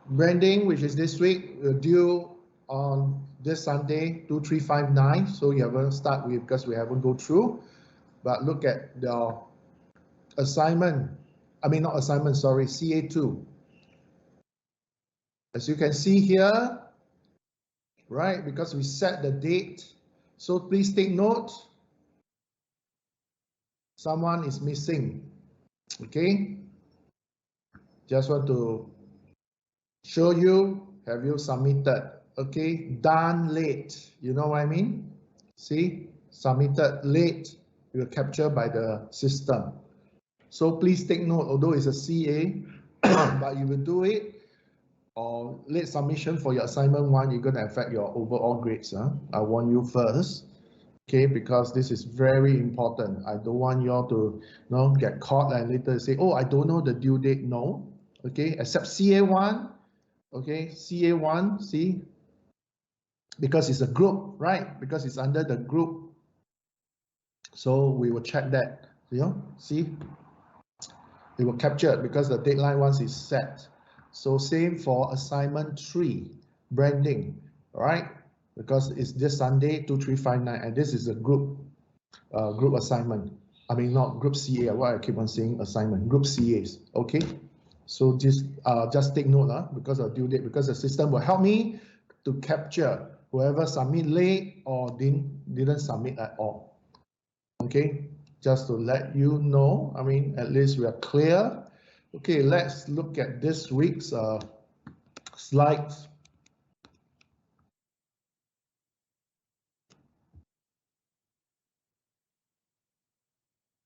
Branding, which is this week, due on this Sunday, 2359. So you haven't start with because we haven't go through. But look at the assignment. I mean, not assignment, sorry, CA2. As you can see here, right, because we set the date. So please take note. Someone is missing. Okay. Just want to show you, have you submitted? Okay, done late. You know what I mean? See, submitted late, you will capture by the system. So please take note, although it's a CA, but you will do it, or late submission for your assignment 1, you're going to affect your overall grades. I warn you first. Okay, because this is very important. I don't want you all to get caught and later say, oh, I don't know the due date. No. Okay, except CA1. Okay, CA1, see, because it's a group, right? Because it's under the group. So we will check that, see, it will capture it because the deadline once is set. So same for assignment 3, branding, right? Because it's this Sunday, 2359, and this is a group assignment. I mean, not group CA, why I keep on saying assignment, group CAs, okay? So just take note because of due date, because the system will help me to capture whoever submit late or didn't submit at all. Okay, just to let you know, I mean, at least we are clear. Okay, let's look at this week's slides.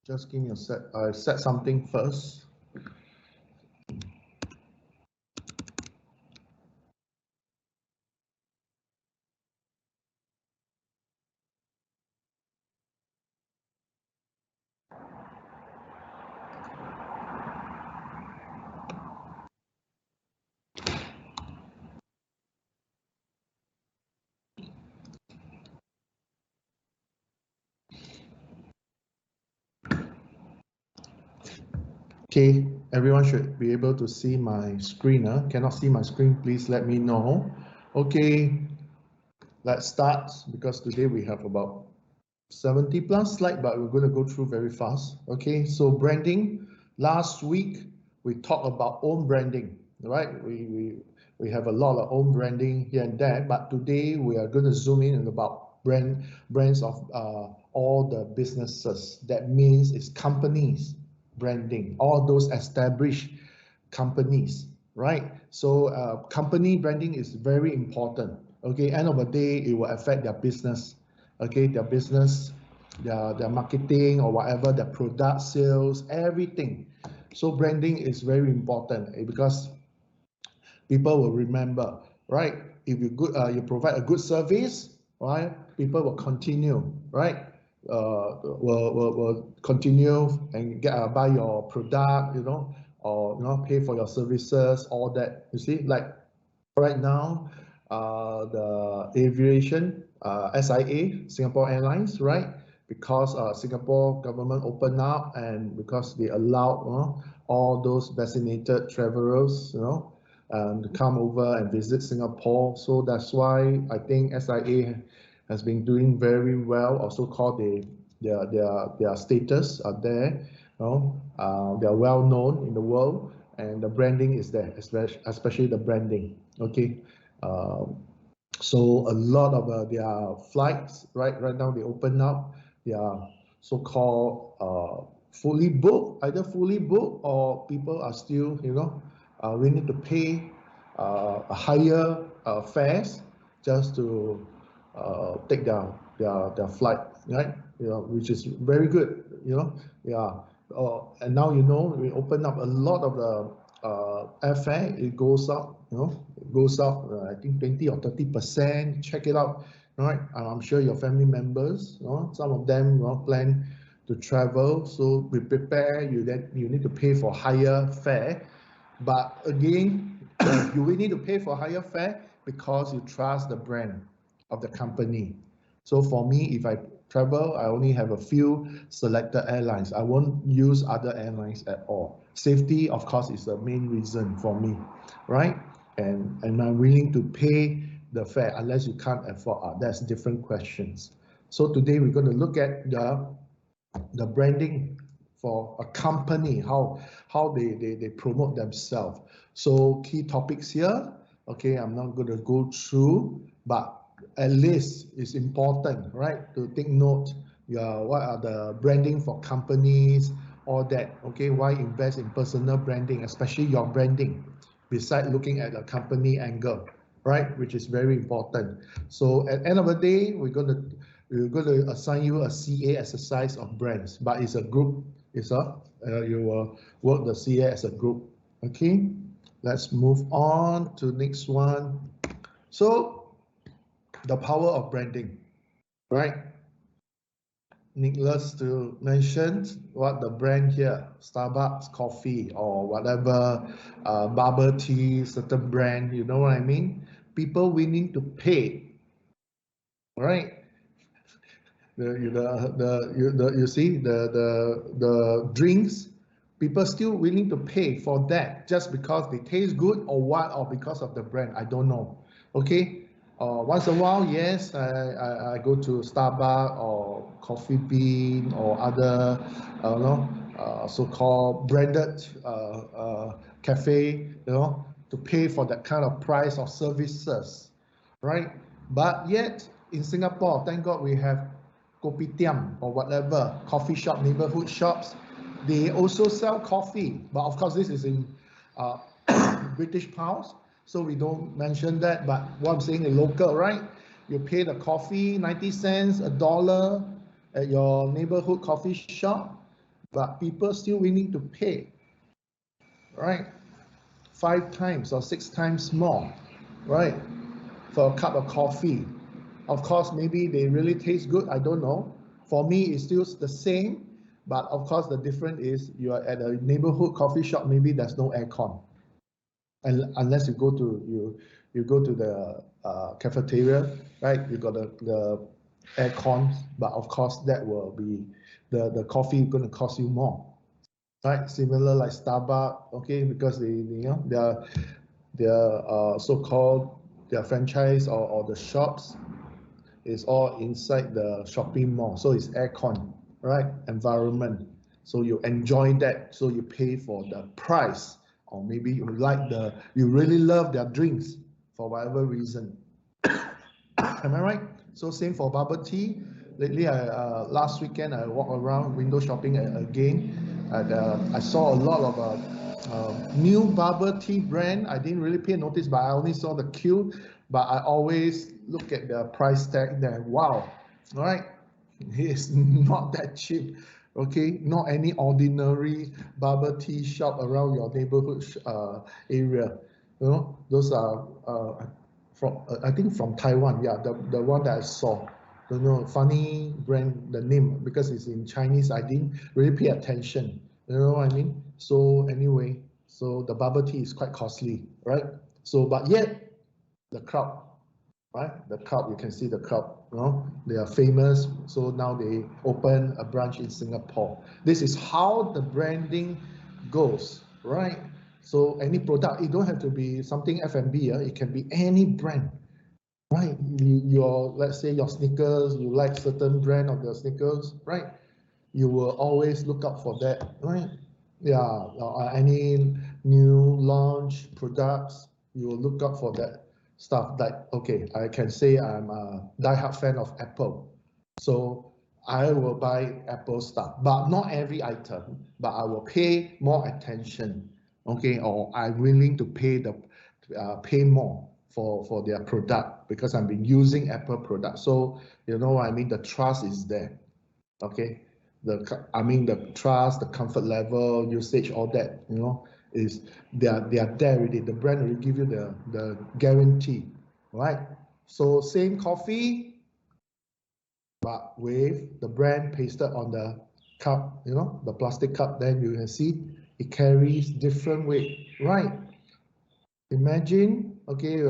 Just give me a sec. I set something first. Okay, everyone should be able to see my screen. Cannot see my screen, please let me know. Okay, let's start because today we have about 70 plus slides, but we're going to go through very fast. Okay, so branding. Last week we talked about own branding, right? We have a lot of own branding here and there, but today we are going to zoom in about brands of all the businesses. That means it's companies branding, all those established companies, right? So company branding is very important. Okay, end of the day, it will affect their business. Okay, their business, their marketing or whatever, their product sales, everything. So branding is very important because people will remember, right? If you provide a good service, right? People will continue, right? Will continue and buy your product, or pay for your services, all that. You see, like right now, the aviation, SIA, Singapore Airlines, right? Because Singapore government opened up and because they allowed all those vaccinated travelers, to come over and visit Singapore. So that's why I think SIA has been doing very well. Also called their status are there. They are well known in the world, and the branding is there, especially the branding. Okay, so a lot of their flights right now they open up. They are so-called fully booked, either fully booked or people are still, we need to pay a higher fares just to take their flight, right? Which is very good, yeah. And now we open up a lot of the airfare. It goes up, it goes up. I think 20 or 30%. Check it out, right? I'm sure your family members, some of them plan to travel, so we prepare. You need to pay for higher fare, but again, you will need to pay for higher fare because you trust the brand of the company. So for me, if I travel, I only have a few selected airlines. I won't use other airlines at all. Safety, of course, is the main reason for me, right? and I'm willing to pay the fare unless you can't afford. That's different questions. So today we're going to look at the branding for a company, how they promote themselves. So key topics here. Okay, I'm not going to go through, but at least it's important, right, to take note. What are the branding for companies, all that. Okay, why invest in personal branding, especially your branding, besides looking at the company angle, right, which is very important. So at the end of the day, we're going to assign you a CA exercise of brands, but it's a group. You will work the CA as a group. Okay, let's move on to next one. So the power of branding, right? Needless to mention what the brand here, Starbucks coffee or whatever, bubble tea, certain brand, you know what I mean? People willing to pay, right? You see the drinks, people still willing to pay for that just because they taste good or what, or because of the brand. I don't know. Okay, once in a while, yes, I go to Starbucks or Coffee Bean or other so-called branded cafe, to pay for that kind of price of services, right? But yet in Singapore, thank God we have kopitiam or whatever, coffee shop, neighborhood shops. They also sell coffee, but of course this is in uh, British pounds, so we don't mention that. But what I'm saying is local, right? You pay the coffee 90 cents, $1 at your neighborhood coffee shop, but people still willing to pay, right? 5 times or 6 times more, right? For a cup of coffee. Of course, maybe they really taste good. I don't know. For me, it's still the same. But of course, the difference is you are at a neighborhood coffee shop. Maybe there's no aircon, and unless you go to the cafeteria, right? You got the aircon. But of course, that will be the coffee going to cost you more, right? Similar like Starbucks, okay, because their so-called their franchise or the shops is all inside the shopping mall, so it's aircon, right? Environment, so you enjoy that, so you pay for the price, or maybe you really love their drinks for whatever reason. Am I right? So same for bubble tea. Lately, last weekend I walked around window shopping again, and I saw a lot of new bubble tea brand. I didn't really pay notice, but I only saw the queue. But I always look at the price tag there. Wow, all right, it's not that cheap. Okay, not any ordinary bubble tea shop around your neighborhood area. Those are from I think from Taiwan. Yeah, the one that I saw. Don't know, funny brand, the name, because it's in Chinese. I didn't really pay attention. You know what I mean? So anyway, so the bubble tea is quite costly, right? So but yet the crowd, right? The crowd, you can see the crowd. They are famous. So now they open a branch in Singapore. This is how the branding goes, right? So any product, it don't have to be something F&B. It can be any brand, right? Let's say your sneakers, you like certain brand of your sneakers, right? You will always look out for that, right? Yeah, any new launch products, you will look out for that stuff. Like, okay, I can say I'm a diehard fan of Apple, so I will buy Apple stuff, but not every item, but I will pay more attention, okay, or I'm willing to pay more for their product because I've been using Apple product. So you know what I mean, the trust is there, okay. The trust, the comfort level, usage, all that, is they are there already. The brand will give you the guarantee, right? So same coffee, but with the brand pasted on the cup, the plastic cup. Then you can see it carries different weight, right? Imagine, okay,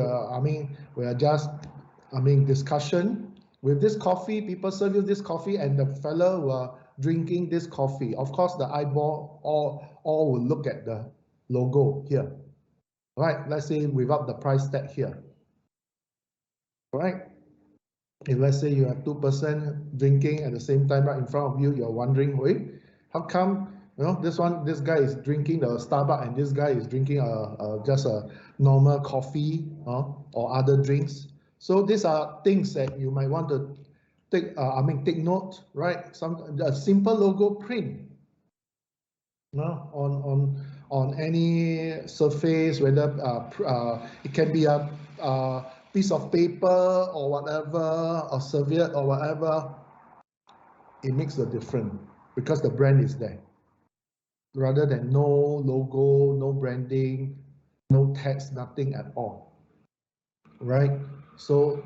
we are just, discussion with this coffee. People serve you this coffee, and the fellow were drinking this coffee. Of course, the eyeball all will look at the logo here. right? Let's say without the price tag here, right? If let's say you have two person drinking at the same time right in front of you, you're wondering, wait, how come this guy is drinking the Starbucks and this guy is drinking just a normal coffee or other drinks? So these are things that you might want to take take note, right? A simple logo print on any surface, whether it can be a piece of paper or whatever, or serviette or whatever. It makes a difference because the brand is there, rather than no logo, no branding, no text, nothing at all, right? So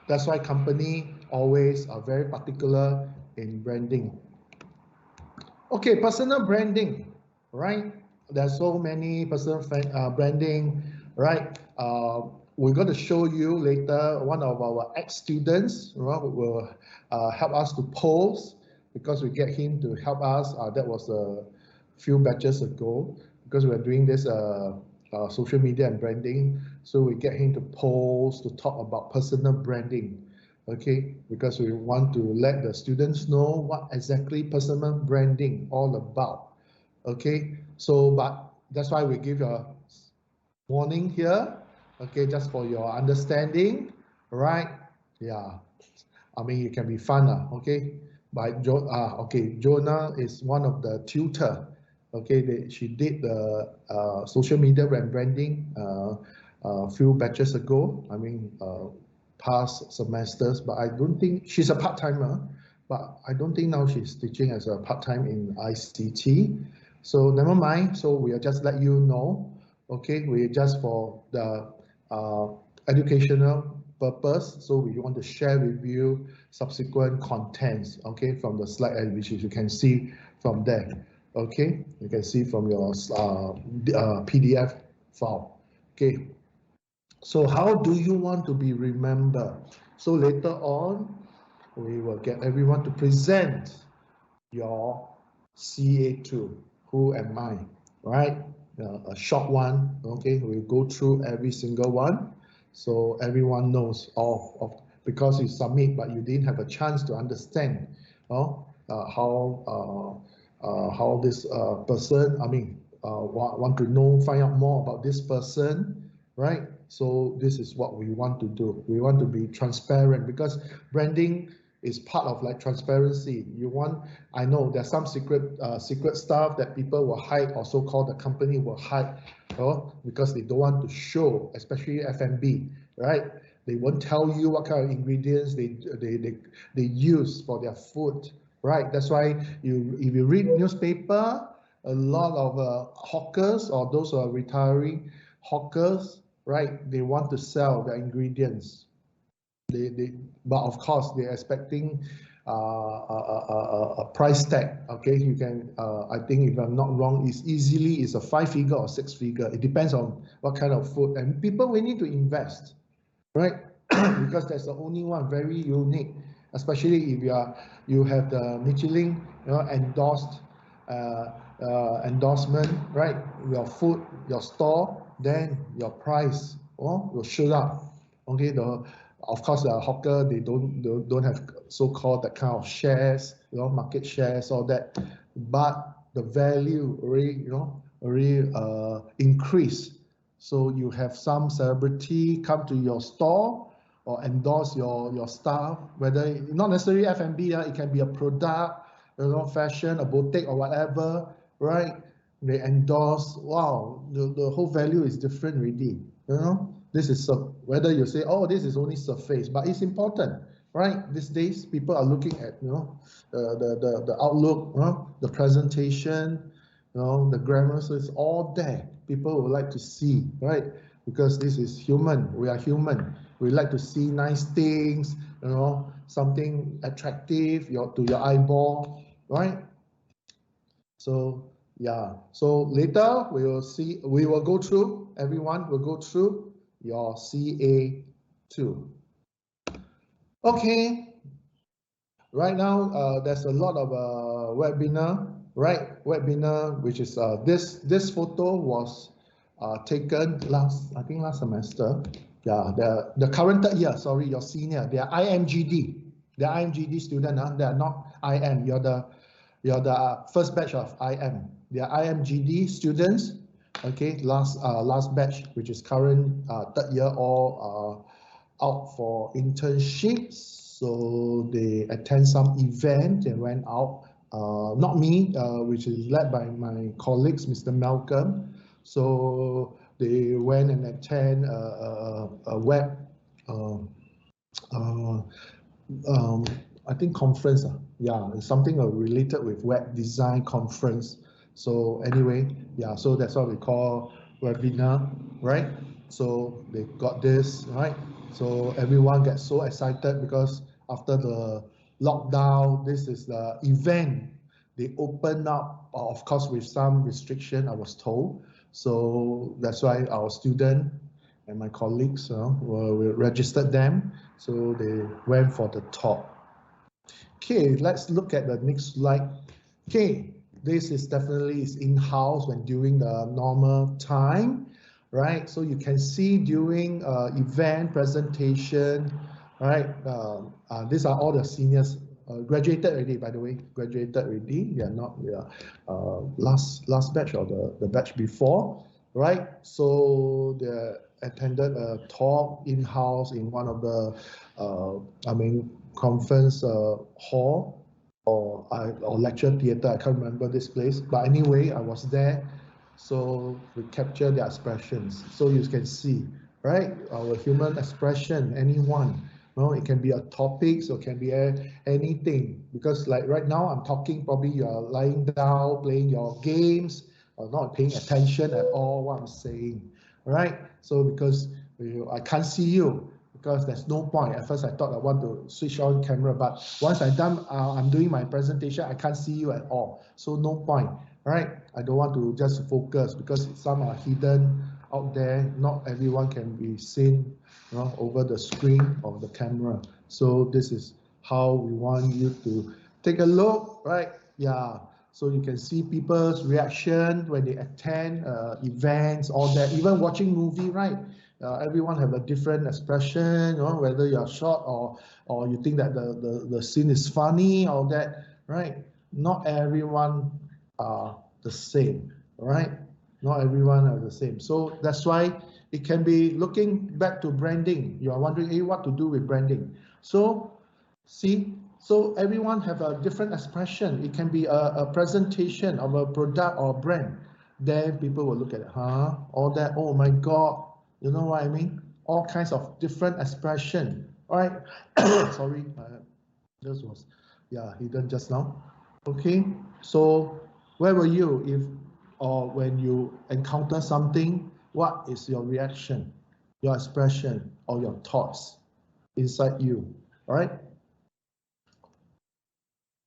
that's why company always are very particular in branding. Okay, personal branding, right? There's so many personal branding, right? We're going to show you later. One of our ex-students will help us to post, because we get him to help us. That was a few batches ago, because we're doing this social media and branding. So we get him to post, to talk about personal branding. Okay, because we want to let the students know what exactly personal branding all about. Okay, so but that's why we give a warning here. Okay, just for your understanding, right? Yeah, I mean it can be fun, okay. But Jonah is one of the tutor. Okay, she did the social media and branding a few batches ago. I mean, past semesters, but I don't think she's a part-timer, but I don't think now she's teaching as a part-time in ICT. So never mind. So we'll just let you know. Okay, we just for the educational purpose. So we want to share with you subsequent contents. Okay, from the slide, which you can see from there. Okay, you can see from your PDF file. Okay. So how do you want to be remembered? So later on, we will get everyone to present your CA2. Who am I? Right? A short one. Okay, we'll go through every single one, so everyone knows of because you submit, but you didn't have a chance to understand how this person. Want to know, find out more about this person, right? So this is what we want to do. We want to be transparent, because branding is part of like transparency. I know there's some secret stuff that people will hide, or so-called the company will hide, because they don't want to show, especially SMB, right? They won't tell you what kind of ingredients they use for their food, right? That's why if you read newspaper, a lot of hawkers, or those who are retiring hawkers, right? They want to sell their ingredients. But of course they're expecting a price tag. Okay, you can I think, if I'm not wrong, it's a 5-figure or 6-figure. It depends on what kind of food, and people will need to invest, right? Because that's the only one very unique, especially if you have the Michelin endorsed endorsement, right? Your food, your store, then your price will shoot up. Okay, of course the hawker, they don't have so-called that kind of shares, market shares, all that, but the value already increase. So you have some celebrity come to your store or endorse your stuff, whether not necessarily F&B, it can be a product, fashion, a boutique or whatever, right? They endorse. Wow, the whole value is different already. This is whether you say, oh, this is only surface, but it's important, right? These days people are looking at the outlook, the presentation, the grammar. So it's all there. People would like to see, right? Because this is human. We are human. We like to see nice things, something attractive to your eyeball, right? So yeah. So later we will go through. Everyone will go through your CA2. Okay. Right now, there's a lot of webinar, right? Webinar, which is this photo was taken I think last semester. Yeah, the current third year, sorry, your senior, they are IMGD. They are IMGD student, they are not IM. You're the first batch of IM. They are IMGD students. Okay, last batch, which is current third year, all out for internships. So they attend some event and went out. Not me, which is led by my colleagues, Mr. Malcolm. So they went and attend a web, I think conference. Yeah, it's something related with web design conference. So anyway, yeah, so that's what we call webinar, right? So they got this, right? So everyone gets so excited because after the lockdown, this is the event. They open up, of course, with some restriction, I was told. So that's why our student and my colleagues we registered them. So they went for the talk. Okay, let's look at the next slide. Okay, this is definitely in-house when during the normal time, right? So you can see during event presentation, right? These are all the seniors graduated already, by the way, graduated already. They are not last batch or the batch before, right? So they attended a talk in-house in one of the, conference hall or lecture theater. I can't remember this place, but anyway, I was there. So we capture their expressions. So you can see, right? Our human expression, anyone. No, it can be a topic, so it can be anything. Because like right now, I'm talking, probably you are lying down, playing your games, or not paying attention at all what I'm saying, right? So because I can't see you, because there's no point. At first, I thought I want to switch on camera, but once I'm doing my presentation, I can't see you at all. So no point, right? I don't want to just focus because some are hidden out there. Not everyone can be seen, over the screen of the camera. So this is how we want you to take a look, right? Yeah. So you can see people's reaction when they attend events, all that. Even watching movie, right? Everyone have a different expression, whether you're shocked or you think that the scene is funny or that, right? Not everyone are the same, right? Not everyone are the same. So that's why it can be looking back to branding. You are wondering, hey, what to do with branding? So see, so everyone have a different expression. It can be a presentation of a product or brand. Then people will look at it, all that, oh my God, you know what I mean? All kinds of different expression. All right. Sorry, this was, hidden just now. Okay. So where were you if or when you encounter something? What is your reaction, your expression, or your thoughts inside you? All right.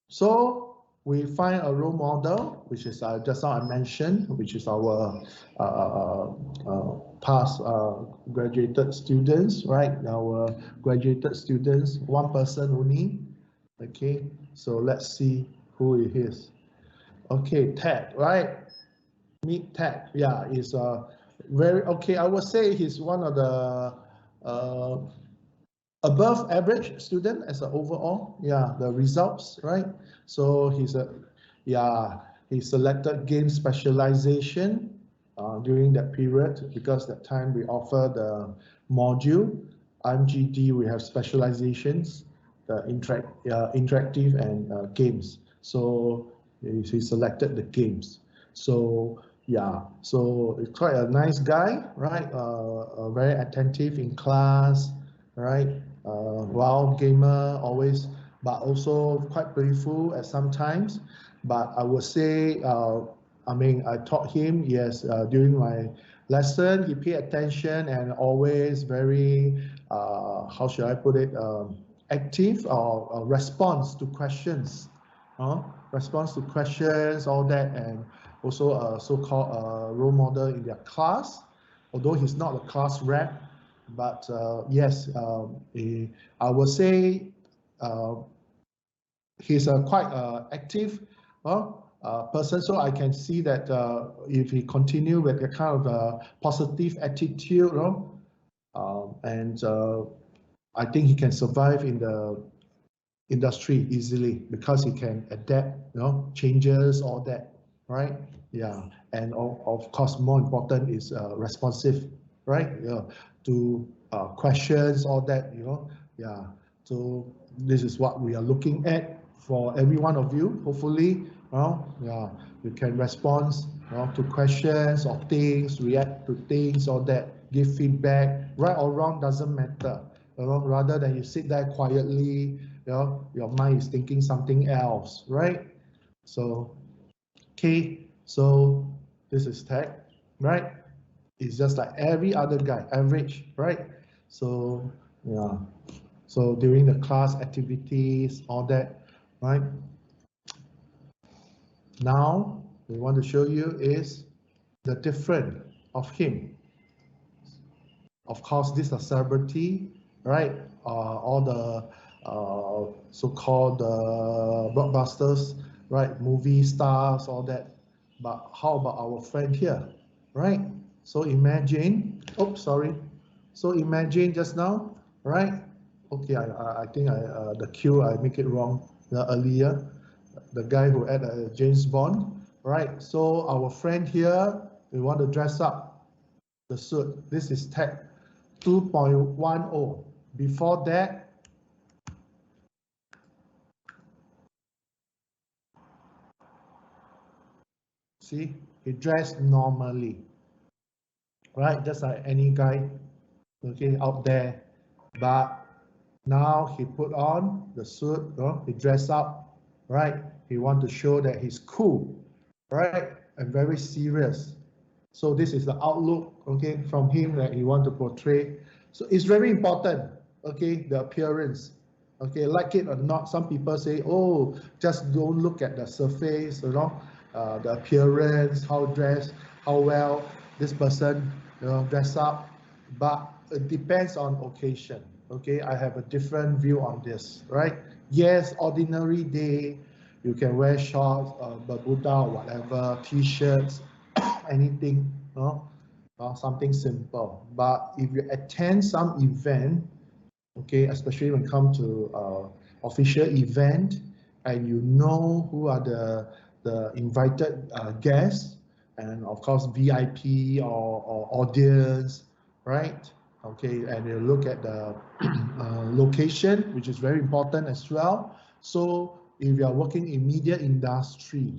So we find a role model, which is just now I mentioned, which is our past graduated students, right? Our graduated students, one person only. Okay, so let's see who it is. Okay, Ted, right? Meet Ted. Yeah, is very okay. I would say he's one of the above average student as an overall. Yeah, the results, right? So he selected game specialization during that period because that time we offer the module. IMGD, we have specializations, the interactive and games. So he selected the games. So yeah, so it's quite a nice guy, right? Very attentive in class, right? Wild gamer always, but also quite playful at some times. But I would say, I taught him, yes, during my lesson, he paid attention and always very, how should I put it, active or response to questions, response to questions, all that, and also a so-called role model in their class, although he's not a class rep. But yes, I would say he's quite active person. So I can see that if he continue with a kind of positive attitude, and I think he can survive in the industry easily because he can adapt, changes, all that, right? Yeah, and of course, more important is responsive, right? To questions, all that, yeah. So this is what we are looking at for every one of you. Hopefully, yeah, you can respond, to questions or things, react to things, all that, give feedback. Right or wrong doesn't matter. Rather than you sit there quietly, your mind is thinking something else, right? So, okay, so this is tech, right? It's just like every other guy, average, right? So, yeah. So during the class activities, all that, right? Now, we want to show you is the difference of him. Of course, these are celebrity, right? All the so-called blockbusters, right? Movie stars, all that. But how about our friend here, right? So imagine, oops, sorry. So imagine just now, right? Okay, I think the cue I make it wrong earlier. The guy who had James Bond, right? So our friend here, we want to dress up the suit. This is tech 2.10. Before that, see, he dressed normally, right? Just like any guy, okay, out there. But now he put on the suit, he dressed up, right? He want to show that he's cool, right? And very serious. So this is the outlook, okay, from him that he want to portray. So it's very important, okay, the appearance. Okay, like it or not, some people say, oh, just don't look at the surface, the appearance, how dressed, how well this person, dress up. But it depends on occasion. Okay, I have a different view on this, right? Yes, ordinary day, you can wear shorts, Bermuda or whatever, t-shirts, anything, something simple. But if you attend some event, okay, especially when it comes to official event, and you know who are the invited guests, and of course VIP or audience, right? Okay, and you look at the location, which is very important as well. So if you are working in media industry,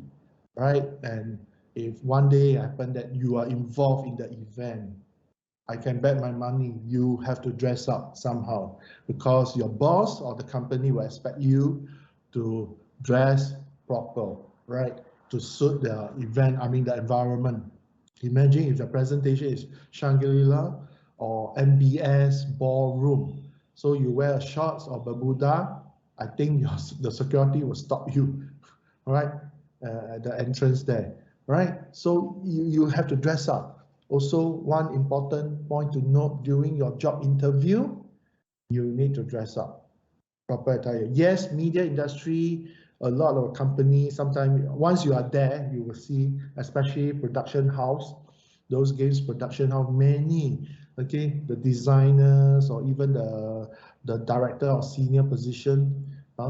right, and if one day happen that you are involved in the event, I can bet my money you have to dress up somehow because your boss or the company will expect you to dress proper, right? To suit the event, the environment. Imagine if the presentation is Shangri-La or MBS ballroom. So you wear shorts or Bermuda, I think the security will stop you, right? At the entrance there, right? So you have to dress up. Also, one important point to note during your job interview, you need to dress up, proper attire. Yes, media industry, a lot of companies, sometimes once you are there, you will see, especially production house, those games production house, many, okay, the designers or even the director or senior position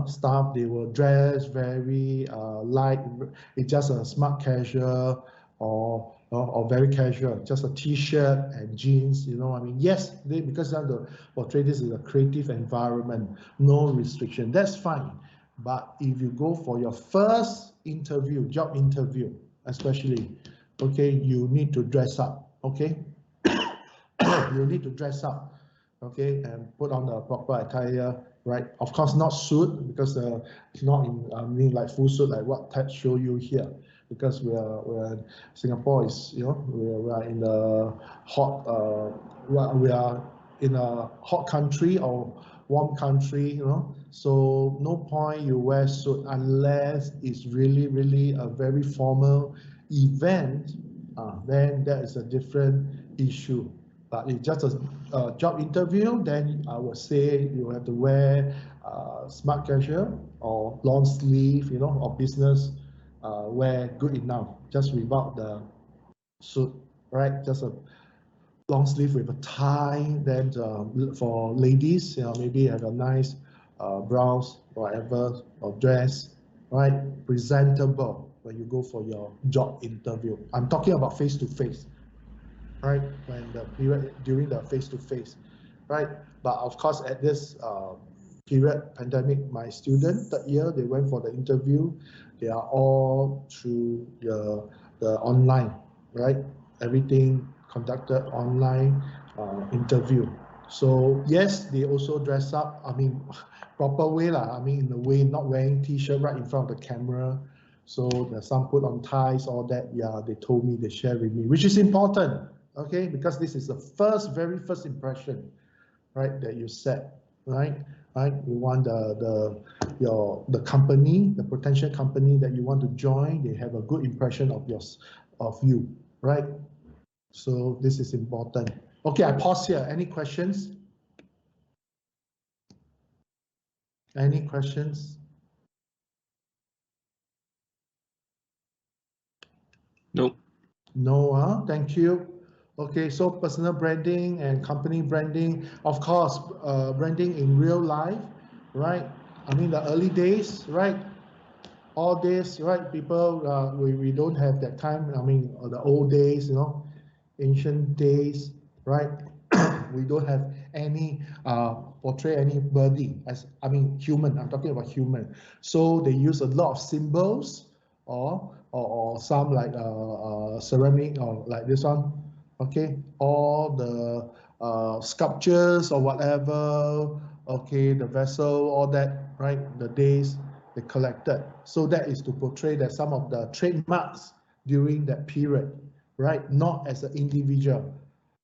staff, they will dress very light. It's just a smart casual or very casual, just a t-shirt and jeans, yes, because they have to portray this is a creative environment, no restriction, that's fine. But if you go for your first interview, job interview especially, okay, you need to dress up, okay? You need to dress up, okay, and put on the proper attire, right? Of course, not suit, because it's not in, like full suit like what Ted showed you here, because we're Singapore is, we are in the hot, we are in a hot country or warm country, so no point you wear suit unless it's really, really a very formal event, then that is a different issue. But if just a job interview, then I would say you have to wear smart casual or long sleeve, or business wear good enough, just without the suit, right? Just a long sleeve with a tie. Then for ladies, maybe have a nice blouse, whatever, or dress, right? Presentable when you go for your job interview. I'm talking about face to face, right? When the period during the face to face, right? But of course, at this period, pandemic, my student third year, they went for the interview. They are all through the online, right? Everything conducted online interview. So yes, they also dress up. I mean, proper way lah. I mean, in a way, not wearing t-shirt right in front of the camera. So there's some put on ties, all that. Yeah, they told me, they shared with me, which is important, okay? Because this is the very first impression, right? That you set, right? Right? You want the company, the potential company that you want to join, they have a good impression of you, right? So this is important. Okay, I pause here. Any questions? Any questions? No. No, thank you. Okay, so personal branding and company branding, of course, branding in real life, right? I mean, the early days, right? All this, right? People, we don't have that time. I mean, the old days, ancient days, right? We don't have any portray anybody as, I mean, human. I'm talking about human. So they use a lot of symbols or some like ceramic or like this one. Okay, all the sculptures or whatever. Okay, the vessel, all that, right? The days they collected. So that is to portray that some of the trademarks during that period, right? Not as an individual.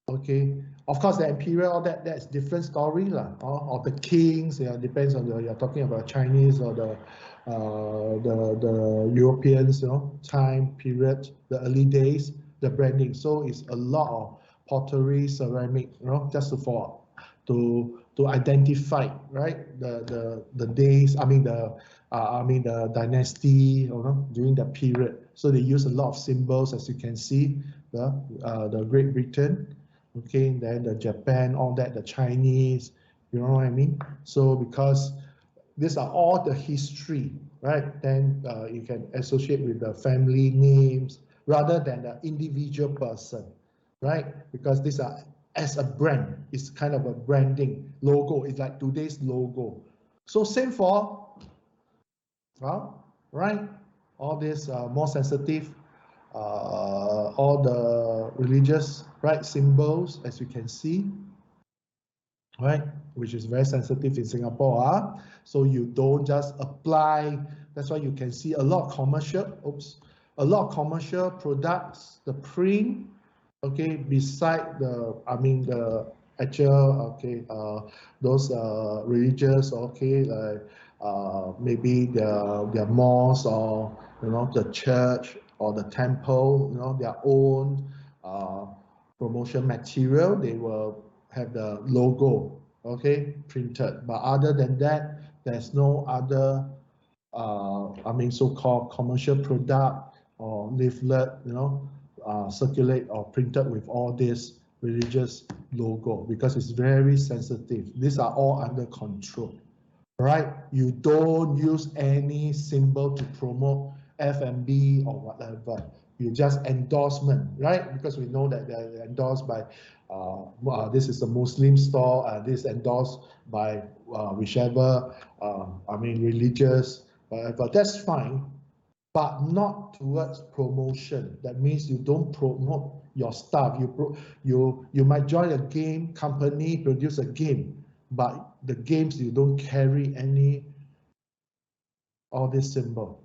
Okay, of course, the imperial, all that's different story lah. Or the kings, yeah, depends on you're talking about Chinese or the Europeans, time period, the early days, the branding. So it's a lot of pottery, ceramic, just to identify, right, the days. I mean the dynasty, during that period. So they use a lot of symbols, as you can see, the Great Britain. Okay, then the Japan, all that, the Chinese, you know what I mean? So because these are all the history, right? Then you can associate with the family names rather than the individual person, right? Because these are as a brand, it's kind of a branding logo. It's like today's logo. So same for, well, right? All this more sensitive, all the religious, right, symbols, as you can see, right, which is very sensitive in Singapore. So you don't just apply. That's why you can see a lot of commercial products, the print, okay, beside the actual, okay, those religious, okay, like maybe their mosque or the church or the temple, their own promotion material. They will have the logo, okay, printed. But other than that, there's no other so-called commercial product or leaflet, circulate or printed with all this religious logo, because it's very sensitive. These are all under control, right? You don't use any symbol to promote SMB or whatever. You just endorsement, right? Because we know that they're endorsed by this is a Muslim store, this endorsed by whichever religious, whatever. That's fine, but not towards promotion. That means you don't promote your stuff. You might join a game company, produce a game, but the games, you don't carry any all this symbol,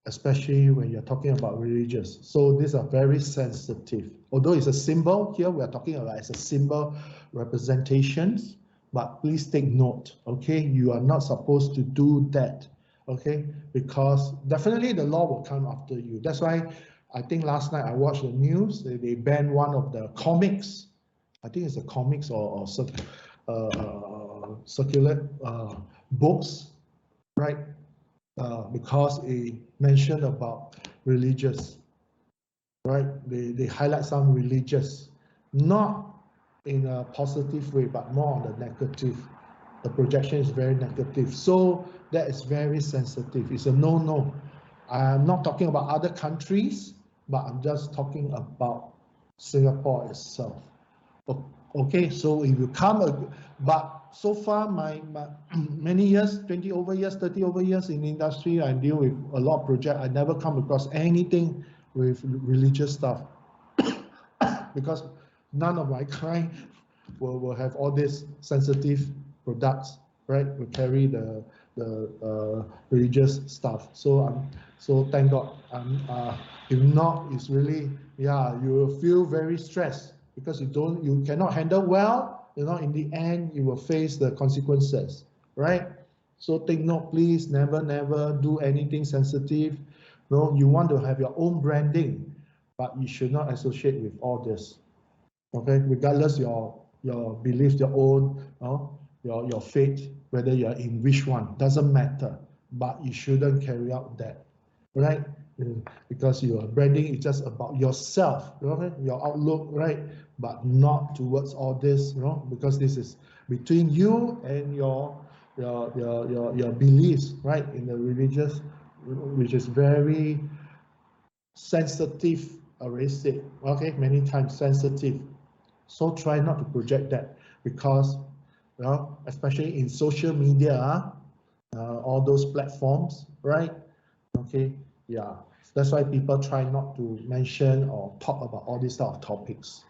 especially when you're talking about religious. So these are very sensitive. Although it's a symbol, here we are talking about as a symbol representations, but please take note, okay? You are not supposed to do that, okay? Because definitely the law will come after you. That's why I think last night I watched the news, they banned one of the comics. I think it's a comics or circular books, right? because it mentioned about religious, right? They highlight some religious, not in a positive way, but more on the negative. The projection is very negative. So that is very sensitive. It's a no-no. I'm not talking about other countries, but I'm just talking about Singapore itself. Okay, so if you come, but so far my many years, 20 over years, 30 over years in the industry, I deal with a lot of projects. I never come across anything with religious stuff because none of my clients will have all these sensitive products, right? We carry the religious stuff. So thank God. If not, it's really, yeah, you will feel very stressed because you cannot handle well. In the end, you will face the consequences, right? So take note, please, never do anything sensitive. You want to have your own branding, but you should not associate with all this. Okay, regardless your belief, your own, your faith, whether you are in which one, doesn't matter. But you shouldn't carry out that, right? Because your branding is just about yourself, okay? Your outlook, right? But not towards all this, because this is between you and your beliefs, right? In the religious, which is very sensitive, already said, okay, many times sensitive. So try not to project that because, especially in social media, all those platforms, right? Okay, yeah. That's why people try not to mention or talk about all these sort of topics.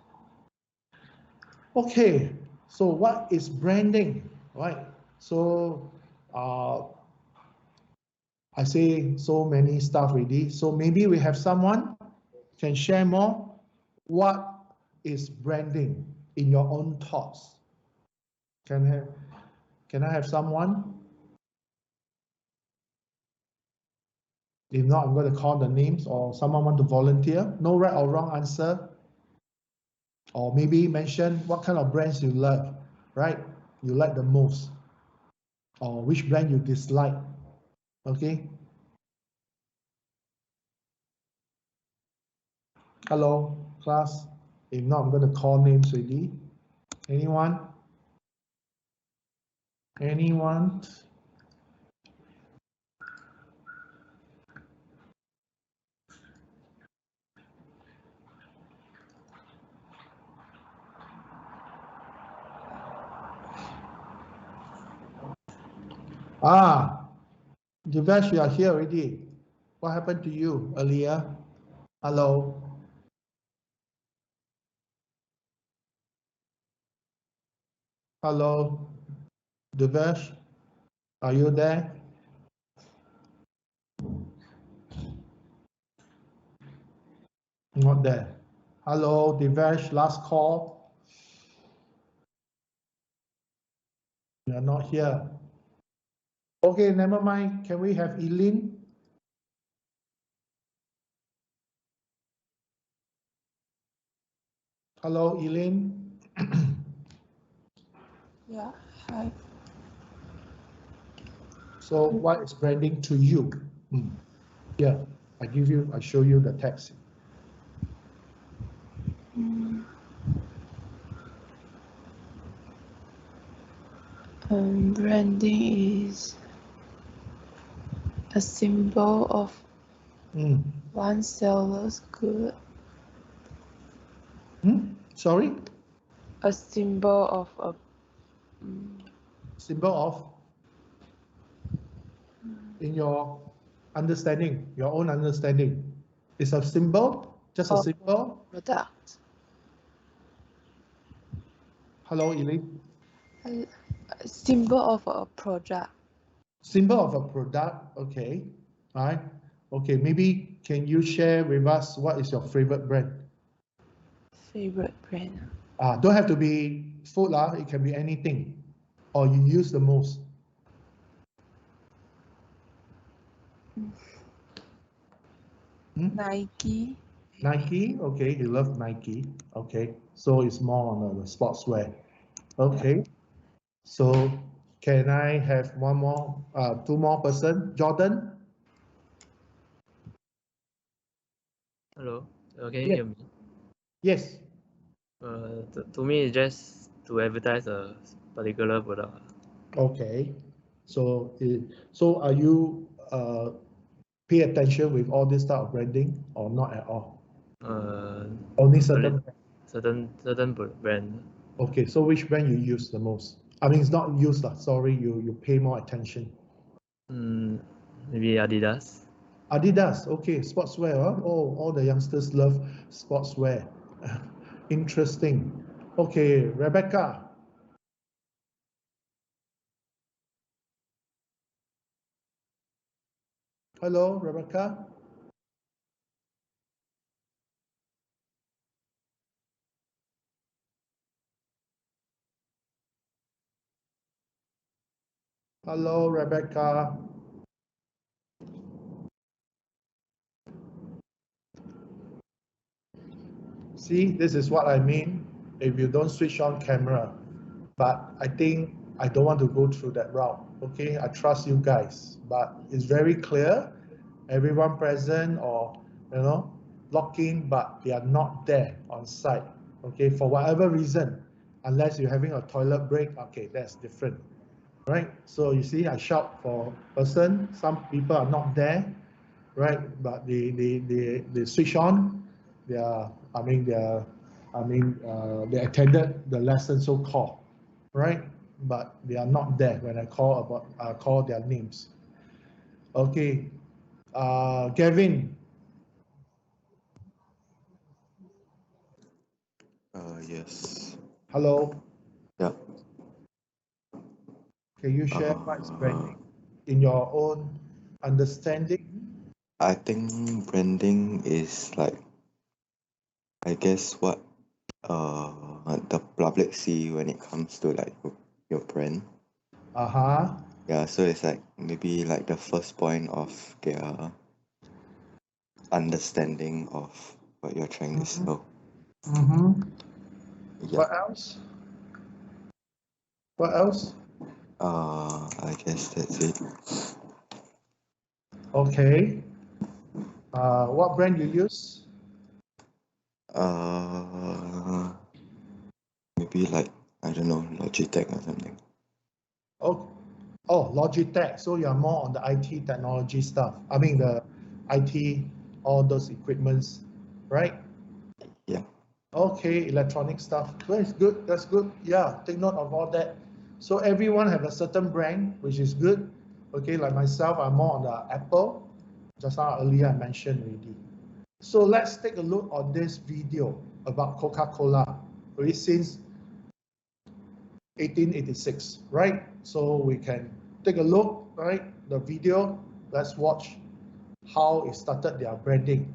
Okay, so what is branding, right? So I say so many stuff already. So maybe we have someone can share more. What is branding in your own thoughts? Can I have someone? If not, I'm going to call the names or someone want to volunteer. No right or wrong answer. Or maybe mention what kind of brands you love, right? You like the most. Or which brand you dislike. Okay? Hello, class. If not, I'm going to call names already. Anyone? Anyone? Devesh, you are here already. What happened to you earlier? Hello. Hello. Devesh, are you there? Not there. Hello, Devesh, last call. You are not here. Okay, never mind. Can we have Eileen? Hello, Eileen. Yeah, hi. So what is branding to you? Yeah, I show you the text. Branding is a symbol of one seller's good. Sorry? A symbol of a Symbol of? In your understanding, your own understanding. It's a symbol? Just a symbol? Product. Hello, Eileen. A symbol of a product. Symbol of a product, okay. All right. Okay, maybe can you share with us what is your favorite brand? Favorite brand. Don't have to be food, it can be anything. Or you use the most. Nike. Nike, okay, you love Nike. Okay, so it's more on the sportswear. Okay, so can I have one more, two more person? Jordan? Hello. Can you Yes. hear me? Yes. To me, it's just to advertise a particular product. Okay. So are you pay attention with all this type of branding or not at all? Only A certain. certain brand. Okay, so which brand you use the most? I mean, it's not use lah. Sorry, you pay more attention. Maybe Adidas. Adidas, okay, sportswear. Huh? Oh, all the youngsters love sportswear. Interesting. Okay, Rebecca. Hello, Rebecca. Hello, Rebecca. See, this is what I mean if you don't switch on camera. But I think I don't want to go through that route. Okay, I trust you guys, but it's very clear. Everyone present or lock in, but they are not there on site. Okay, for whatever reason, unless you're having a toilet break. Okay, that's different, right? So you see, I shout for person. Some people are not there, right? But they switch on. They are, I mean, they attended the lesson so called, right? But they are not there when I call their names. Okay, Gavin. Yes. Hello. Yeah. Can you share what is branding in your own understanding? I think branding is like, I guess what the public see when it comes to like your brand. Uh-huh. Yeah, so it's like maybe like the first point of their understanding of what you're trying to sell. Mm-hmm. Yeah. What else? What else? I guess that's it. Okay. What brand you use? Maybe like, I don't know, Logitech or something. Oh, Logitech. So you're more on the IT technology stuff. I mean the IT, all those equipments, right? Yeah. Okay, electronic stuff. Well, it's good. That's good. Yeah, take note of all that. So everyone have a certain brand, which is good. Okay, like myself, I'm more on the Apple. Just now earlier I mentioned already. So let's take a look on this video about Coca-Cola. Okay, since 1886, right? So we can take a look, right? The video. Let's watch how it started their branding.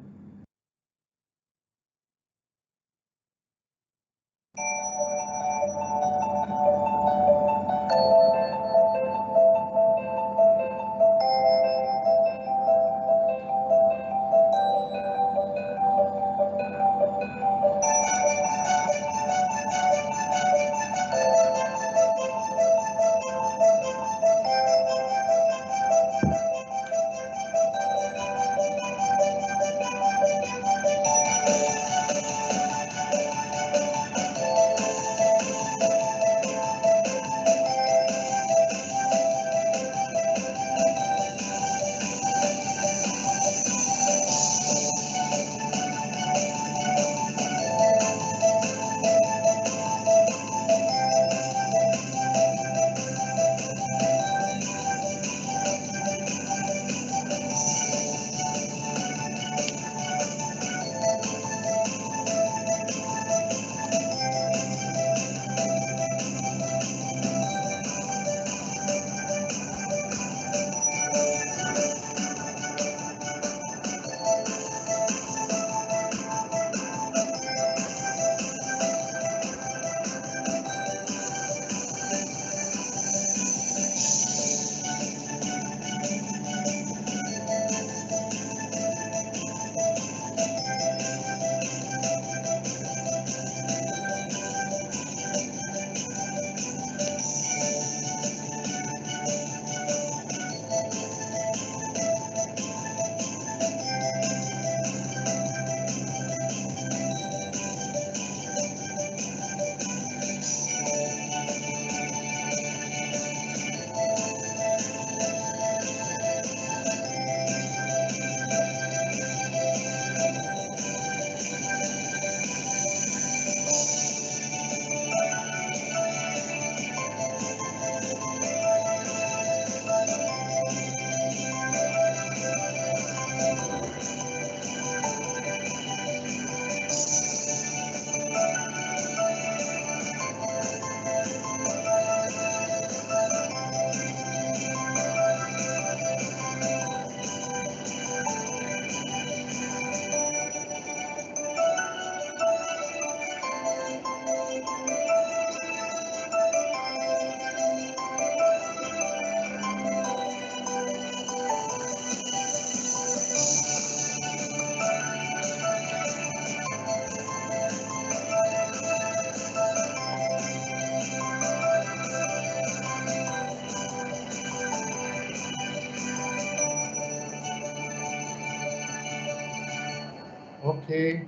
Okay.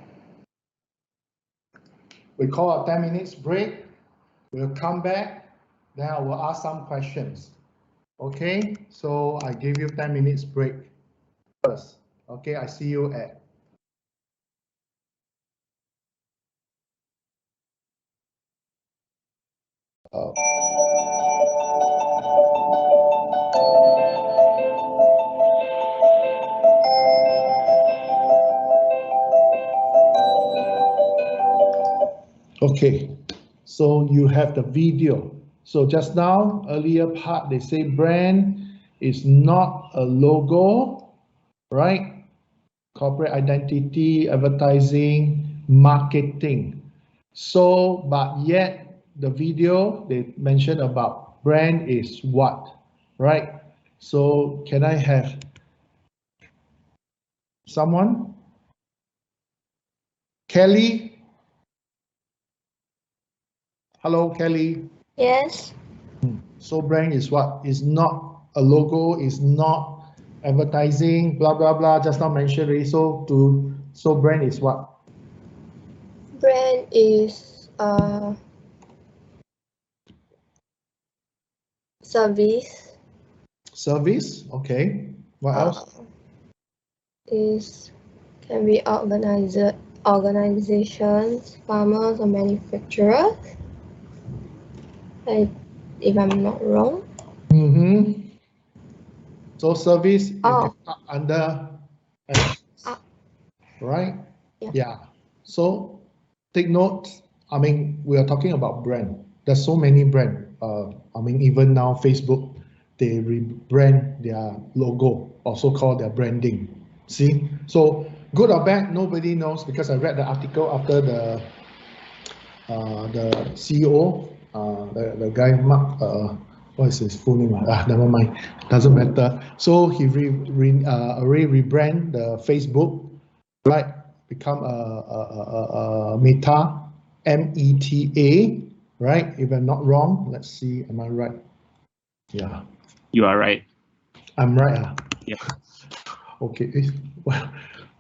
We call a 10 minutes break. We'll come back. Then I will ask some questions. Okay. So I give you 10 minutes break first. Okay. I see you at. Okay, so you have the video. So just now, earlier part, they say brand is not a logo, right? Corporate identity, advertising, marketing. So, but yet the video they mentioned about brand is what, right? So can I have someone? Kelly? Hello, Kelly. Yes. So brand is what? Is not a logo, is not advertising, blah blah blah. Just now mentioned already. So brand is what? Brand is service. Service. Okay. What else? Is can be organizations, farmers, or manufacturers. If I'm not wrong. Mm-hmm. So service you Oh. can put under right? Yeah. So take note. I mean, we are talking about brand. There's so many brand. I mean, even now Facebook, they rebrand their logo, also called their branding. See, so good or bad, nobody knows because I read the article after the CEO, the guy Mark, what is his full name? Never mind, doesn't matter. So he already rebrand the Facebook, right? Become a Meta, META, right? If I'm not wrong, let's see, am I right? Yeah. You are right. I'm right. Yeah. Okay. Well,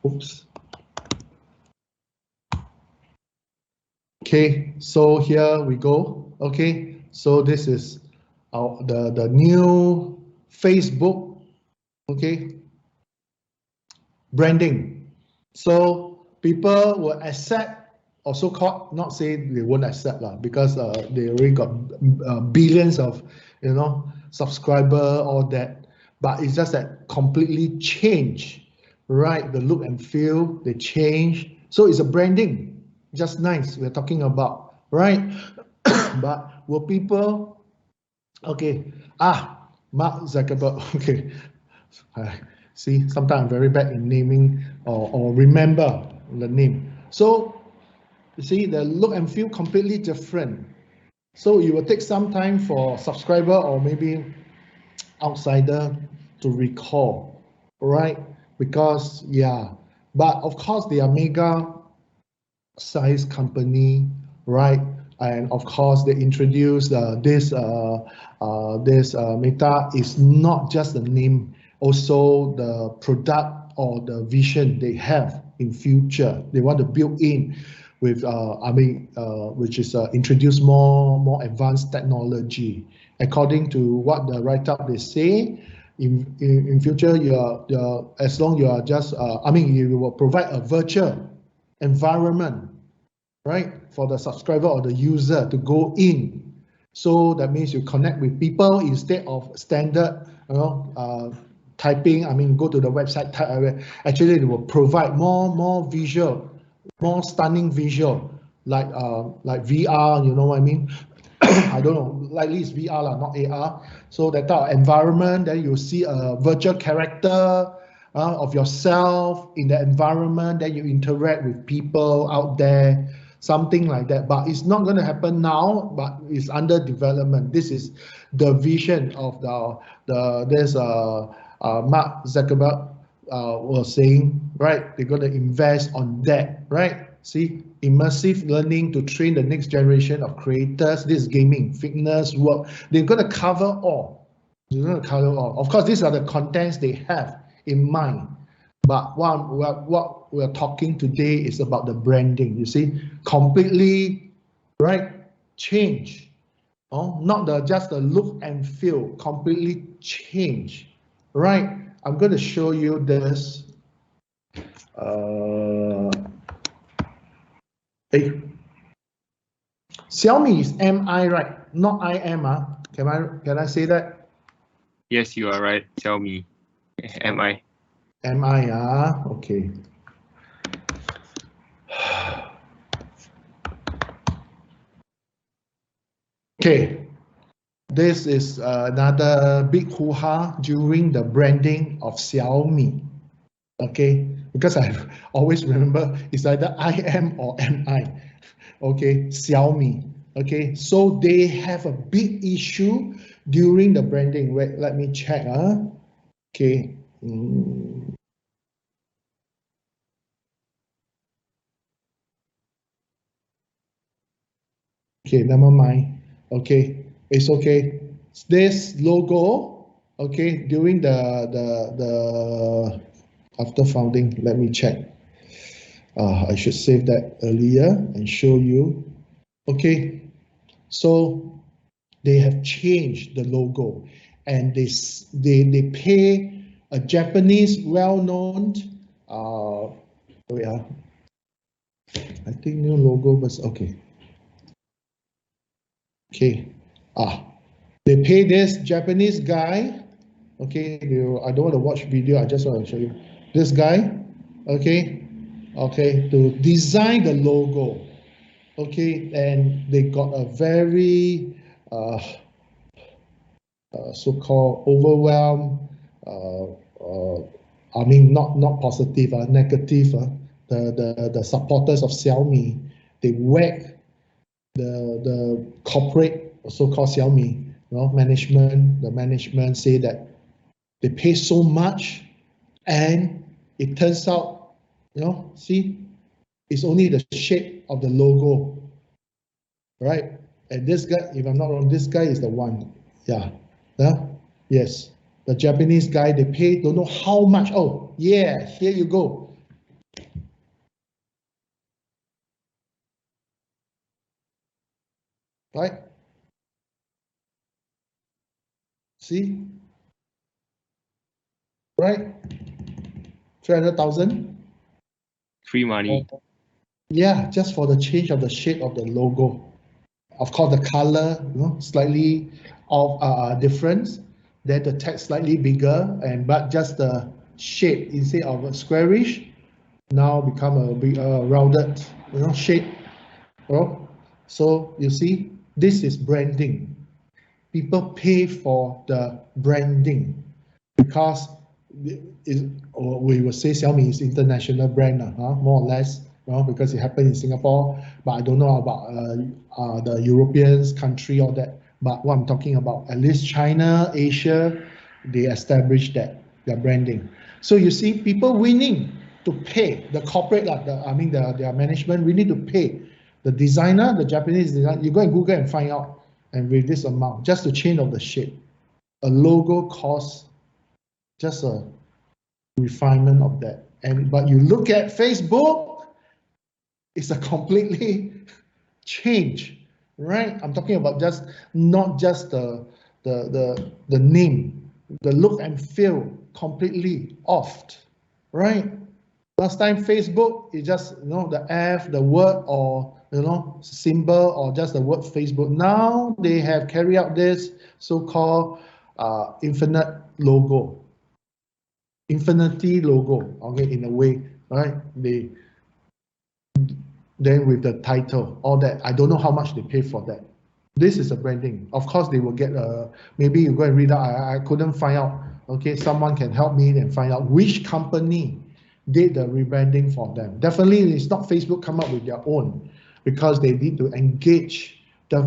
oops. Okay, so here we go. Okay, so this is the new Facebook. Okay, branding. So people will accept, or so called, not say they won't accept lah, because they already got billions of subscriber, all that. But it's just that completely change, right? The look and feel they change. So it's a branding. Just nice. We're talking about, right? But will people? Okay. Mark Zuckerberg. Okay. See, sometimes I'm very bad in naming or remember the name. So you see, the look and feel completely different. So it will take some time for subscriber or maybe outsider to recall, right? Because but of course they are mega size company, right? And of course they introduce this Meta is not just the name, also the product or the vision they have in future. They want to build in with which is introduce more advanced technology. According to what the write-up they say, in future as long you are just you will provide a virtual environment, right, for the subscriber or the user to go in. So that means you connect with people instead of standard, typing. Go to the website, type. Actually, it will provide more visual, more stunning visual, like VR. You know what I mean? I don't know. Likely it's VR lah, not AR. So that type of environment, then you see a virtual character of yourself in the environment, then you interact with people out there, something like that. But it's not going to happen now, but it's under development. This is the vision of there's Mark Zuckerberg was saying, right? They're going to invest on that, right? See, immersive learning to train the next generation of creators. This is gaming, fitness, work. They're going to cover all. They're going to cover all. Of course, these are the contents they have in mind. But what we're talking today is about the branding. You see, completely, right? Change. Oh, not just the look and feel, completely change, right? I'm going to show you this. Hey, Xiaomi is MI, right? Not IM. Can I say that? Yes, you are right. Xiaomi. MI. MI. Okay. Okay. This is another big hoo-ha during the branding of Xiaomi. Okay, because I always remember it's either IM or MI. Okay, Xiaomi. Okay, so they have a big issue during the branding. Wait, let me check. Okay. Okay, never mind. Okay, it's okay. This logo, okay, during the after founding, let me check. I should save that earlier and show you. Okay, so they have changed the logo, and they pay a Japanese well-known. Wait, I think new logo was okay. Okay, they pay this Japanese guy. Okay, I don't want to watch video. I just want to show you this guy. Okay, to design the logo. Okay, and they got a very so-called overwhelm. I mean, not positive, negative. The supporters of Xiaomi, they whack the corporate, so-called Xiaomi, management. The management say that they pay so much, and it turns out, see, it's only the shape of the logo, right? And this guy, if I'm not wrong, this guy is the one. Yeah. Yes. The Japanese guy, they pay don't know how much. Oh, yeah, here you go. Right? See? Right? 300,000. Free money. Yeah, just for the change of the shape of the logo. Of course, the color, slightly of difference. Then the text slightly bigger, but just the shape, instead of a squarish, now become a big rounded, shape. So you see, this is branding. People pay for the branding because we will say Xiaomi is international brand, more or less, because it happened in Singapore. But I don't know about the European country or that. But what I'm talking about, at least China, Asia, they established that their branding. So you see, people willing to pay the corporate, their management willing to pay the designer, the Japanese designer. You go and Google and find out, and with this amount, just to change of the shape, a logo costs just a refinement of that. But you look at Facebook, it's a completely change, right? I'm talking about not just the name, the look and feel completely off, right? Last time Facebook is just the F, the word, or symbol, or just the word Facebook. Now they have carried out this so-called infinite logo. Infinity logo, okay, in a way, right? Then with the title, all that, I don't know how much they pay for that. This is a branding. Of course, they will get maybe you go and read out. I couldn't find out. Okay, someone can help me and find out which company did the rebranding for them. Definitely, it's not Facebook come up with their own, because they need to engage the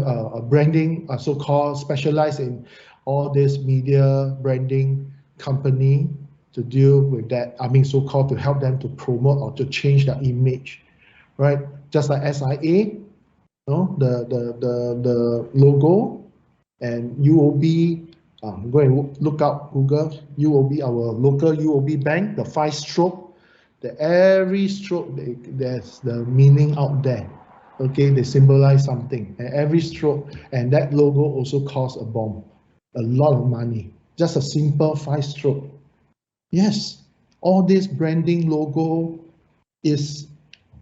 branding, so-called specialized in all this media branding company to deal with that. I mean, so-called to help them to promote or to change their image, right? Just like SIA, the logo, and UOB. Go and look up Google UOB, our local UOB bank, the 5-stroke that every stroke, there's the meaning out there. Okay, they symbolize something, and every stroke, and that logo also costs a bomb, a lot of money. Just a simple 5-stroke. Yes, all this branding logo is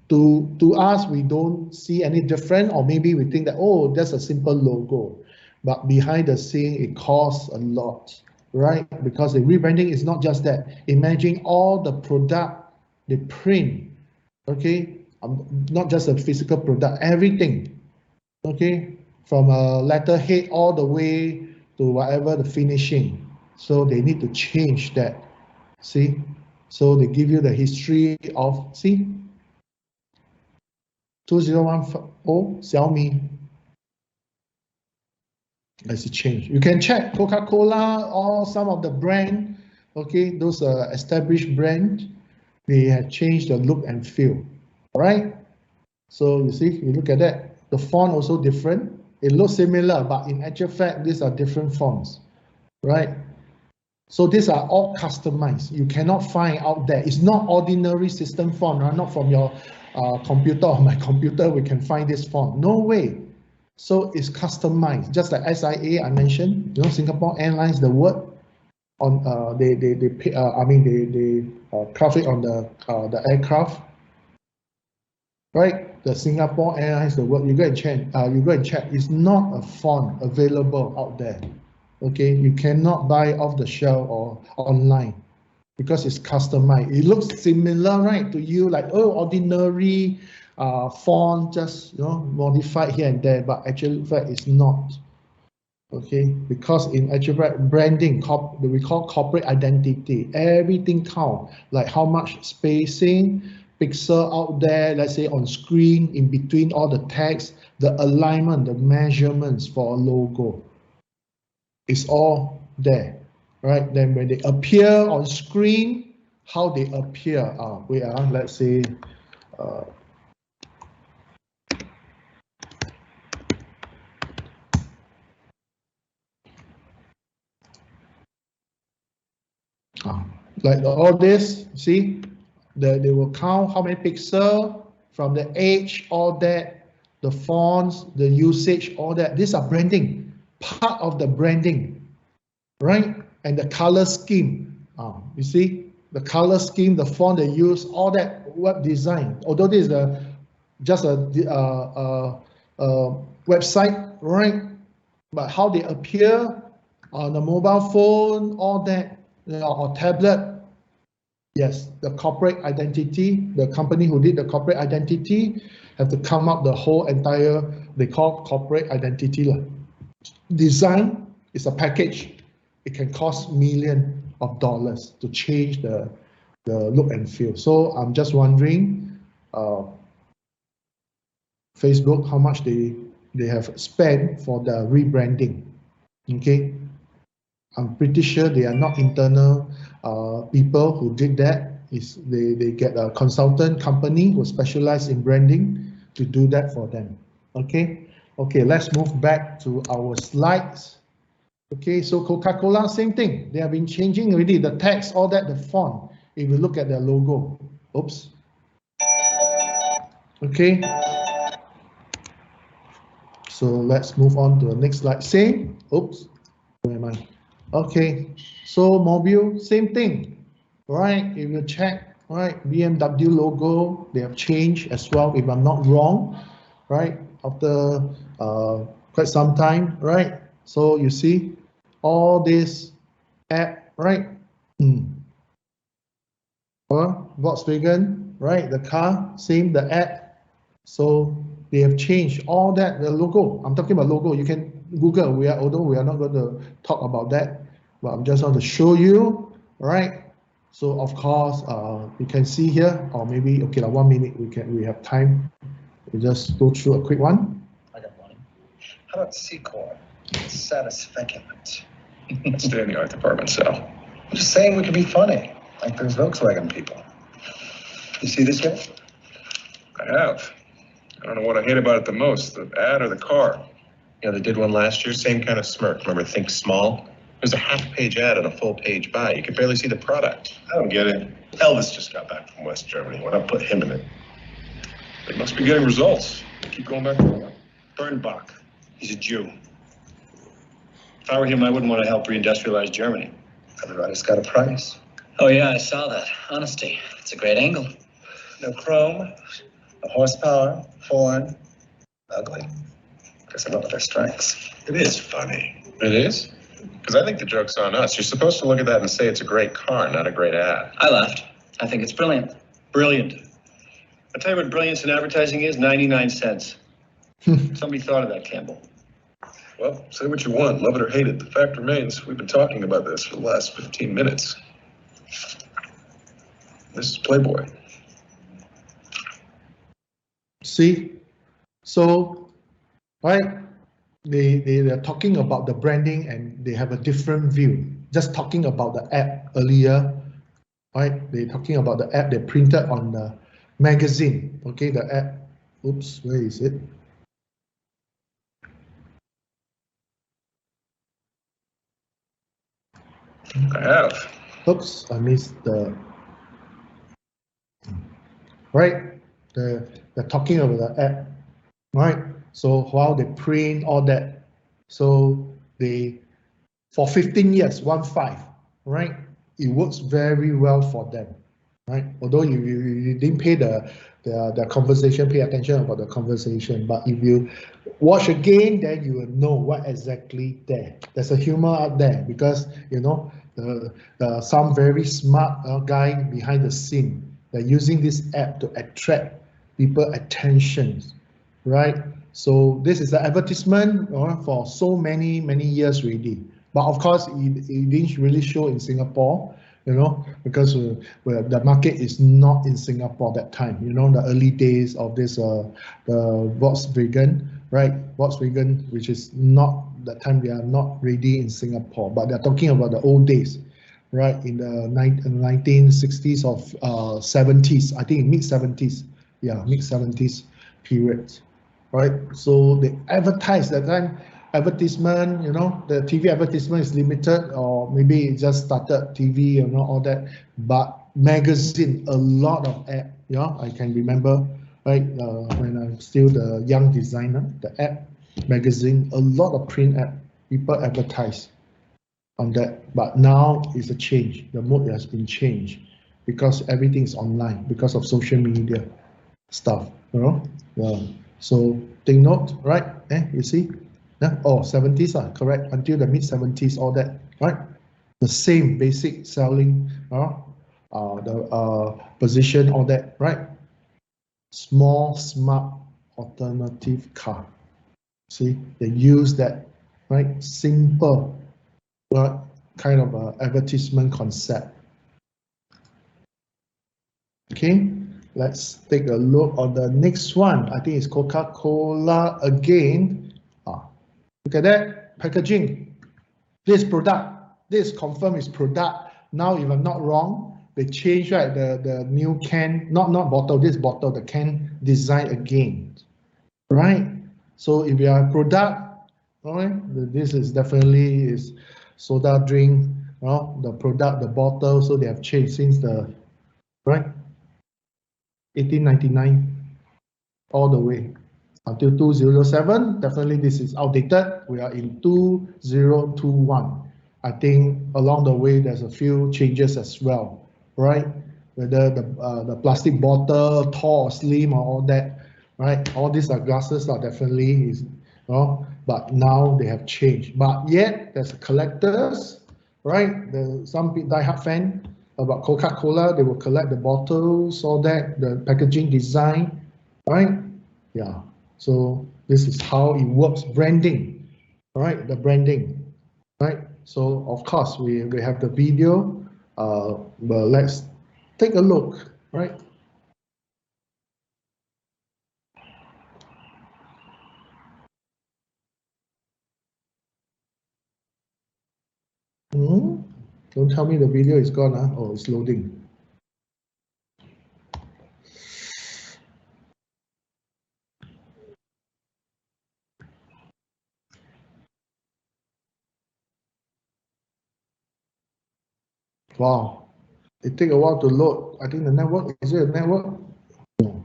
to us, we don't see any different, or maybe we think that, oh, that's a simple logo, but behind the scene, it costs a lot, right? Because the rebranding is not just that. Imagine all the product they print, okay? Not just a physical product, everything, okay? From a letterhead all the way to whatever the finishing. So they need to change that, see? So they give you the history of, see? 2010 Xiaomi. As it changed. You can check Coca-Cola or some of the brand, okay, those established brand, they have changed the look and feel, right? So you see, you look at that, the font also different. It looks similar, but in actual fact, these are different fonts, right? So these are all customized. You cannot find out there. It's not ordinary system font, right? Not from your computer or my computer, we can find this font. No way. So it's customized, just like SIA I mentioned. You know, Singapore Airlines, the word on they craft it on the aircraft, right? The Singapore Airlines, the word, you go and check. It's not a font available out there. Okay, you cannot buy off the shelf or online because it's customized. It looks similar, right, to you, like, oh, ordinary font, just, you know, modified here and there, but actually fact it's not. Okay, because in actual branding, we call corporate identity, everything count, like how much spacing, pixel out there, let's say on screen, in between all the text, the alignment, the measurements for a logo. It's all there, right? Then when they appear on screen, how they appear, let's say, like all this, see, they will count how many pixels from the edge, all that, the fonts, the usage, all that. These are branding, part of the branding, right? And the color scheme, you see, the color scheme, the font they use, all that web design. Although this is just a website, right? But how they appear on the mobile phone, all that, you know, or tablet. Yes, the corporate identity, the company who did the corporate identity have to come up the whole entire, they call corporate identity. Design is a package. It can cost millions of dollars to change the look and feel. So I'm just wondering, Facebook, how much they have spent for the rebranding. Okay, I'm pretty sure they are not internal people who did that. They get a consultant company who specialize in branding to do that for them. Okay, let's move back to our slides. Okay, so Coca-Cola, same thing. They have been changing already, the text, all that, the font. If you look at their logo, oops. Okay, so let's move on to the next slide. Same, oops, where am I? Okay, so Mobile, same thing, right? If you check, right, BMW logo, they have changed as well, if I'm not wrong, right? After quite some time, right? So you see all this app, right? Volkswagen, right? The car, same, the app. So they have changed all that, the logo. I'm talking about logo. You can Google. Although we are not going to talk about that, but I'm just want to show you, right? So of course, you can see here, or maybe okay, like 1 minute. We have time. We just go through a quick one. I got one. How about Secor? Satisfacient. Stay in the art department, Sal. I'm just saying we could be funny, like those Volkswagen people. You see this yet? I have. I don't know what I hate about it the most, the ad or the car. Yeah, they did one last year, same kind of smirk. Remember, think small? There's a half-page ad and a full-page buy. You could barely see the product. I don't get it. Elvis just got back from West Germany. Why not put him in it? They must be getting results. Keep going back to Bernbach. He's a Jew. If I were him, I wouldn't want to help reindustrialize Germany. Everybody's got a price. Oh, yeah, I saw that. Honesty. It's a great angle. No chrome, no horsepower, foreign, ugly. Guess I know what their strengths. It is funny. It is? Because I think the joke's on us. You're supposed to look at that and say it's a great car, not a great ad. I laughed. I think it's brilliant. Brilliant. I'll tell you what brilliance in advertising is, 99 cents. Somebody thought of that, Campbell. Well, say what you want, love it or hate it. The fact remains, we've been talking about this for the last 15 minutes. This is Playboy. See, so, right, they're talking about the branding and they have a different view. Just talking about the app earlier, right? They're talking about the app they printed on the magazine. Okay, the app. Oops, where is it? I have. Oops, I missed the. Right, they're talking about the app, right? So while they print all that, so they, for 15 years, 1-5, right? It works very well for them, right? Although you didn't pay the conversation, pay attention about the conversation, but if you watch again, then you will know what exactly there. There's a humor out there because you know some very smart guy behind the scene. They're using this app to attract people attention, right? So this is the advertisement for so many years already. But of course, it didn't really show in Singapore, you know, because the market is not in Singapore that time. You know, the early days of this the Volkswagen, right? Volkswagen, which is not that time they are not ready in Singapore, but they're talking about the old days, right? In the 1960s or 70s, I think mid 70s, yeah, mid 70s period, right? So they advertise that time. Advertisement, you know, the TV advertisement is limited, or maybe it just started TV, you know, all that. But magazine, a lot of ad. Yeah, I can remember, right? When I'm still the young designer, the ad magazine, a lot of print ad, people advertise on that. But now it's a change. The mode has been changed because everything is online because of social media stuff, you know. Yeah. So take note, right? You see. Yeah? Oh, 70s, correct, until the mid 70s, all that, right? The same basic selling, the position, all that, right? Small, smart, alternative car. See, they use that, right? Simple, kind of a advertisement concept. Okay, let's take a look on the next one. I think it's Coca-Cola again. Look at that, packaging. This product, this confirm is product. Now, if I'm not wrong, they change, right, the new can, not bottle, this bottle, the can design again, right? So if you are a product, all right, this is definitely is soda drink, the product, the bottle, so they have changed since the, right, 1899 all the way until 2007. Definitely this is outdated. We are in 2021. I think along the way there's a few changes as well, right? Whether the plastic bottle, tall or slim or all that, right? All these are glasses are definitely is, but now they have changed. But yet there's collectors, right? Some die-hard fan about Coca-Cola, they will collect the bottles, all that, the packaging design, right? Yeah. So this is how it works. Branding, right? The branding, right? So of course we have the video, but let's take a look, right? Don't tell me the video is gone, huh? Oh, it's loading. Wow, It take a while to load. I think the network, is it a network? No.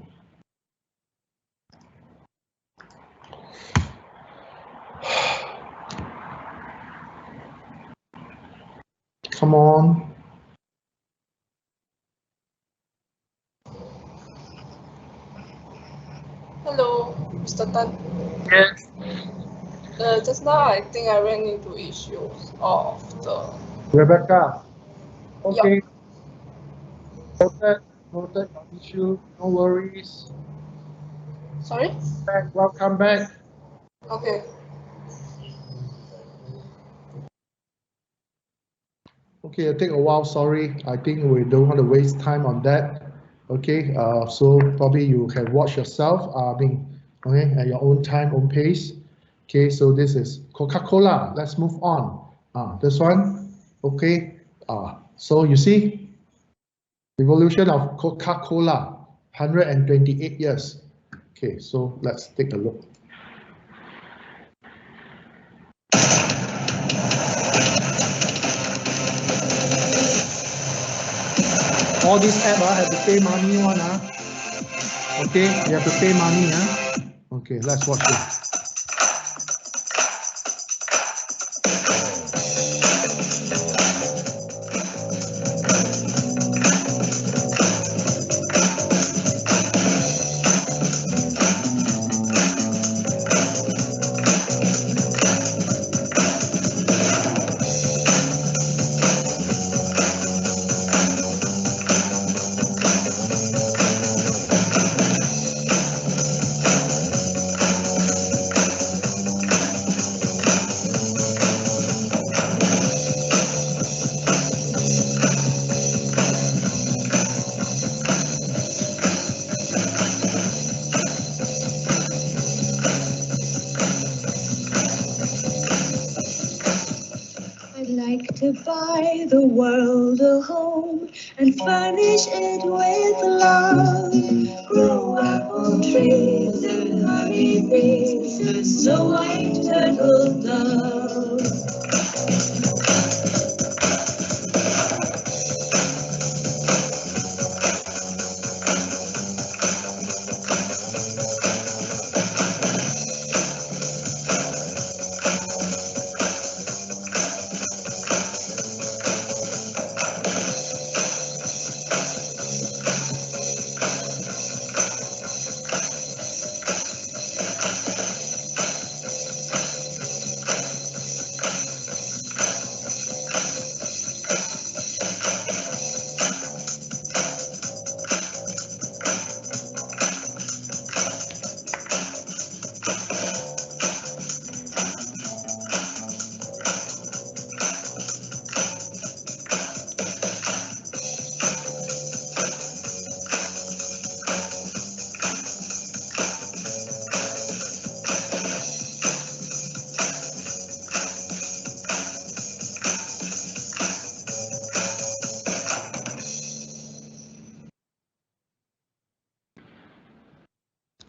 Come on. Hello, Mr. Tan. Yes. Just now I think I ran into issues of the. Rebecca. Okay. Yup. Noted your issue. No worries. Sorry? Welcome back. Okay. Okay, it'll take a while. Sorry. I think we don't want to waste time on that. Okay. So probably you can watch yourself. Okay, at your own time, own pace. Okay. So this is Coca-Cola. Let's move on. This one. Okay. So you see, evolution of Coca-Cola, 128 years. Okay. So let's take a look. All these apps have to pay money one. Okay, you have to pay money. Okay, let's watch this. I'd like to buy the world a home and furnish it with love. Grow apple trees and honey bees, so white turtle doves.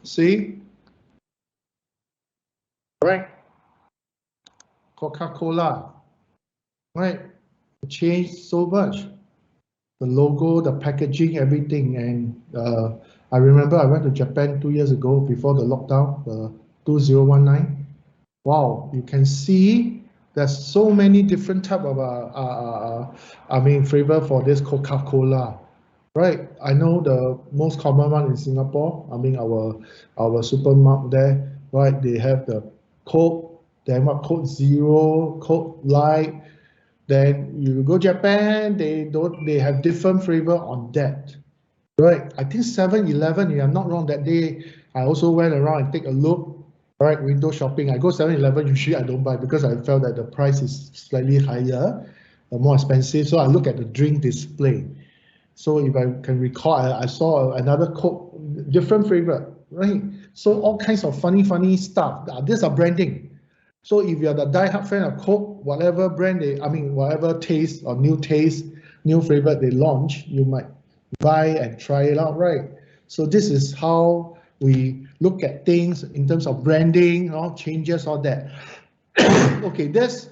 See? Right? Coca-Cola. Right? It changed so much. The logo, the packaging, everything. And I remember I went to Japan 2 years ago before the lockdown, 2019. Wow, you can see there's so many different type of flavor for this Coca-Cola. Right, I know the most common one in Singapore. Our supermarket there, right? They have the Coke, then what Coke Zero, Coke Light. Then you go Japan, they have different flavor on that. Right, I think 7-Eleven, if I'm not wrong, that day I also went around and take a look. Right, window shopping. I go 7-Eleven, usually I don't buy because I felt that the price is slightly higher, more expensive. So I look at the drink display. So if I can recall, I saw another Coke, different flavor, right? So all kinds of funny stuff. These are branding. So if you're the die-hard fan of Coke, whatever brand whatever taste or new taste, new flavor they launch, you might buy and try it out, right? So this is how we look at things in terms of branding, changes, all that. Okay, there's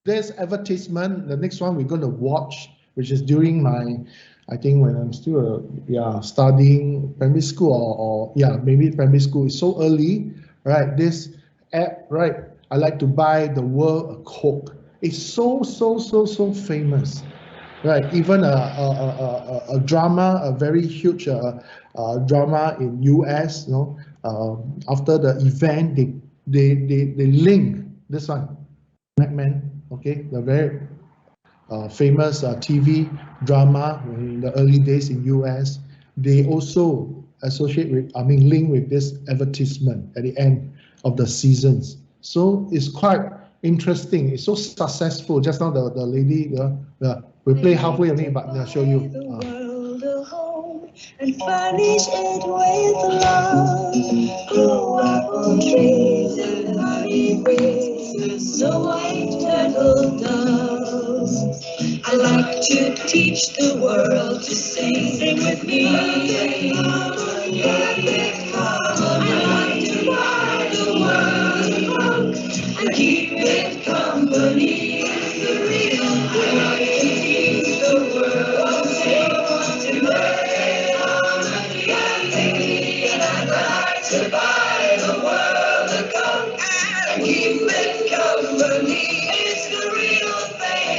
advertisement. The next one we're going to watch. which is during my, I think when I'm still studying primary school or maybe primary school. It's so early, right? This app, right? I like to buy the world a Coke. It's so famous, right? Even a drama, a very huge drama in US, after the event, they link this one, Madman, okay, the very famous TV drama in the early days in US. They also associate with, link with this advertisement at the end of the seasons. So it's quite interesting. It's so successful. Just now the lady, we play halfway only, but I'll show you. And furnish it with love. Grow apple trees and honey bees, so white turtle doves. I like to teach the world to sing with me. I like to buy the world and keep it company. It's the real thing. I like to teach the world to sing with me. To buy the world a coat and keep it company. It's the real thing.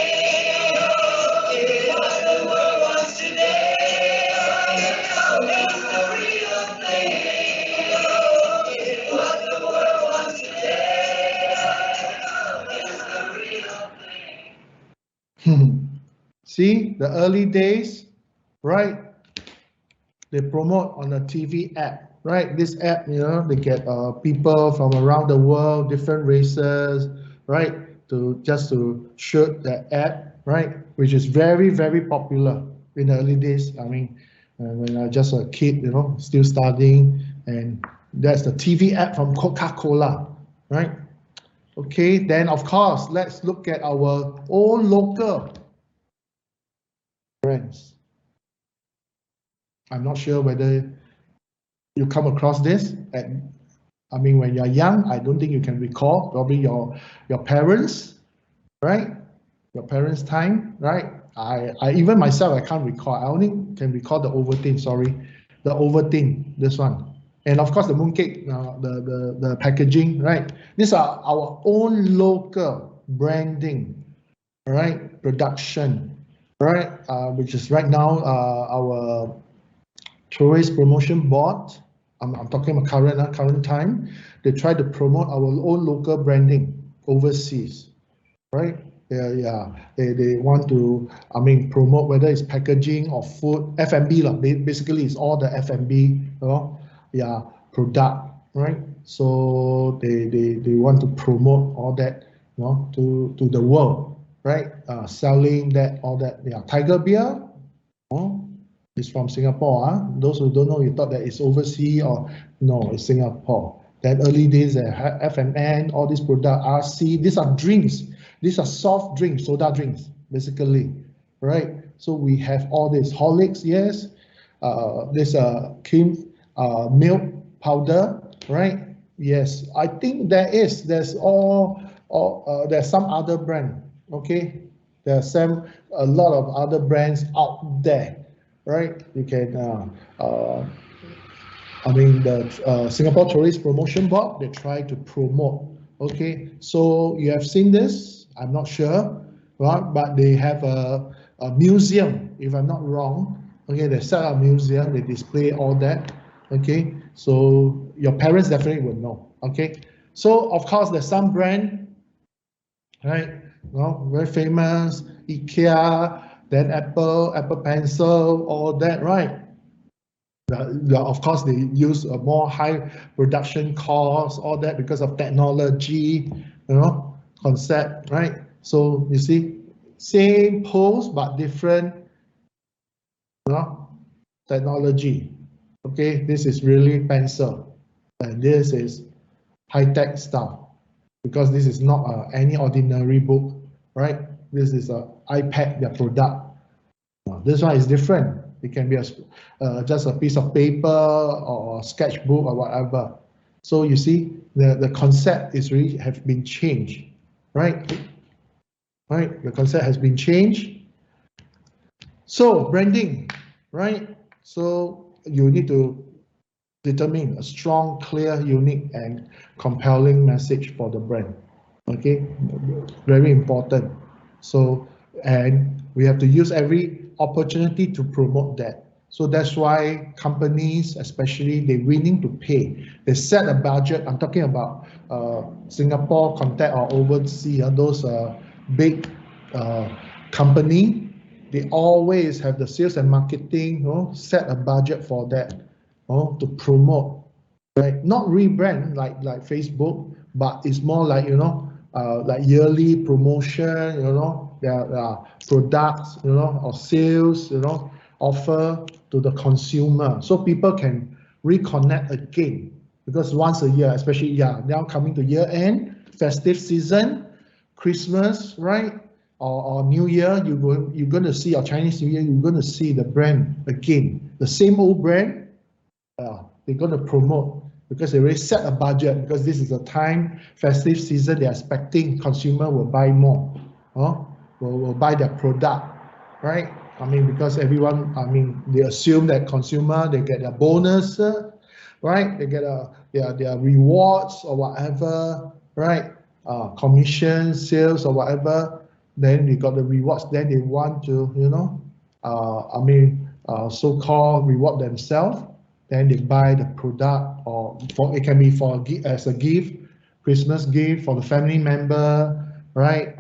What the world wants today. It's the real thing. What the world wants today. It's the real thing. See, the early days, right? They promote on a TV app, right? This app, they get people from around the world, different races, right? To shoot the app, right? Which is very popular in the early days. When I was just a kid, still studying, and that's the TV app from Coca-Cola, right? Okay, then of course, let's look at our own local brands. I'm not sure whether you come across this. When you're young, I don't think you can recall. Probably your parents, right? Your parents' time, right? I even myself, I can't recall. I only can recall the Ovaltine. Sorry, the Ovaltine. This one, and of course the mooncake, the packaging, right? These are our own local branding, right? Production, right? Which is right now our tourist promotion board. I'm talking about current time. They try to promote our own local branding overseas, right? They want to promote whether it's packaging or food, F&B lah. Basically, it's all the F&B, product, right? So they want to promote all that, to the world, right? Selling that, all that. Tiger beer, it's from Singapore. Those who don't know, you thought that it's overseas, or no, it's Singapore. That early days, FMN, all these products, RC, these are drinks. These are soft drinks, soda drinks, basically, right? So we have all this Horlicks, yes. This cream milk powder, right? Yes, I think there's some other brand, okay? There's a lot of other brands out there, right? You can, the Singapore Tourist Promotion Board, they try to promote, okay? So you have seen this, I'm not sure, right? But they have a museum, if I'm not wrong, okay? They set up a museum, they display all that, okay? So your parents definitely will know, okay? So of course, there's some brand, right? Very famous, IKEA, then Apple Pencil, all that, right? Of course, they use a more high production cost, all that because of technology, concept, right? So you see, same pose but different, technology. Okay, this is really pencil, and this is high-tech stuff because this is not any ordinary book, right? This is an iPad, their product. This one is different. It can be just a piece of paper or a sketchbook or whatever. So you see, the concept is really have been changed, right? Right, the concept has been changed. So branding, right? So you need to determine a strong, clear, unique, and compelling message for the brand. Okay, very important. So, and we have to use every opportunity to promote that. So that's why companies, especially, they're willing to pay. They set a budget. I'm talking about Singapore contact or overseas, those big company. They always have the sales and marketing, set a budget for that, to promote, right? Not rebrand like Facebook, but it's more like like yearly promotion, their products, or sales, offer to the consumer, so people can reconnect again. Because once a year, especially now coming to year end, festive season, Christmas, right, or New Year, you're going to see, or Chinese New Year, you're going to see the brand again, the same old brand. They're going to promote because they already set a budget, because this is a time, festive season, they're expecting consumer will buy more, will buy their product, right? I mean, because everyone, I mean, they assume that consumer, they get a bonus, right? They get their rewards or whatever, right? Commission, sales or whatever. Then they got the rewards. Then they want to, so-called reward themselves. Then they buy the product, or it can be as a gift, Christmas gift for the family member, right?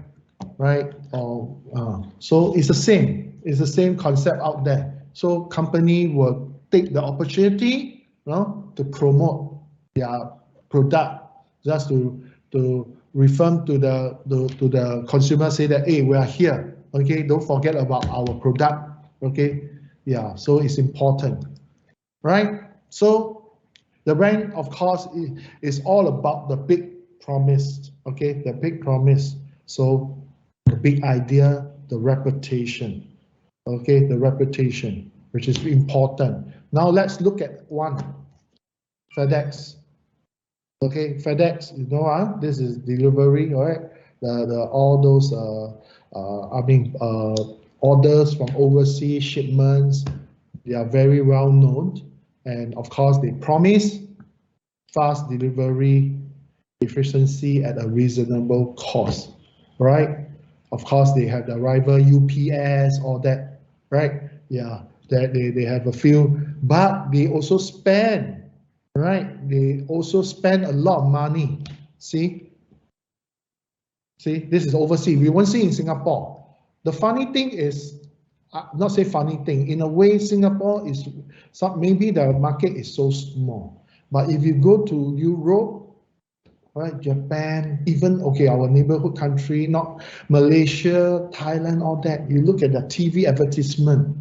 So it's the same. It's the same concept out there. So company will take the opportunity, to promote their product, just to refer to the consumer, say that, hey, we are here. Okay, don't forget about our product. Okay, so it's important. Right? So the brand, of course, is all about the big promise, okay? The big promise. So the big idea, the reputation, okay? The reputation, which is important. Now let's look at one, FedEx. Okay, FedEx, this is delivery, all right? All those, orders from overseas shipments, they are very well known. And of course, they promise fast delivery, efficiency at a reasonable cost, right? Of course, they have the rival UPS, all that, right? Yeah, they have a few, but they also spend, right? They also spend a lot of money. See, this is overseas. We won't see in Singapore. The funny thing is, not say funny thing, in a way, Singapore is, maybe the market is so small. But if you go to Europe, right, Japan, even, okay, our neighborhood country, not Malaysia, Thailand, all that, you look at the TV advertisement,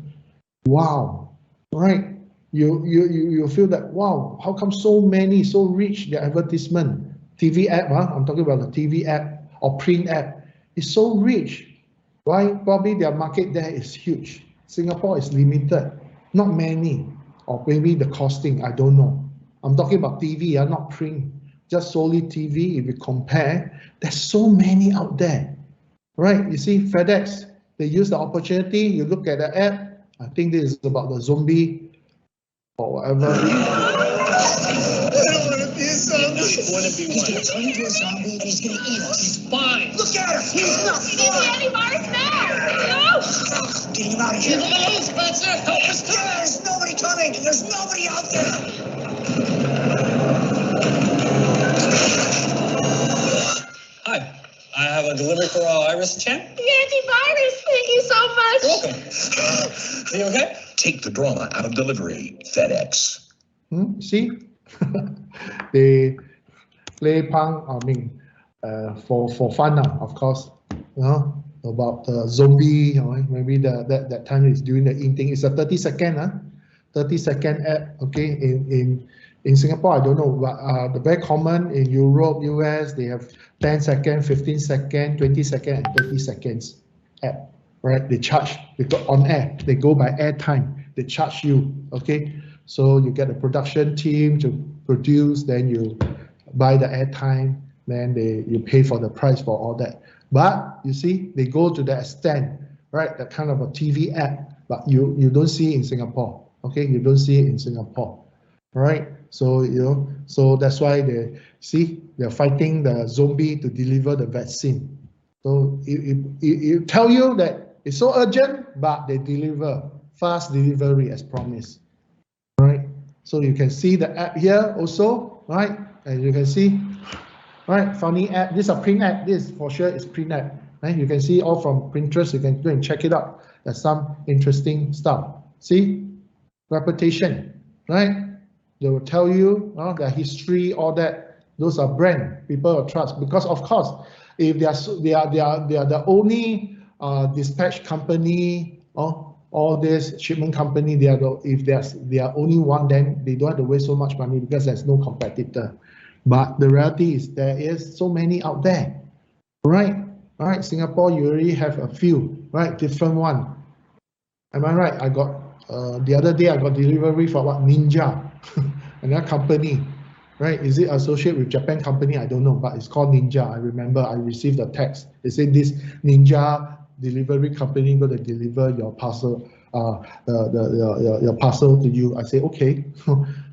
wow, right? You feel that, wow, how come so many, so rich, the advertisement, TV app, I'm talking about the TV app or print app, is so rich. Why? Probably their market there is huge. Singapore is limited, not many, or maybe the costing, I don't know. I'm talking about TV, not print, just solely TV. If you compare, there's so many out there, right? You see, FedEx, they use the opportunity. You look at the app, I think this is about the zombie or whatever. He's going to turn into a zombie and he's going to eat us. He's fine. Look at him. He's not fine. Any virus there? No. Get him out of here. Hello, Spencer. Help us. There's nobody coming. There's nobody out there. Hi. I have a delivery for Iris Chen. The antivirus. Thank you so much. You're welcome. Are you okay? Take the drama out of delivery. FedEx. See? They play punk, for fun, of course, about the zombie, maybe that time is doing the eating. It's a 30-second app, okay, in Singapore, I don't know, but the very common in Europe, US, they have 10 second, 15 second, 20 second, and 30 seconds app, right? They charge, they go on air, they go by air time, they charge you, okay? So you get a production team to produce, then you buy the airtime, then you pay for the price for all that. But you see, they go to the extent, right? That kind of a TV app, but you don't see it in Singapore. Okay, you don't see it in Singapore. All right. So so that's why they're fighting the zombie to deliver the vaccine. So it tell you that it's so urgent, but they deliver fast delivery as promised. Right. So you can see the app here also, right? And you can see, right, funny app. This is a print app. This for sure is print app. Right? You can see all from Pinterest. You can go and check it out. There's some interesting stuff. See, reputation, right? They will tell you their history, all that. Those are brand people will trust because, of course, if they are the only dispatch company or all this shipment company, if they are only one, then they don't have to waste so much money because there's no competitor. But the reality is there is so many out there, right? All right, Singapore, you already have a few, right? Different one. Am I right? I got the other day I got delivery for what? Ninja, another company, right? Is it associated with Japan company? I don't know, but it's called Ninja. I remember I received a text. They said this Ninja delivery company going to deliver your parcel, your parcel to you. I say okay,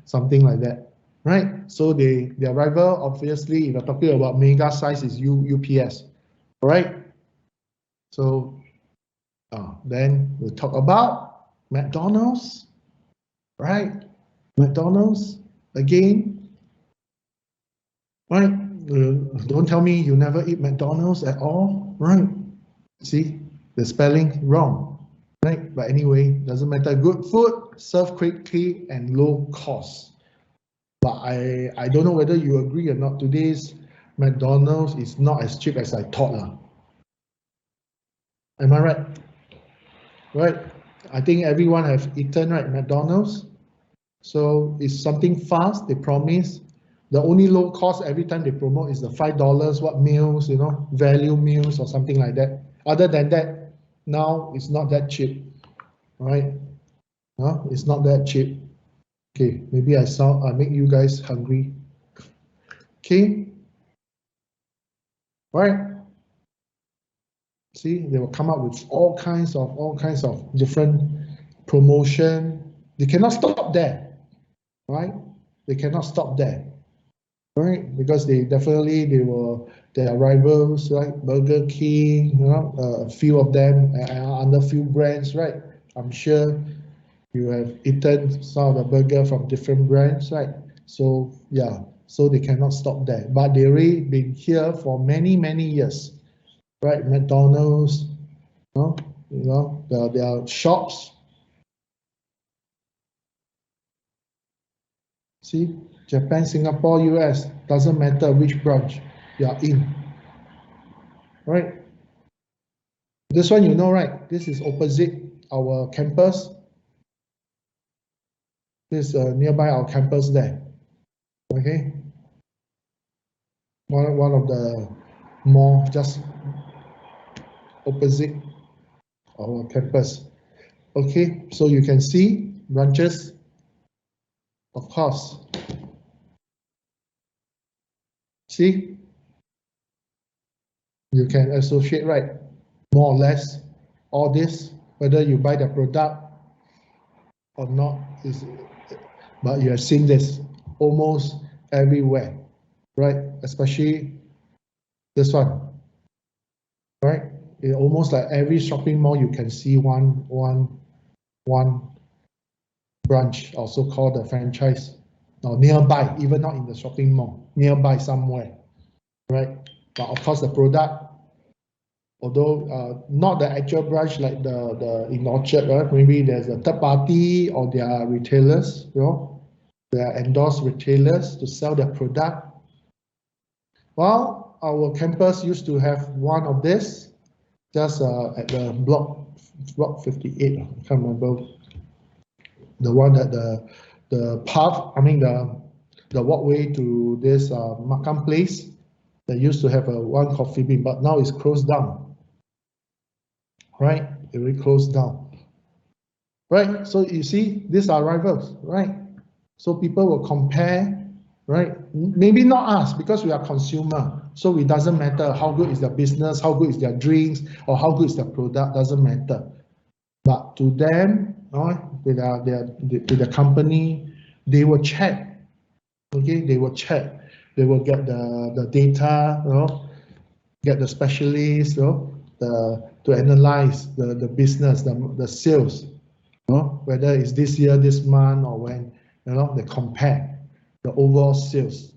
something like that, right? So their rival, obviously, if you're talking about mega size, is UPS, right? So then we'll talk about McDonald's, right? McDonald's again, right? Don't tell me you never eat McDonald's at all, right? See, the spelling wrong, right? But anyway, doesn't matter. Good food, served quickly and low cost. But I don't know whether you agree or not. Today's McDonald's is not as cheap as I thought. Am I right? Right? I think everyone have eaten, right, McDonald's. So it's something fast, they promise. The only low cost every time they promote is the $5, what meals, value meals or something like that. Other than that, now it's not that cheap, right? It's not that cheap. Okay, maybe I make you guys hungry. Okay, right? See, they will come up with all kinds of different promotion. They cannot stop there, right? They cannot stop there, right? Because their rivals, right? Burger King, a few of them under few brands, right? I'm sure you have eaten some of the burger from different brands, right? So yeah, so they cannot stop there. But they already been here for many years. Right, McDonald's, their shops. See, Japan, Singapore, US, doesn't matter which branch you are in. Right? This one you know, right? This is opposite our campus. This is nearby our campus there. Okay? One of the mall just opposite our campus. Okay, so you can see branches, of course. See, you can associate, right, more or less all this, whether you buy the product or not, but you have seen this almost everywhere, right? Especially this one, right? It almost like every shopping mall you can see one branch, also called the franchise, or nearby, even not in the shopping mall, nearby somewhere, right? But of course the product, although not the actual branch like the in Orchard, right? Maybe there's a third party or their retailers, their endorsed retailers to sell their product. Well, our campus used to have one of this, just at the block 58. I can't remember the one that the path. I mean the walkway to this Makan place that used to have one coffee bean, but now it's closed down. Right? It really closed down. Right? So you see, these are rivals, right? So people will compare, right? Maybe not us because we are consumer. So it doesn't matter how good is their business, how good is their drinks, or how good is their product, doesn't matter. But to them, with the company, they will check. Okay, they will check. They will get the data, get the specialists, to analyze the business, the sales, whether it's this year, this month, or when, they compare the overall sales,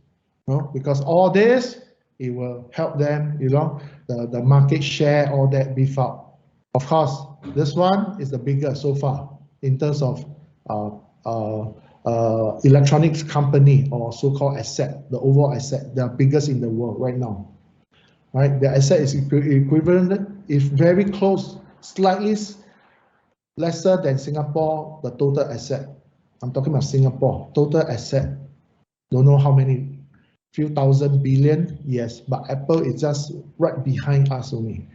because all this, it will help them, the market share, all that beef up. Of course, this one is the biggest so far in terms of electronics company, or so-called asset, the overall asset. They are biggest in the world right now. Right, the asset is equivalent, is very close, slightly lesser than Singapore, the total asset. I'm talking about Singapore, total asset. Don't know how many, few thousand billion, yes, but Apple is just right behind us only.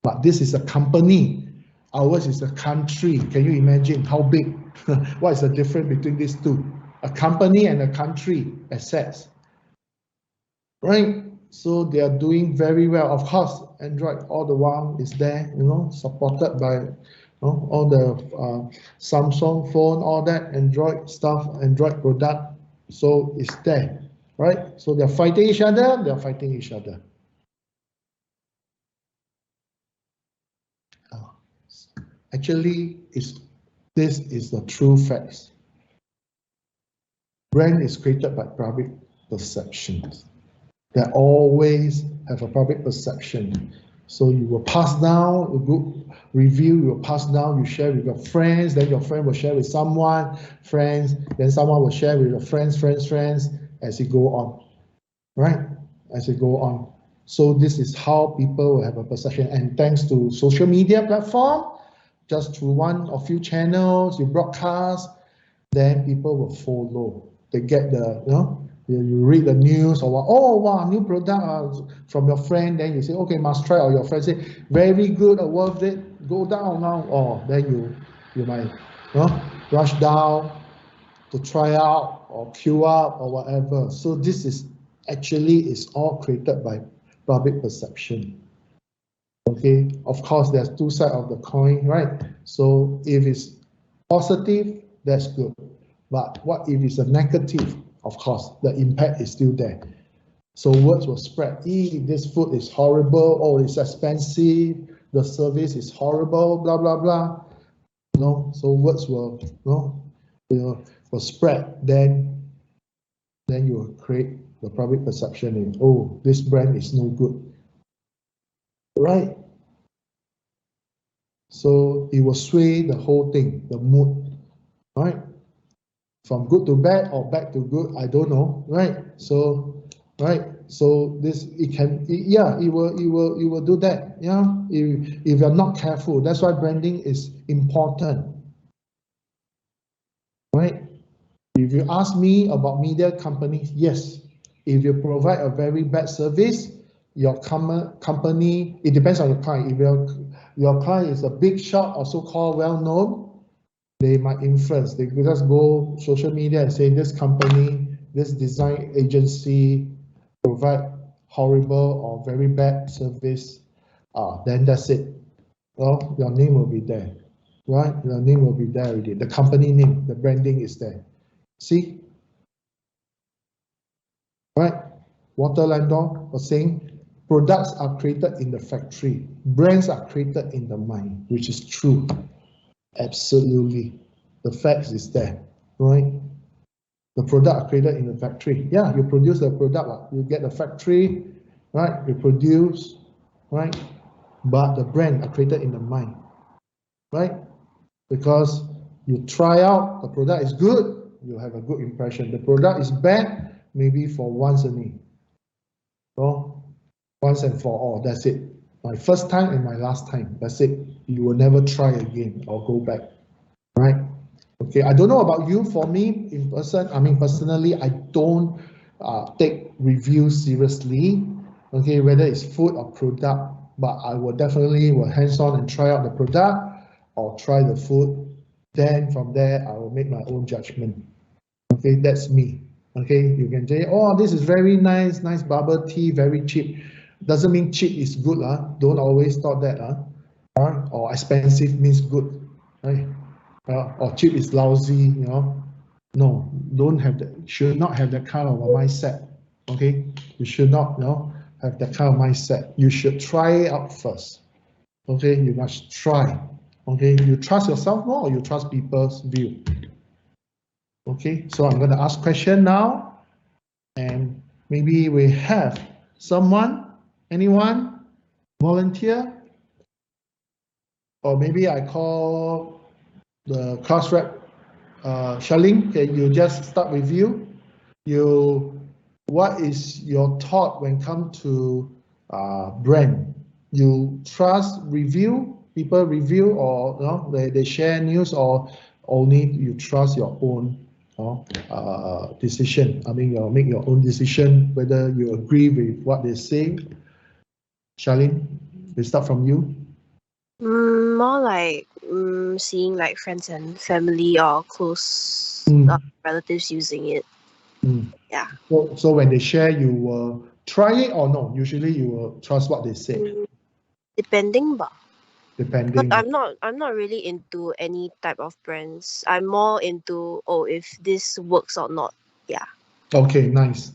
But this is a company, ours is a country. Can you imagine how big? What is the difference between these two? A company and a country assets, right? So they are doing very well. Of course, Android all the while is there, supported by all the Samsung phone, all that Android stuff, Android product. So it's there, right? So they're fighting each other. They're fighting each other. Actually, this is the true facts. Brand is created by public perceptions. They always have a public perception. So you will pass down a good review, you will pass down, you share with your friends, then your friend will share with someone, friends, then someone will share with your friends, as you go on, right? As you go on. So this is how people will have a perception. And thanks to social media platform, just through one or few channels, you broadcast, then people will follow. They get the, you read the news, or what, oh wow, new product from your friend, then you say, okay, must try, or your friend say, very good or worth it, go down now, or then you might rush down to try out or queue up or whatever. So this is all created by public perception. Okay, of course, there's two sides of the coin, right? So if it's positive, that's good. But what if it's a negative? Of course, the impact is still there. So words will spread. This food is horrible. Oh, it's expensive. The service is horrible. Blah blah blah. So words will spread. Then you will create the public perception in, oh, this brand is no good. Right? So it will sway the whole thing, the mood. Right? From good to bad or bad to good, I don't know, right? So, right? So this it will do that, yeah. If you're not careful, that's why branding is important, right? If you ask me about media companies, yes. If you provide a very bad service, your company, it depends on your client. If your client is a big shot or so-called well-known, they might influence. They could just go social media and say this company, this design agency provide horrible or very bad service. Then that's it. Well, your name will be there, right? Your name will be there already. The company name, the branding is there. See? Right? Walter Landau was saying, products are created in the factory. Brands are created in the mind, which is true. Absolutely. The facts is there, right? The product are created in the factory. Yeah, you produce the product, you get the factory, right? You produce, right? But the brand are created in the mind, right? Because you try out, the product is good, you have a good impression. The product is bad, maybe for once only. So, once and for all, that's it. My first time and my last time, that's it. You will never try again or go back, right? Okay, I don't know about you. For me, personally, I don't take reviews seriously. Okay, whether it's food or product, but I will definitely hands-on and try out the product or try the food. Then from there, I will make my own judgment. Okay, that's me. Okay, you can say, oh, this is very nice bubble tea, very cheap. Doesn't mean cheap is good, don't always thought that, or expensive means good. right? Or cheap is lousy, you know. No, don't have that. Should not have that kind of a mindset. Okay, you should not, you know, have that kind of mindset. You should try it out first. Okay, you must try. Okay, you trust yourself more, or you trust people's view. Okay, so I'm going to ask question now, and maybe we have someone, anyone, volunteer, or maybe I call the class rep, Charlene. Okay, you just start with you. What is your thought when come to brand? You trust review, people review, or you know, they share news, or only you trust your own decision? I mean, you make your own decision whether you agree with what they say. Charlene, we start from you. More like seeing like friends and family or close relatives using it. Yeah. So when they share, you will try it or no? Usually you will trust what they say. Depending, but depending. I'm not really into any type of brands. I'm more into if this works or not. Yeah. Okay, nice.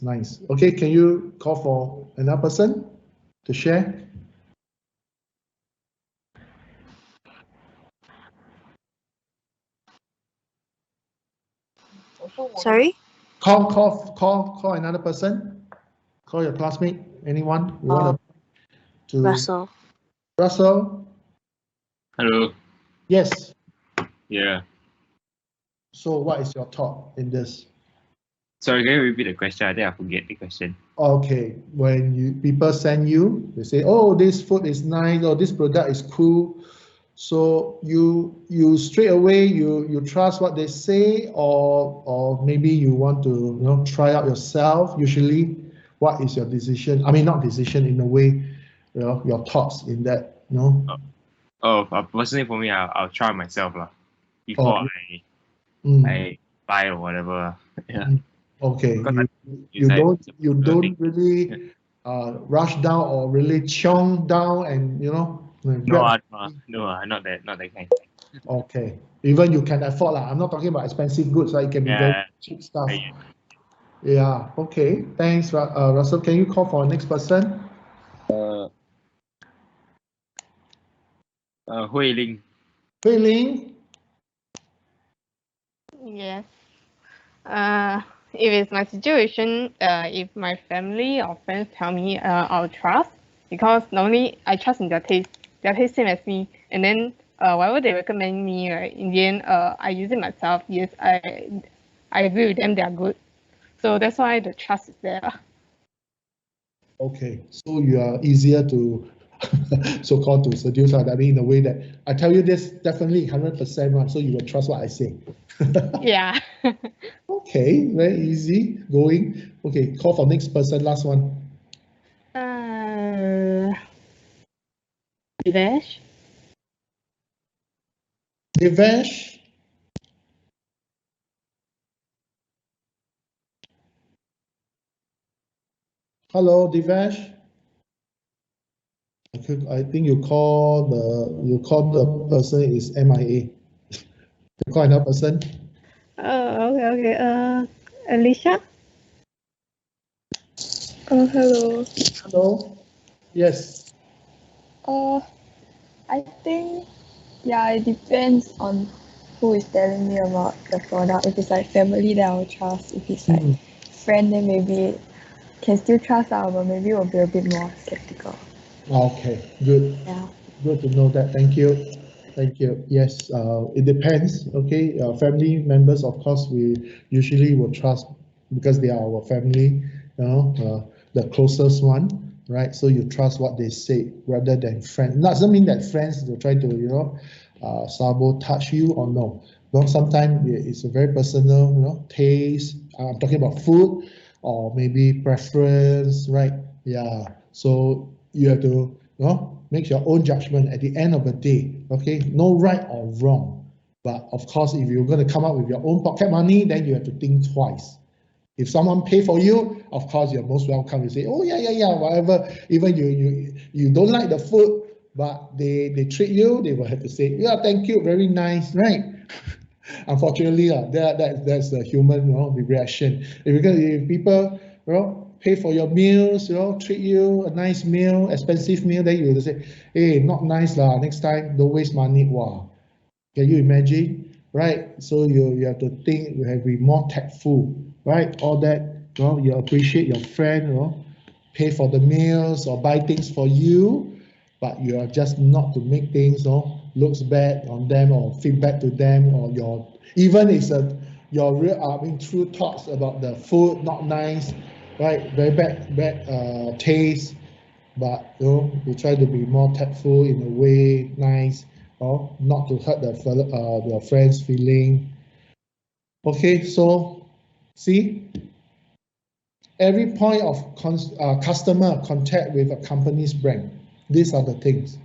Okay, can you call for another person to share? Sorry? Call another person. Call your classmate. Anyone you want to? Russell. Russell. Hello. Yes. Yeah. So what is your thought in this? Sorry, can you repeat the question? I think I forget the question. Okay, when people send you, they say, "Oh, this food is nice," or "This product is cool." So you straight away you trust what they say, or maybe you want to try out yourself. Usually, what is your decision? I mean, not decision in a way, your thoughts in that. Personally for me, I'll try myself before I buy or whatever. Yeah. Okay, you don't really rush down or really chong down and No, not that kind. Okay, even you can afford I'm not talking about expensive goods, right? It can be very cheap stuff. Yeah. Okay. Thanks, Russell. Can you call for next person? Hui Ling. Hui Ling. Yes. If it's my situation, if my family or friends tell me, I'll trust, because normally I trust in their taste same as me, and then whatever they recommend me, right, in the end, I use it myself. Yes, I agree with them, they are good. So that's why the trust is there. Okay, so you are easier to so-called to seduce. I mean, in a way that I tell you this definitely 100% right, so you will trust what I say. Yeah. Okay, very easy going. Okay, call for next person, last one. Divesh. Divesh. Hello, Divesh. I think you call the person is MIA. You call another person. Okay. Alicia. Hello. Hello. Yes. I think, it depends on who is telling me about the product. If it's like family, then I'll trust. If it's like friend, then maybe can still trust, but maybe will be a bit more skeptical. Okay, good. Yeah. Good to know that. Thank you. Yes, it depends. Okay, family members, of course, we usually will trust because they are our family, the closest one, right? So you trust what they say rather than friends. Doesn't mean that friends will try to, sabotage you or no. Sometimes it's a very personal, taste. I'm talking about food or maybe preference, right? Yeah. So you have to, make your own judgment at the end of the day. Okay, no right or wrong. But of course, if you're going to come up with your own pocket money, then you have to think twice. If someone pay for you, of course, you're most welcome. You say, oh yeah, whatever. Even you don't like the food, but they treat you, they will have to say, yeah, thank you, very nice, right? Unfortunately, that's the human, reaction. Because if people, pay for your meals, treat you a nice meal, expensive meal, then you will say, hey, not nice lah. Next time, don't waste money. Wow, can you imagine, right? So you have to think, you have to be more tactful, right? All that, you appreciate your friend, pay for the meals or buy things for you, but you are just not to make things looks bad on them or feedback to them, or even it's your real true thoughts about the food not nice, right? Very bad taste, but you try to be more tactful in a way, nice, or not to hurt your friend's feeling. Okay, so see, every point of customer contact with a company's brand, these are the things.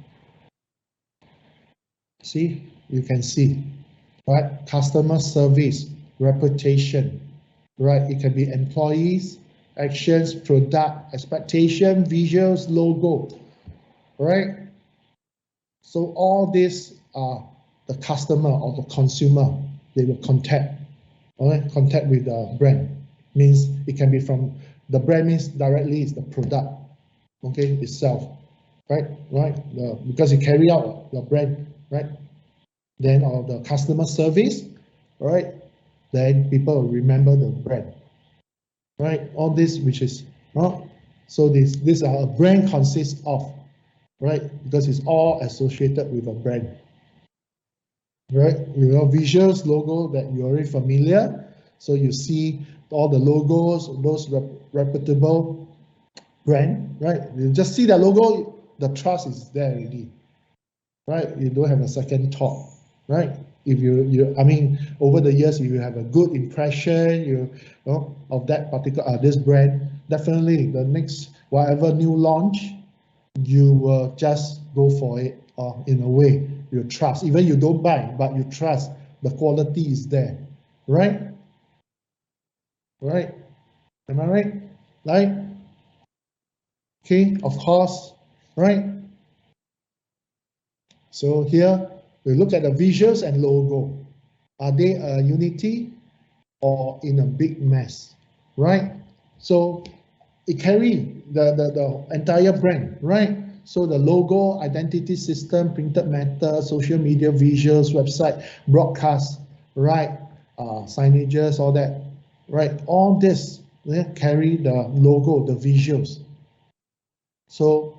See, you can see, right? Customer service, reputation, right? It can be employees, actions, product, expectation, visuals, logo, right? So all these are the customer or the consumer, they will contact with the brand. Means it can be from the brand, means directly is the product, okay, itself, right? Because you carry out your brand, right? Then or the customer service, right? Then people will remember the brand, right? All this, which is so these are a brand consists of, right? Because it's all associated with a brand, right? Visuals, logo that you're already familiar. So you see all the logos, those reputable brand, right? You just see the logo, the trust is there already, right? You don't have a second thought, right? If over the years, if you have a good impression, of that particular this brand, definitely the next whatever new launch, you will just go for it, or in a way you trust. Even you don't buy, but you trust the quality is there, right? Right? Am I right? Right? Okay, of course, right? So here we look at the visuals and logo. Are they a unity or in a big mess, right? So it carry the entire brand, right? So the logo, identity system, printed matter, social media visuals, website, broadcast, right? Signages, all that, right? All this carry the logo, the visuals. So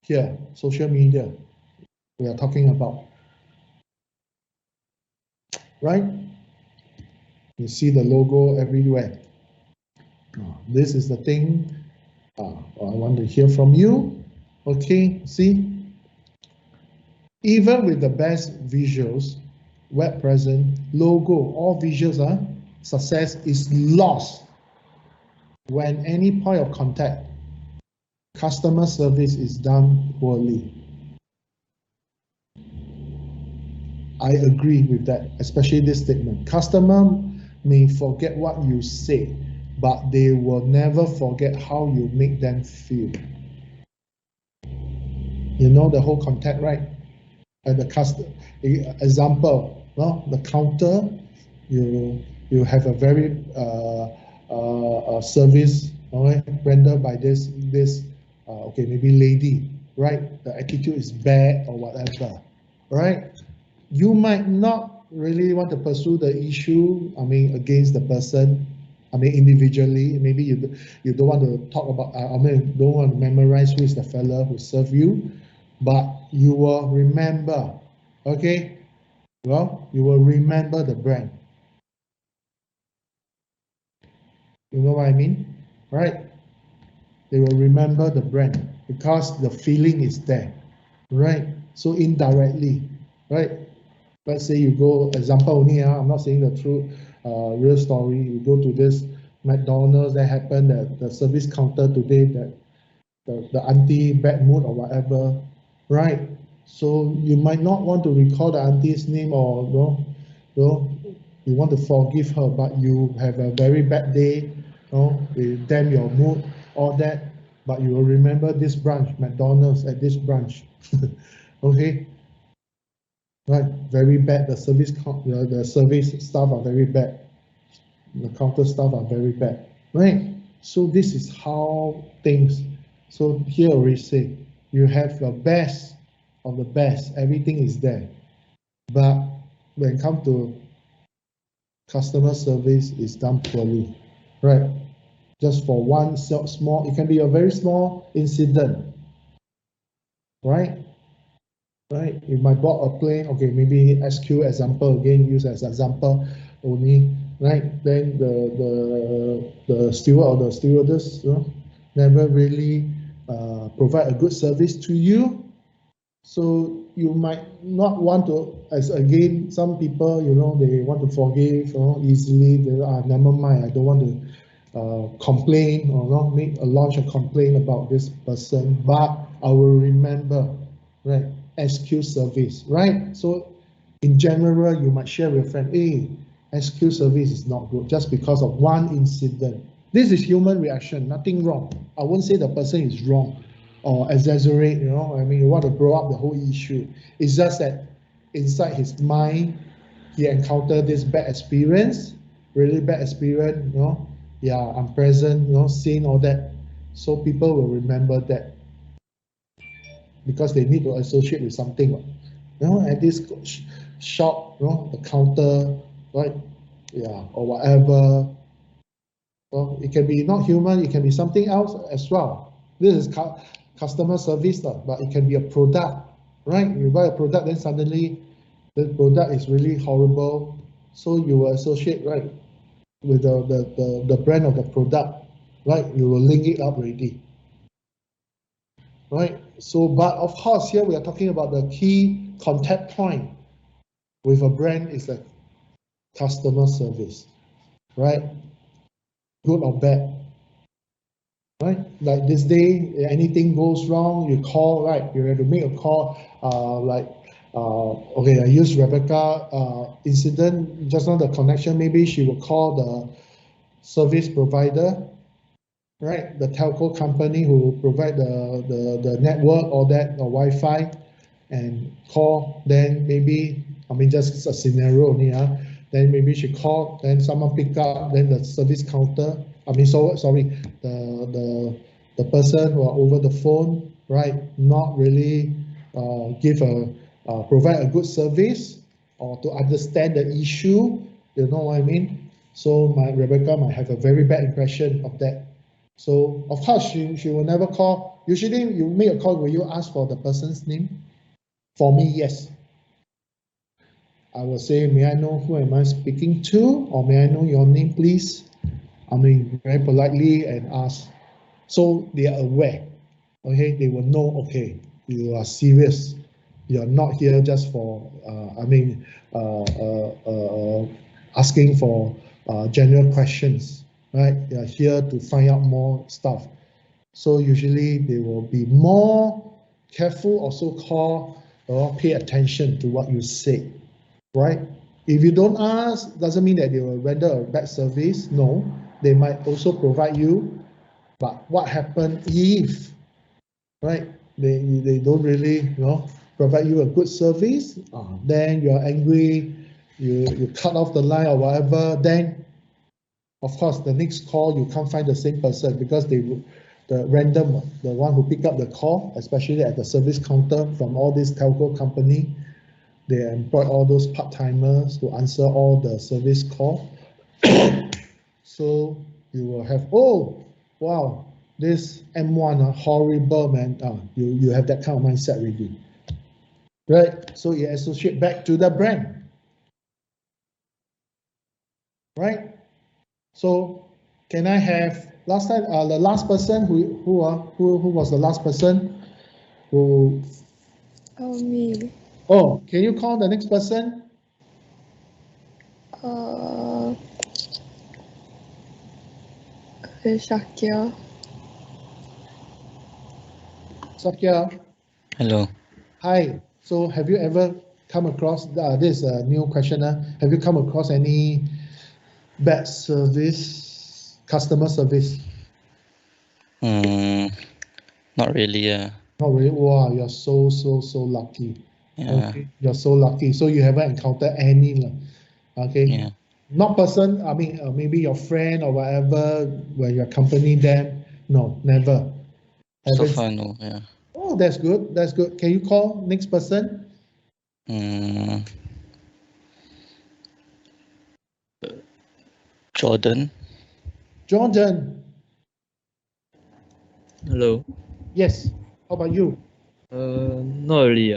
here, social media, we are talking about, right? You see the logo everywhere. This is the thing I want to hear from you. Okay, see, even with the best visuals, web presence, logo, all visuals, success is lost when any point of contact, customer service is done poorly. I agree with that, especially this statement. Customer may forget what you say, but they will never forget how you make them feel. You know the whole contact, right? At the customer example, the counter, you have a very service, rendered by this okay, maybe lady, right? The attitude is bad or whatever, right? You might not really want to pursue the issue, against the person, individually. Maybe you don't want to talk about, don't want to memorize who is the fella who served you, but you will remember, okay? Well, you will remember the brand. You know what I mean, right? They will remember the brand because the feeling is there, right? So indirectly, right? Let's say you go, example only, I'm not saying the true, real story. You go to this McDonald's, that happened at the service counter today, that the auntie bad mood or whatever, right? So you might not want to recall the auntie's name, or you want to forgive her, but you have a very bad day, you damn your mood, all that. but you will remember this branch, McDonald's at this branch. Okay, right? Very bad. The service staff are very bad. The counter staff are very bad, right? So this is how things. So here already say you have the best of the best. Everything is there, but when it comes to customer service, is done poorly, right? Just for one small, it can be a very small incident, right? Right? If I bought a plane, okay, maybe SQ example again, use as example only, right? Then the steward or the stewardess, never really provide a good service to you. So you might not want to, as again, some people, they want to forgive, easily. They never mind. I don't want to complain or not launch a complaint about this person, but I will remember, right? SQ service, right? So in general, you might share with a friend, hey, SQ service is not good just because of one incident. This is human reaction, nothing wrong. I won't say the person is wrong or exaggerate, I mean, you want to blow up the whole issue. It's just that inside his mind, he encountered this bad experience, really bad experience, yeah, unpleasant, seen all that. So people will remember that because they need to associate with something. At this shop, the counter, right? Yeah, or whatever. Well, it can be not human, it can be something else as well. This is customer service, but it can be a product, right? You buy a product, then suddenly the product is really horrible. So you will associate, right, with the brand of the product, right? You will link it up already. Right? So, but of course, here we are talking about the key contact point with a brand is the customer service, right? Good or bad, right? Like this day, anything goes wrong, you call, right? You have to make a call, okay, I use Rebecca incident, just now the connection, maybe she will call the service provider, right? The telco company who provide the network or that or Wi-Fi and call, then maybe, I mean, just a scenario only, then maybe she called, then someone pick up, then the service counter, the person who are over the phone, right, not really provide a good service or to understand the issue, you know what I mean? So Rebecca might have a very bad impression of that. So of course she will never call. Usually you make a call, will you ask for the person's name? For me, yes. I will say, may I know who am I speaking to, or may I know your name, please? I mean, very politely and ask. So they are aware. Okay, they will know. Okay, you are serious. You are not here just for, asking for general questions, right? You are here to find out more stuff. So usually they will be more careful, also call or pay attention to what you say, right? If you don't ask, doesn't mean that they will render a bad service. No, they might also provide you. But what happens if, right? They don't really, provide you a good service. Then you're angry. You cut off the line or whatever. Then, of course, the next call you can't find the same person because the one who pick up the call, especially at the service counter from all these telco company, they employ all those part-timers to answer all the service call. So you will have, oh, wow, this M1, horrible, man. You have that kind of mindset already, right? So you associate back to the brand, right? So can I have last time the last person who was the last person who? Oh, me. Oh, can you call the next person? Shakir. Shakir. Hello. Hi. So have you ever come across this new question? Have you come across any bad service, customer service? Not really, yeah. Not really. Wow, you're so lucky. Yeah. Okay, you're so lucky. So you haven't encountered any, okay? Yeah. Not person, I mean, maybe your friend or whatever, when you accompany them. No, never. So far, no, yeah. Oh, that's good. That's good. Can you call next person? Jordan. Jordan. Hello. Yes. How about you? Not really.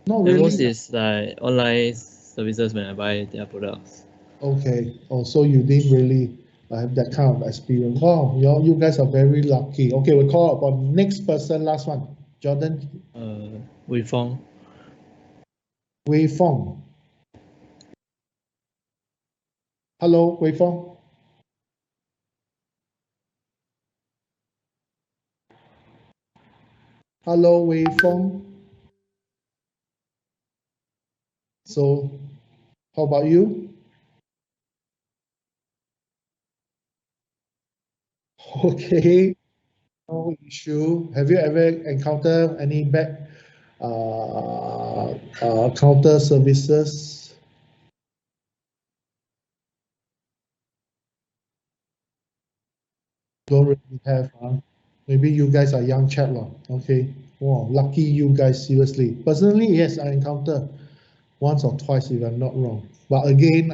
Not The really. most is like online services when I buy their products. Okay. Oh, so you didn't really have that kind of experience. Wow, you guys are very lucky. Okay, we'll call about next person, last one. Jordan. Wei Fong. Wei Fong. Hello, Wei Fong. Hello, Wei Fong. So, how about you? Okay, no issue. Have you ever encountered any bad counter services? Don't really have, maybe you guys are young chap, okay. Wow, lucky you guys, seriously. Personally, yes, I encounter once or twice if I'm not wrong. But again,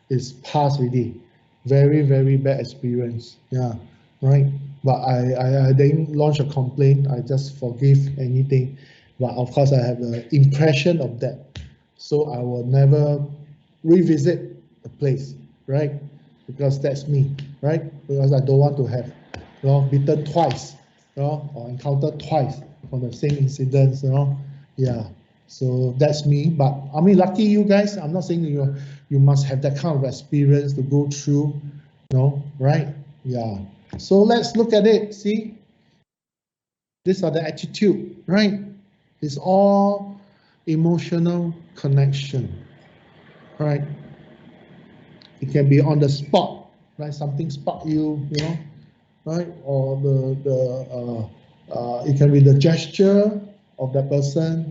it's past already. Very, very bad experience. Yeah, right. But I didn't launch a complaint. I just forgive anything. But of course, I have the impression of that. So I will never revisit the place, right? Because that's me, right? Because I don't want to have, bitten twice, or encountered twice for the same incidents, Yeah. So that's me. But I mean, lucky you guys. I'm not saying you must have that kind of experience to go through, right? Yeah. So let's look at it. See, these are the attitude, right? It's all emotional connection, right? It can be on the spot, right? Something spark you, right? Or it can be the gesture of that person,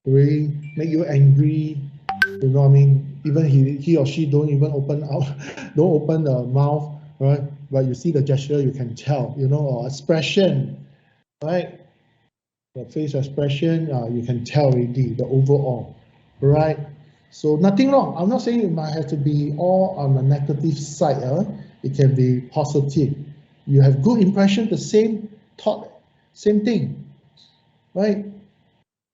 really make you angry. I mean, even he or she don't even open out, don't open the mouth, right? But you see the gesture, you can tell, or expression, right? The face expression, you can tell already the overall, right? So nothing wrong. I'm not saying it might have to be all on the negative side. It can be positive. You have good impression, the same thought, same thing, right?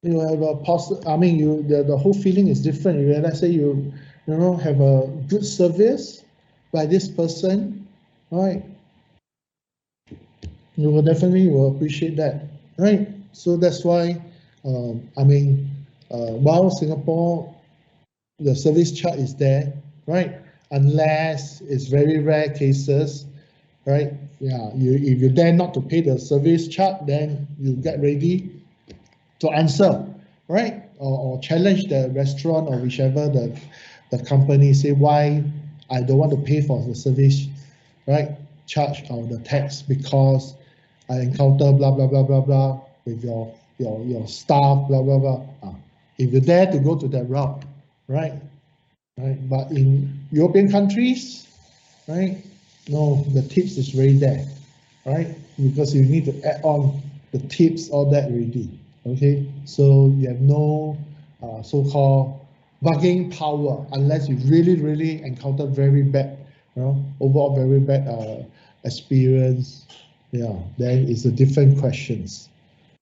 You have a positive. I mean, the whole feeling is different. Let's say you have a good service by this person, right? You will definitely appreciate that, right? So that's why, I mean, while Singapore, the service charge is there, right? Unless it's very rare cases, right? Yeah, if you dare not to pay the service charge, then you get ready to answer, right? Or challenge the restaurant or whichever the company, say why I don't want to pay for the service, right? Charge or the tax because I encounter blah blah blah blah blah with your staff, blah blah blah. If you dare to go to that route, right? Right. But in European countries, right? No, the tips is already there, right? Because you need to add on the tips, all that already. Okay, so you have no so-called bargaining power unless you really encounter very bad, overall very bad experience. Yeah, then it's a different questions,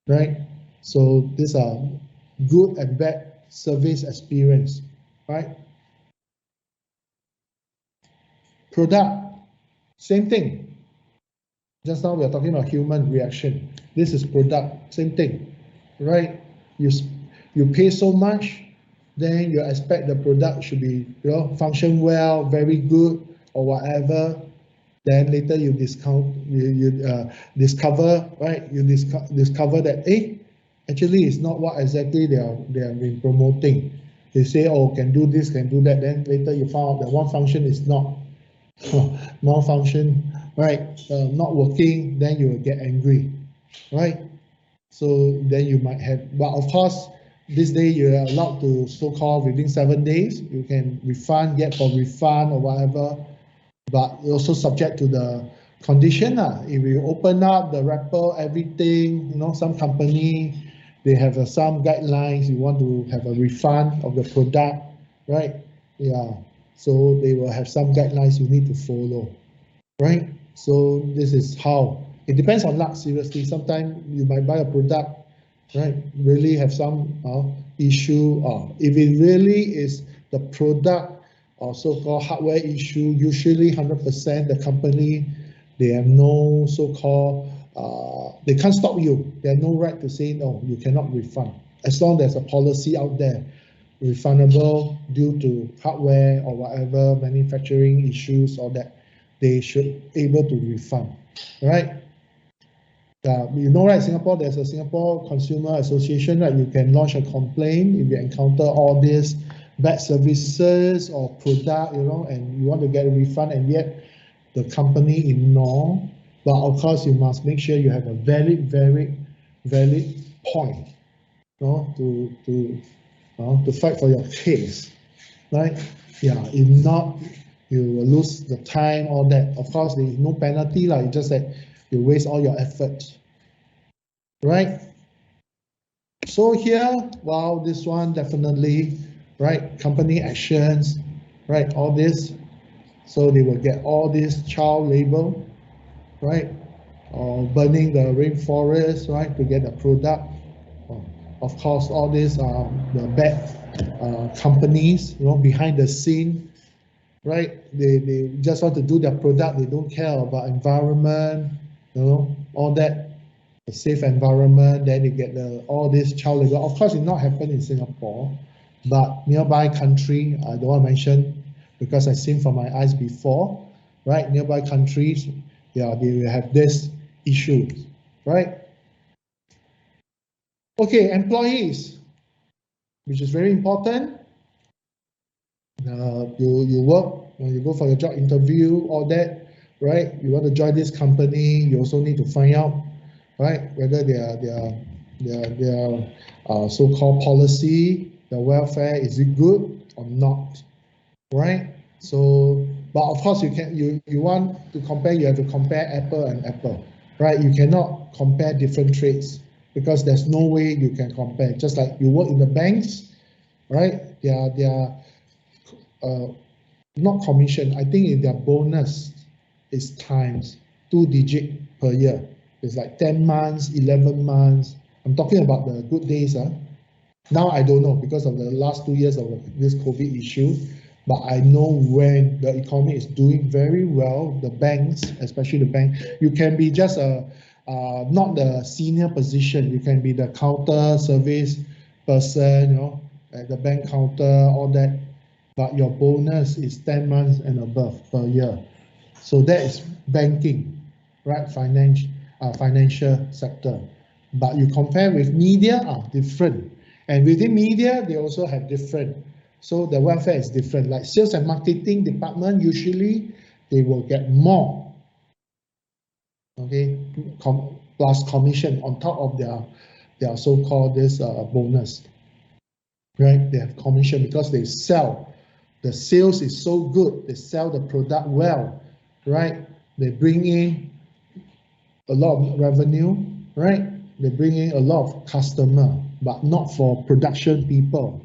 right? So these are good and bad service experience, right? Product, same thing. Just now we are talking about human reaction. This is product, same thing, right? You pay so much, then you expect the product should be, function well, very good, or whatever. Then later you discount, you discover, right? You discover that, actually it's not what exactly they have been promoting. They say, oh, can do this, can do that. Then later you found out that one function is not malfunction, right? Not working, then you will get angry, right? So then you might have, but of course, this day you're allowed to so-called within 7 days, you can refund, get for refund or whatever, but also subject to the condition. If you open up the wrapper, everything, some company, they have some guidelines, you want to have a refund of the product, right? Yeah, so they will have some guidelines you need to follow, right? So this is how, it depends on luck, seriously. Sometimes you might buy a product, right, really have some issue. If it really is the product or so-called hardware issue, usually 100% the company, they have no so-called, they can't stop you. They have no right to say, no, you cannot refund. As long as there's a policy out there, refundable due to hardware or whatever, manufacturing issues or that, they should able to refund, right? Right, Singapore, there's a Singapore Consumer Association, right? You can launch a complaint if you encounter all these bad services or product, and you want to get a refund, and yet the company ignore. But of course, you must make sure you have a very valid point, to fight for your case, right? Yeah, if not, you will lose the time, all that. Of course, there is no penalty, it's just that you waste all your effort, right? So here, wow, this one definitely, right? Company actions, right? All this, so they will get all this child labor, right? Or burning the rainforest, right? To get a product. Of course, all these are the bad companies, behind the scene, right? They just want to do their product. They don't care about environment, all that, a safe environment. Then they get all this child labor. Of course, it not happen in Singapore, but nearby country, I don't want to mention because I've seen from my eyes before, right? Nearby countries, yeah, they will have this issue, right? Okay, employees, which is very important. You work, when you go for your job interview, all that, right? You want to join this company, you also need to find out, right, whether their so-called policy, the welfare, is it good or not, right? So, but of course, you want to compare, you have to compare apple and apple, right? You cannot compare different trades because there's no way you can compare. Just like you work in the banks, right? They are not commission. I think in their bonus is times 2-digit per year. It's like 10 months, 11 months. I'm talking about the good days. Now I don't know because of the last 2 years of this COVID issue, but I know when the economy is doing very well, the banks, especially the bank, you can be just not the senior position. You can be the counter service person, at the bank counter, all that. But your bonus is 10 months and above per year. So that is banking, right? Financial sector. But you compare with media, different. And within media, they also have different. So the welfare is different. Like sales and marketing department, usually they will get more, okay, plus commission on top of their so-called this bonus, right? They have commission because they sell. The sales is so good, they sell the product well, right? They bring in a lot of revenue, right? They bring in a lot of customer, but not for production people,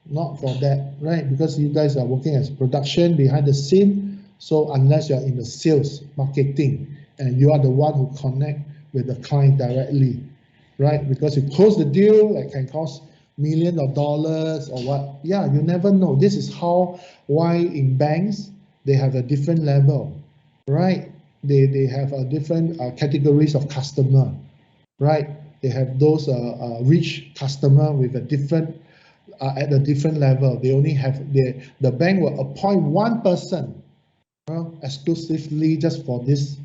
not for that, right? Because you guys are working as production behind the scene, so unless you're in the sales, marketing, and you are the one who connect with the client directly, right? Because you close the deal, it can cost millions of dollars or what. Yeah, you never know. This is why in banks they have a different level, right? They have a different categories of customer, right? They have those rich customer with a different at a different level. They only have the bank will appoint one person exclusively just for this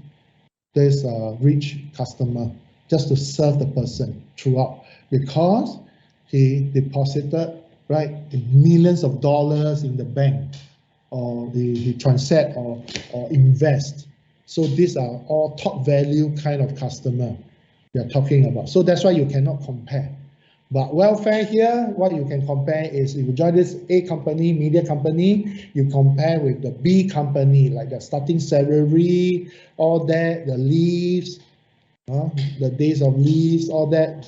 rich customer, just to serve the person throughout, because he deposited, right, millions of dollars in the bank, or he transact or invest. So these are all top value kind of customer, you're talking about. So that's why you cannot compare. But welfare here, what you can compare is if you join this A company, media company, you compare with the B company, like the starting salary, all that, the leaves, the days of leaves, all that,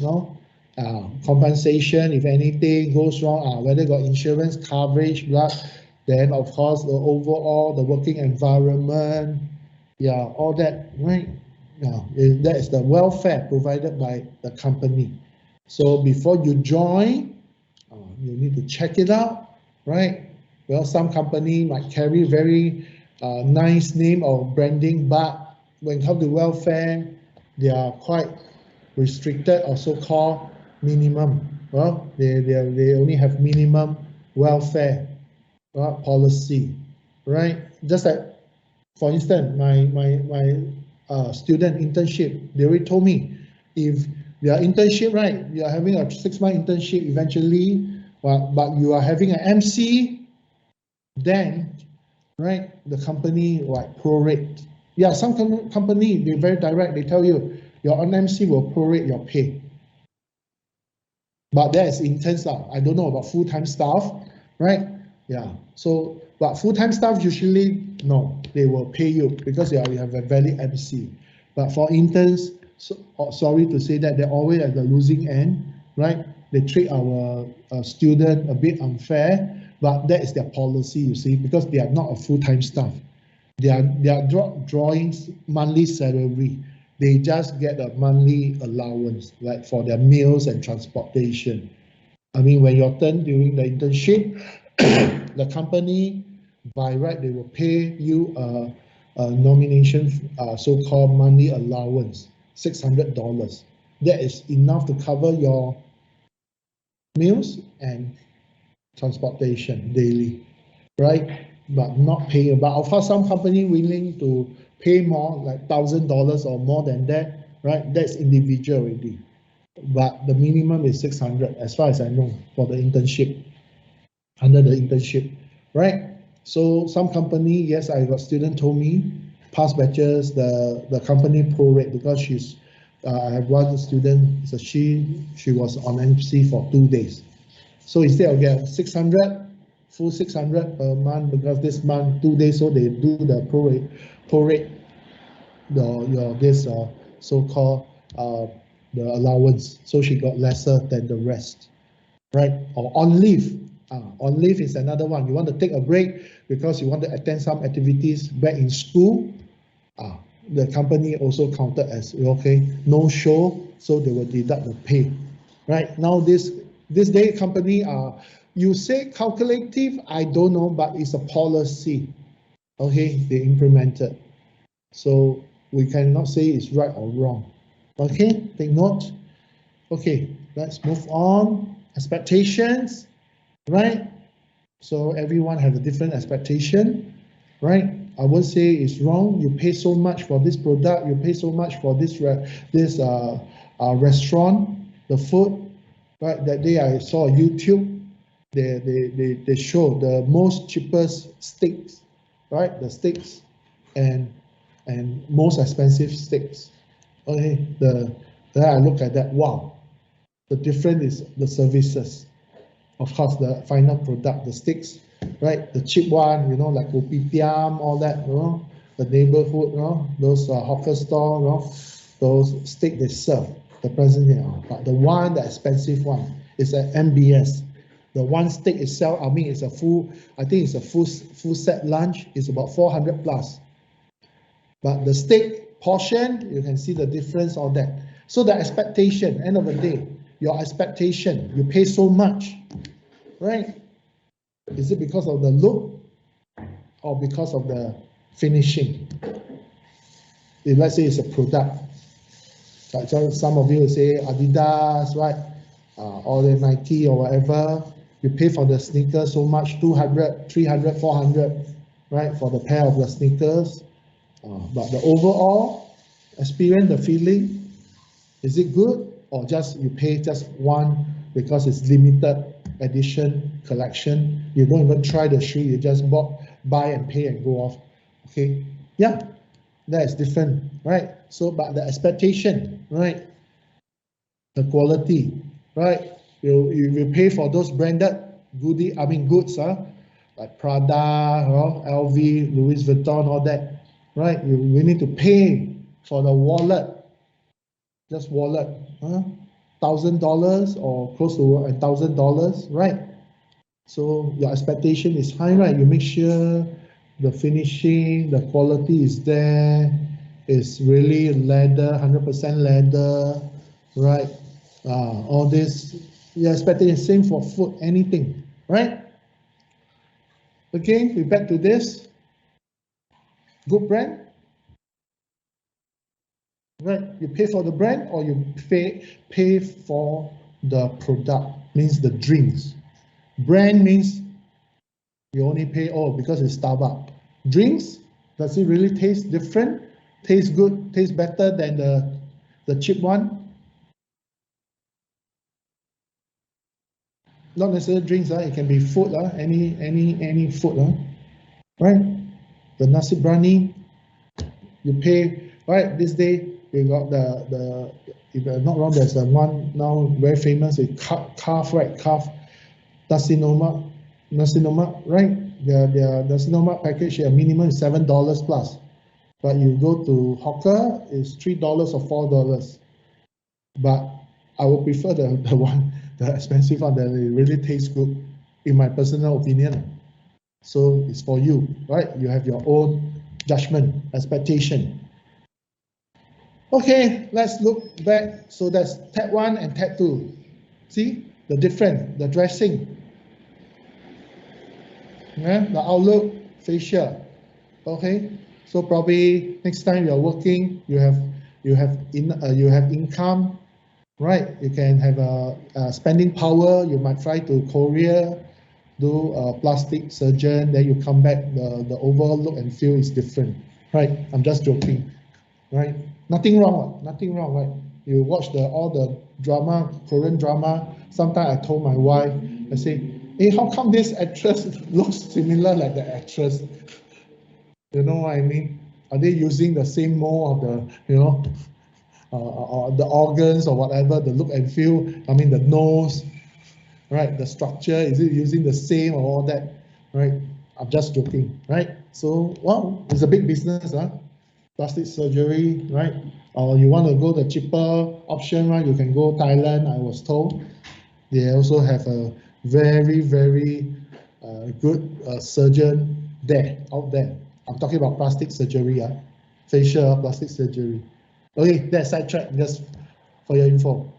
compensation if anything goes wrong, whether got insurance coverage, blah. Then of course the overall, the working environment, all that, right? That is the welfare provided by the company. So before you join, you need to check it out, right? Well, some company might carry very nice name or branding, but when it comes to welfare, they are quite restricted or so-called minimum. Well, they only have minimum welfare policy, right? Just like, for instance, my student internship, they already told me if their internship, right, you are having a 6-month internship eventually, but you are having an MC, then, right, the company like prorate. Yeah, some company, they're very direct, they tell you your MC will prorate your pay. But that is intense now. I don't know about full-time staff, right? Yeah, so, but full-time staff usually, no, they will pay you because you have a valid MC. But for interns, sorry to say that they're always at the losing end, right? They treat our student a bit unfair, but that is their policy, you see, because they are not a full-time staff. They are drawing monthly salary. They just get a monthly allowance, like for their meals and transportation. I mean, when your turn during the internship, the company, by right, they will pay you a nomination, so-called monthly allowance, $600. That is enough to cover your meals and transportation daily, right? But not paying. But of course, some company willing to pay more, like $1,000 or more than that, right? That's individual already. But the minimum is 600, as far as I know, for the internship, under the internship, right? So some company, yes, I got student told me, past batches, the company prorate because I have one student, so she was on MC for 2 days. So instead of get 600, full 600 per month, because this month 2 days, so they do the prorate this so-called the allowance. So she got lesser than the rest, right? Or on leave. On leave is another one. You want to take a break because you want to attend some activities back in school. The company also counted as okay, no show, so they will deduct the pay. Right now, this day company you say calculative, I don't know, but it's a policy. Okay, they implemented. So we cannot say it's right or wrong. Okay, take note. Okay, let's move on. Expectations, right? So everyone has a different expectation, right? I won't say it's wrong. You pay so much for this product. You pay so much for this restaurant, the food, right? That day I saw YouTube. They show the most cheapest steaks, right? The steaks and most expensive steaks. Okay, then I look at that. Wow, the difference is the services. Of course, the final product, the steaks, right? The cheap one, like kopitiam, all that, the neighborhood, those hawker store, those steak they serve, the present, but the one, the expensive one, is an MBS. The one steak itself, I think it's a full set lunch, is about 400 plus. But the steak portion, you can see the difference on that. So the expectation, end of the day, your expectation, you pay so much, right? Is it because of the look or because of the finishing? If let's say it's a product, like some of you will say Adidas, right? Or the Nike or whatever, you pay for the sneakers so much, 200, 300, 400, right? For the pair of the sneakers. But the overall experience, the feeling, is it good or just you pay just one because it's limited edition collection? You don't even try the shoe, you just buy and pay and go off. Okay, yeah, that is different, right? So, but the expectation, right? the quality, right? You pay for those branded goods, like Prada, LV, Louis Vuitton, all that, right? We need to pay for the wallet, just wallet, $1,000 or close to $1,000, right? So your expectation is high, right? You make sure the finishing, the quality is there, it's really leather, 100% leather, right? All this, you're expecting the same for food, anything, right? Again, we back to this. Good brand, right? You pay for the brand or you pay for the product, means the drinks. Brand means you only pay, because it's Starbucks. Drinks, does it really taste different? Taste good, taste better than the cheap one? Not necessarily drinks, it can be food, any food, right? The nasi biryani, you pay, right? This day you got the if I'm not wrong, there's one now very famous, calf, right? Calf nasi lemak, right? Their nasi lemak package, a minimum is $7 plus, but you go to hawker, it's $3 or $4. But I would prefer the expensive one that it really tastes good, in my personal opinion. So it's for you, right? You have your own judgment, expectation. Okay, let's look back. So that's tab 1 and tab 2. See the difference, the dressing, the outlook, facial. Okay, so probably next time you're working, you have income, right? You can have a spending power. You might try to Korea, do a plastic surgeon, then you come back, the overall look and feel is different, right? I'm just joking, right? Nothing wrong, right? You watch all the drama, Korean drama. Sometimes I told my wife, I say, hey, how come this actress looks similar like the actress? You know what I mean? Are they using the same mold of the organs or whatever, the look and feel? I mean, the nose, right? The structure, is it using the same or all that, right? I'm just joking, right? So, well, it's a big business, plastic surgery, right? Or you want to go the cheaper option, right? You can go Thailand, I was told. They also have a very, very good surgeon out there. I'm talking about plastic surgery, facial plastic surgery. Okay, that's sidetrack, just for your info.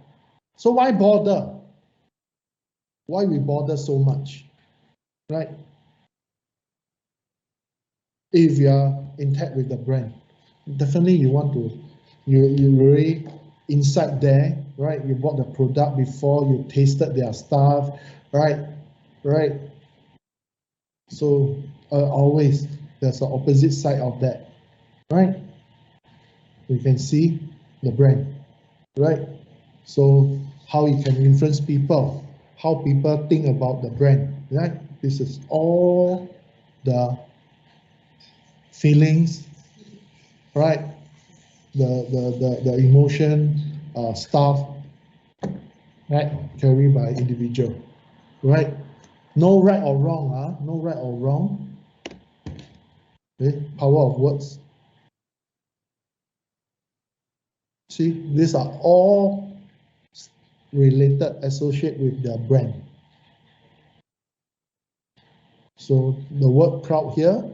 So why bother? Why we bother so much, right? If you are intact with the brand, definitely you want to, you really inside there, right? You bought the product before, you tasted their stuff, right? So always there's an opposite side of that, right? You can see the brand, right? So how it can influence people, how people think about the brand, right? This is all the feelings, right? The emotion, stuff, right? Carried by individual, right? No right or wrong, no right or wrong. Okay? Power of words. See, these are all related, associated with the brand. So the word proud here,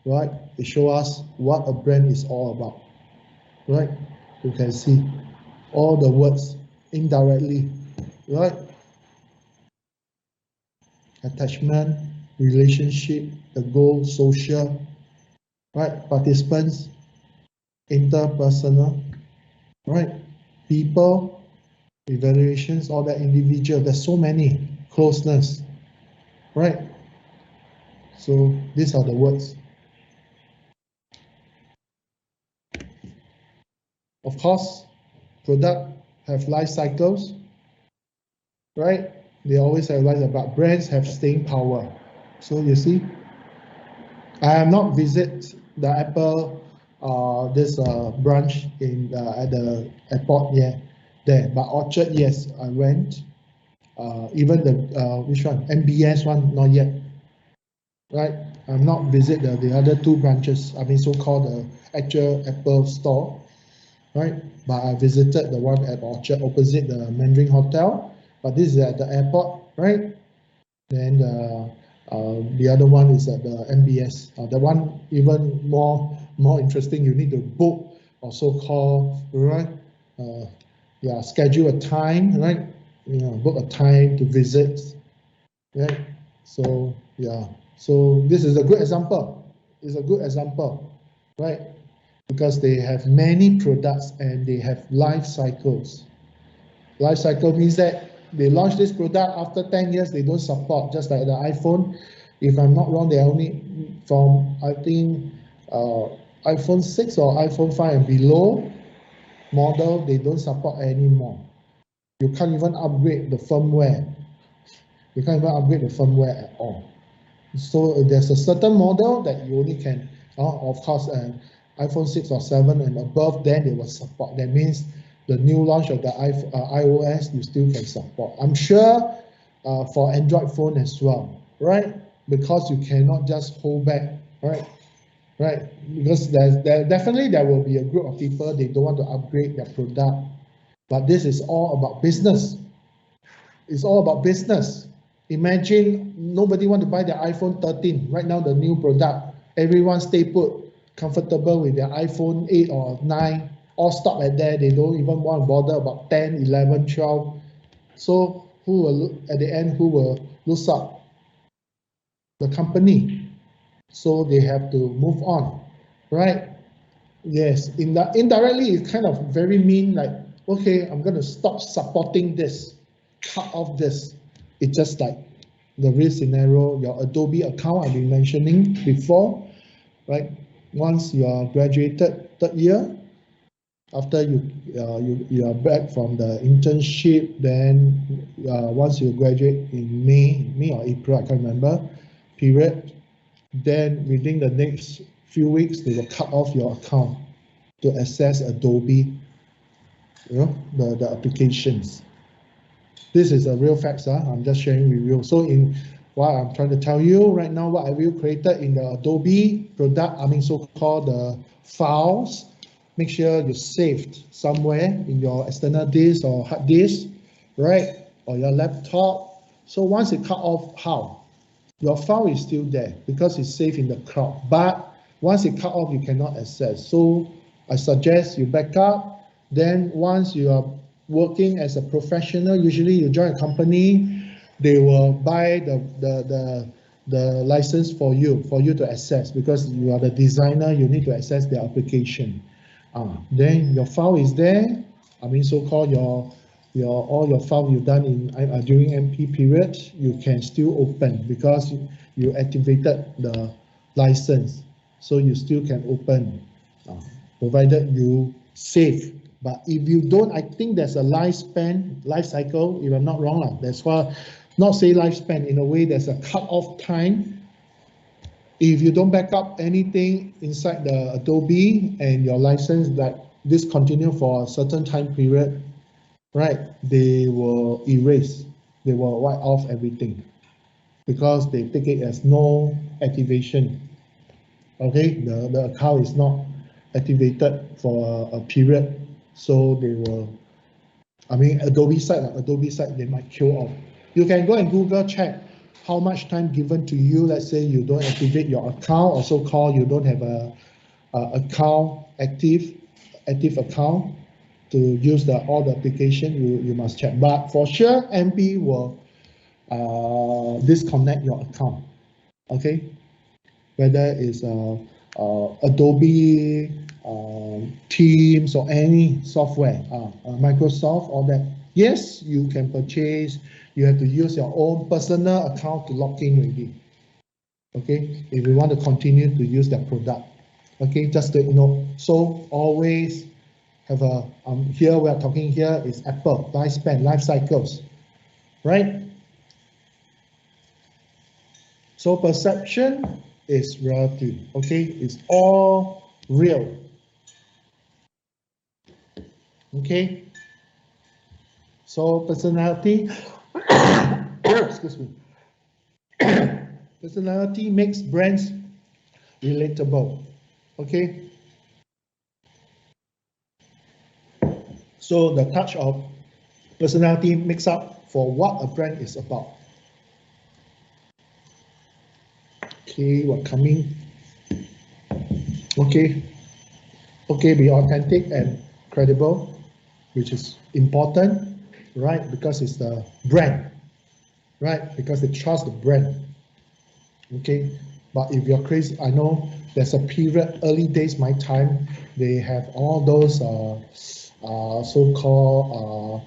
right? It shows us what a brand is all about, right? You can see all the words indirectly, right? Attachment, relationship, the goal, social, right? Participants, interpersonal, right? People, evaluations, all that individual. There's so many. Closeness, right? So these are the words. Of course, product have life cycles, right? They always have life, but brands have staying power. So you see, I have not visited the Apple this branch at the airport yet, there. But Orchard, yes, I went. Even the which one? MBS one, not yet. Right? I'm not visit the other two branches. I mean, so-called the actual Apple store. Right? But I visited the one at Orchard opposite the Mandarin Hotel. But this is at the airport, right? Then the other one is at the MBS. The one even more interesting. You need to book or so-called, right? Yeah, schedule a time, right? You know, book a time to visit, right? So yeah, so this is a good example. It's a good example, right? Because they have many products and they have life cycles. Life cycle means that they launch this product after 10 years, they don't support, just like the iPhone. If I'm not wrong, they only from, I think, iPhone 6 or iPhone 5 and below model, they don't support anymore. You can't even upgrade the firmware. You can't even upgrade the firmware at all. So there's a certain model that you only can, of course, iPhone 6 or 7 and above, then they will support. That means the new launch of the iOS, you still can support. I'm sure for Android phone as well, right? Because you cannot just hold back, right? Right? Because definitely there will be a group of people, they don't want to upgrade their product. But this is all about business. It's all about business. Imagine nobody want to buy the iPhone 13. Right now, the new product, everyone stay put, comfortable with their iPhone 8 or 9, all stop at there. They don't even want to bother about 10, 11, 12. So who will, at the end, who will lose out? The company. So they have to move on, right? Yes, indirectly, it's kind of very mean, like, okay, I'm going to stop supporting this, cut off this. It's just like the real scenario, your Adobe account I've been mentioning before, right? Once you are graduated third year, after you are back from the internship, then once you graduate in May or April, I can't remember, period, then within the next few weeks, they will cut off your account to access Adobe, you know, the applications. This is a real fact, I'm just sharing with you. So in what I'm trying to tell you right now, what have you created in the Adobe product, I mean so-called the files, make sure you saved somewhere in your external disk or hard disk, right? Or your laptop. So once it cut off, how? Your file is still there because it's saved in the cloud. But once it cut off, you cannot access. So I suggest you back up. Then once you are working as a professional, usually you join a company, they will buy the license for you to access, because you are the designer, you need to access the application. Then your file is there. I mean, so-called all your file you've done in during MP period, you can still open because you activated the license, so you still can open, provided you save. But if you don't, I think there's a life cycle, if I'm not wrong. That's why, not say lifespan, in a way there's a cut-off time. If you don't back up anything inside the Adobe and your license that discontinue for a certain time period, right, they will erase, they will wipe off everything because they take it as no activation. Okay, the account is not activated for a period. So they will, I mean, Adobe site, they might kill off. You can go and Google check how much time given to you. Let's say you don't activate your account, or so-called you don't have a account active account to use all the application. You must check. But for sure, MP will disconnect your account. Okay, whether it's Adobe, Teams, or any software, Microsoft, all that. Yes, you can purchase. You have to use your own personal account to log in already. Okay, if you want to continue to use that product. Okay, just to know. So always have a here we are talking here is Apple lifespan, life cycles, right? So perception is relative. Okay, it's all real. Okay, So personality, excuse me, personality makes brands relatable. Okay. So the touch of personality makes up for what a brand is about. Okay, we're coming. Okay. Okay, be authentic and credible, which is important, right? Because it's the brand, right? Because they trust the brand. Okay, but if you're crazy, I know there's a period, early days, my time, they have all those so-called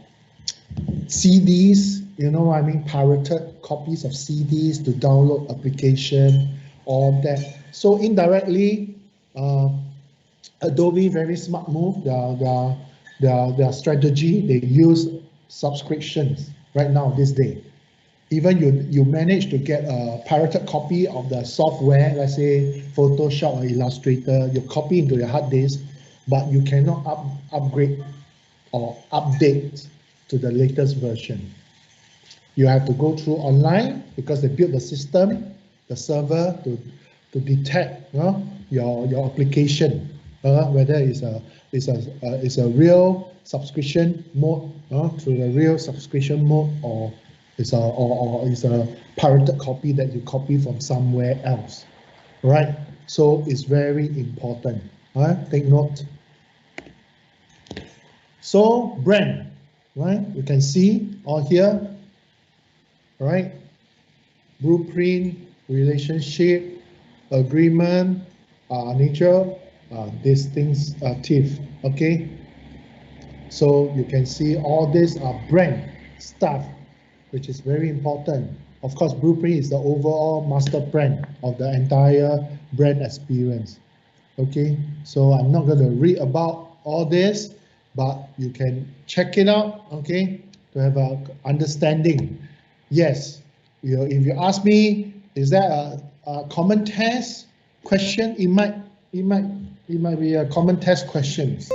CDs, you know what I mean, pirated copies of CDs to download application, all that. So indirectly, Adobe very smart move, their strategy, they use subscriptions right now, this day. Even you manage to get a pirated copy of the software, let's say Photoshop or Illustrator, you copy into your hard disk, but you cannot upgrade or update to the latest version. You have to go through online because they built the system, the server to detect your application, whether it's a real subscription mode to the real subscription mode, or it's a pirated copy that you copy from somewhere else, right? So it's very important. Take note. So brand, right? You can see all here, right? Blueprint, relationship, agreement, nature, distinctive. Okay. So you can see all these are brand stuff, which is very important. Of course, Blueprint is the overall master brand of the entire brand experience. Okay, so I'm not going to read about all this, but you can check it out, okay, to have a understanding. Yes, if you ask me, is that a common test question? It might be a common test questions.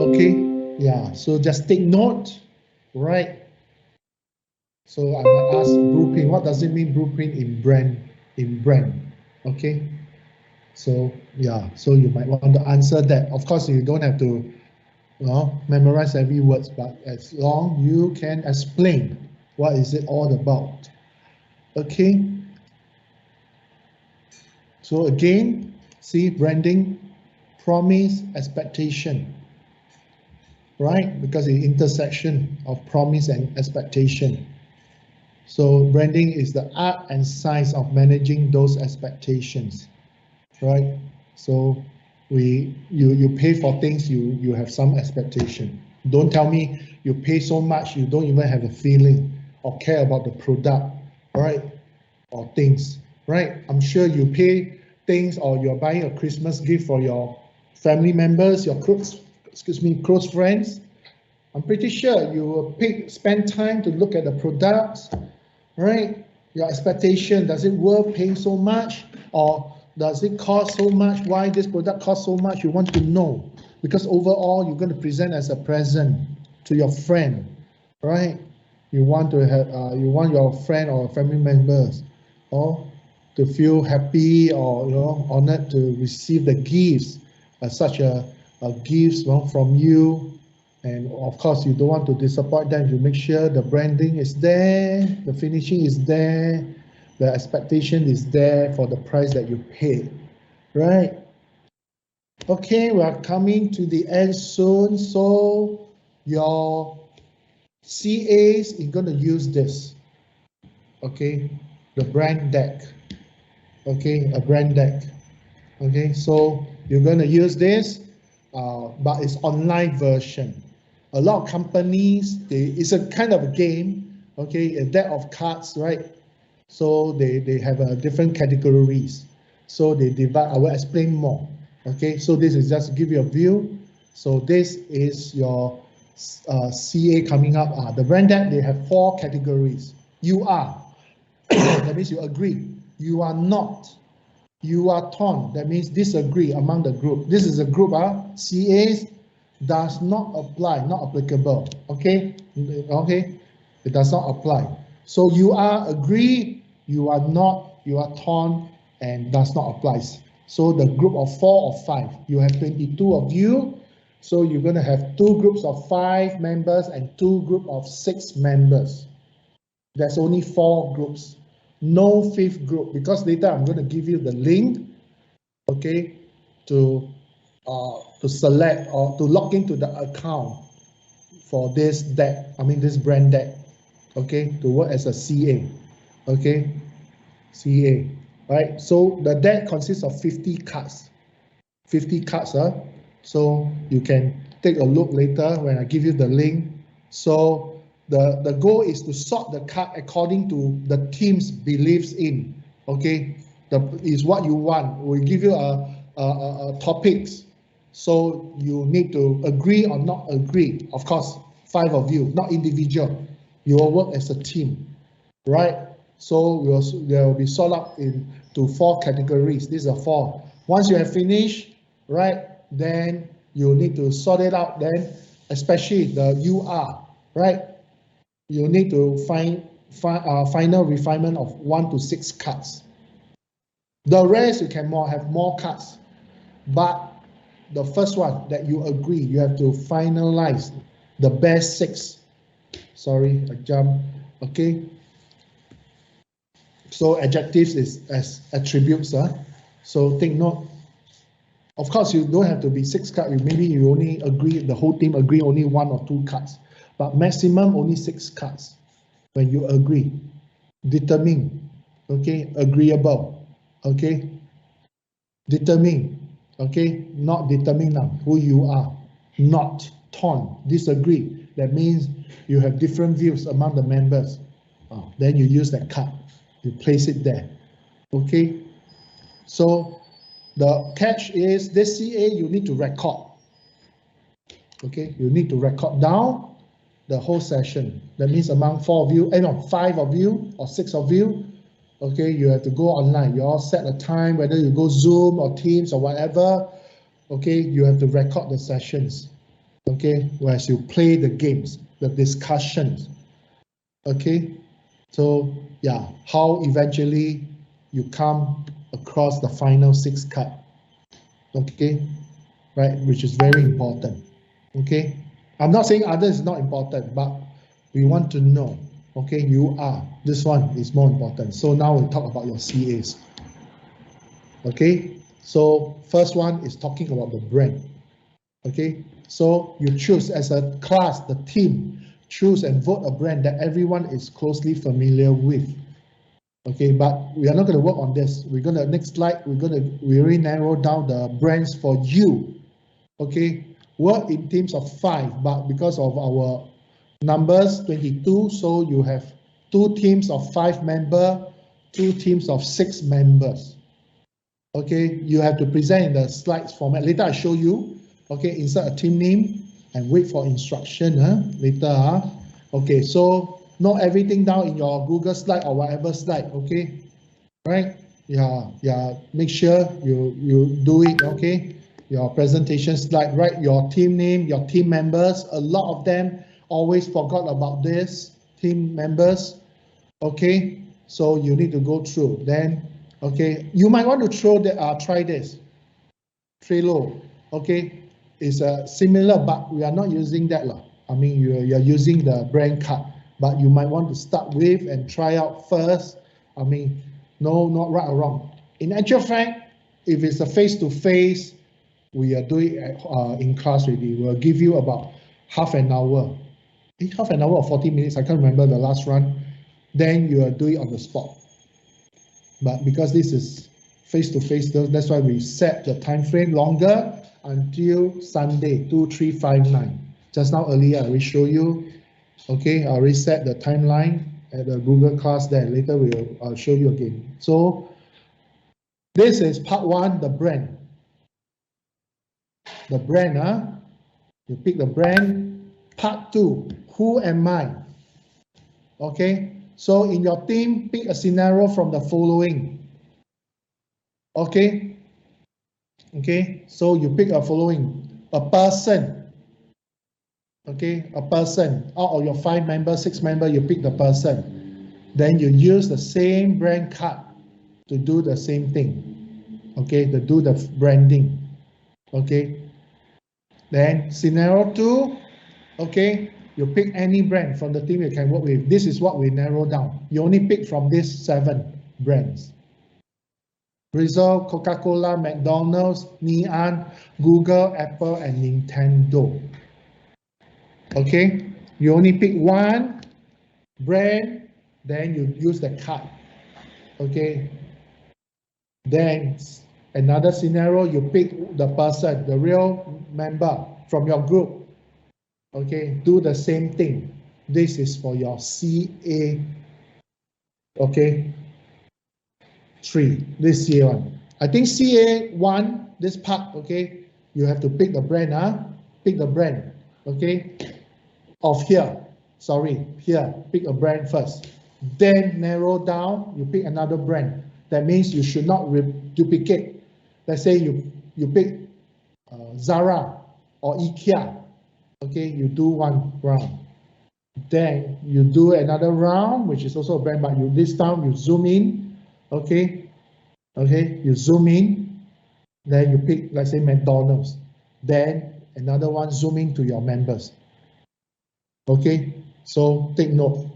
Okay, yeah. So just take note, right? So I might ask blueprint. What does it mean blueprint in brand? Okay. So yeah. So you might want to answer that. Of course, you don't have to memorize every word, but as long you can explain what is it all about. Okay. So again, see branding, promise, expectation. Right? Because the intersection of promise and expectation. So branding is the art and science of managing those expectations, right? So you pay for things, you have some expectation. Don't tell me you pay so much you don't even have a feeling or care about the product, right? Or things, right? I'm sure you pay things, or you're buying a Christmas gift for your family members, your close friends. I'm pretty sure you will spend time to look at the products, right? Your expectation, does it worth paying so much, or does it cost so much? Why this product costs so much? You want to know, because overall you're going to present as a present to your friend, right? You want to have, you want your friend or family members, to feel happy or honored to receive the gifts, such a gifts from you. And of course, you don't want to disappoint them. You make sure the branding is there, the finishing is there, the expectation is there for the price that you pay, right? Okay, we are coming to the end soon. So your CAs is going to use this, okay, the brand deck, okay, a brand deck, okay. So you're going to use this, but it's online version. A lot of companies, it's a kind of a game, okay, a deck of cards, right? So they have different categories. So they divide, I will explain more, okay? So this is just to give you a view. So this is your CA coming up. The brand deck, they have 4 categories. You are, that means you agree. You are not. You are torn, that means disagree among the group. This is a group, CAs. does not apply, not applicable. Okay, okay, it does not apply. So you are agree, you are not, you are torn, and does not apply. So the group of 4 or 5, you have 22 of you. So you're going to have 2 groups of 5 members and 2 groups of 6 members. There's only 4 groups, no 5th group, because later I'm going to give you the link, okay, to select or to log into the account for this deck, this brand deck, okay, to work as a CA, okay, CA, right? So the deck consists of 50 cards, 50 cards, so you can take a look later when I give you the link. So the goal is to sort the card according to the team's beliefs in, okay, is what you want. We give you a topics, so you need to agree or not agree. Of course, 5 of you, not individual. You will work as a team, right? So there will be sort up into 4 categories. These are 4. Once you have finished, right, then you need to sort it out. Then, especially the UR, right? You need to find final refinement of 1 to 6 cards. The rest you can have more cards, but the first one that you agree, you have to finalize the best 6. Sorry, I jumped. Okay. So adjectives is as attributes. So take note. Of course, you don't have to be 6 cards. Maybe you only agree, the whole team agree only 1 or 2 cards, but maximum only 6 cards. When you agree, determine, okay, agreeable, okay, determine, okay, not determine now who you are, not torn, disagree. That means you have different views among the members. Then you use that card, you place it there, okay. So the catch is this CA you need to record, okay, you need to record down the whole session. That means among 4 of you, 5 of you or 6 of you, okay, you have to go online. You all set a time, whether you go Zoom or Teams or whatever, okay, you have to record the sessions, okay, whereas you play the games, the discussions, okay. So yeah, how eventually you come across the final 6 card, okay, right, which is very important, okay. I'm not saying others is not important, but we want to know, okay, you are, this one is more important. So now we talk about your CAs, okay. So first one is talking about the brand, okay. So you choose as a class, the team, choose and vote a brand that everyone is closely familiar with, okay. But we are not going to work on this. We're going to, next slide, we already narrow down the brands for you, okay. Work in teams of 5, but because of our numbers 22, so you have 2 teams of 5 members, 2 teams of 6 members, okay. You have to present in the slides format. Later I show you, okay. Insert a team name and wait for instruction later. Okay, so note everything down in your Google slide or whatever slide, okay, right? Yeah, make sure you do it, okay. Your presentation slide, write your team name, your team members. A lot of them always forgot about this, team members, okay. So you need to go through. Then, okay, you might want to try this. Trello, okay, is similar, but we are not using that. You're using the brand card, but you might want to start with and try out first. No, not right or wrong. In actual fact, if it's a face-to-face, we are doing in class already. We'll give you about half an hour. Half an hour or 40 minutes, I can't remember the last run. Then you are doing on the spot. But because this is face-to-face, that's why we set the time frame longer until Sunday, 2359. Just now earlier, I will show you. Okay, I already set the timeline at the Google class there. Later, I'll show you again. So this is part 1, the brand. The brand, you pick the brand. Part 2, who am I? Okay, so in your team, pick a scenario from the following. Okay, so you pick a following. A person, Okay, a person, out of your 5 members, 6 members, you pick the person. Then you use the same brand card to do the same thing. Okay, to do the branding. Okay. Then scenario 2, okay, you pick any brand from the team you can work with. This is what we narrow down. You only pick from these 7 brands. Rizal, Coca-Cola, McDonald's, Nissan, Google, Apple, and Nintendo. Okay, you only pick one brand, then you use the card. Okay, then another scenario, you pick the person, the real member from your group. Okay, do the same thing. This is for your CA. Okay, 3, this CA 1. I think CA 1, this part, okay, you have to pick the brand, pick the brand, okay, of here, sorry, here, pick a brand first. Then narrow down, you pick another brand. That means you should not duplicate. Let's say you pick Zara or IKEA, okay, you do one round. Then you do another round, which is also a brand, but you this time you zoom in, okay, you zoom in, then you pick, let's say, McDonald's. Then another one, zoom in to your members. Okay, so take note.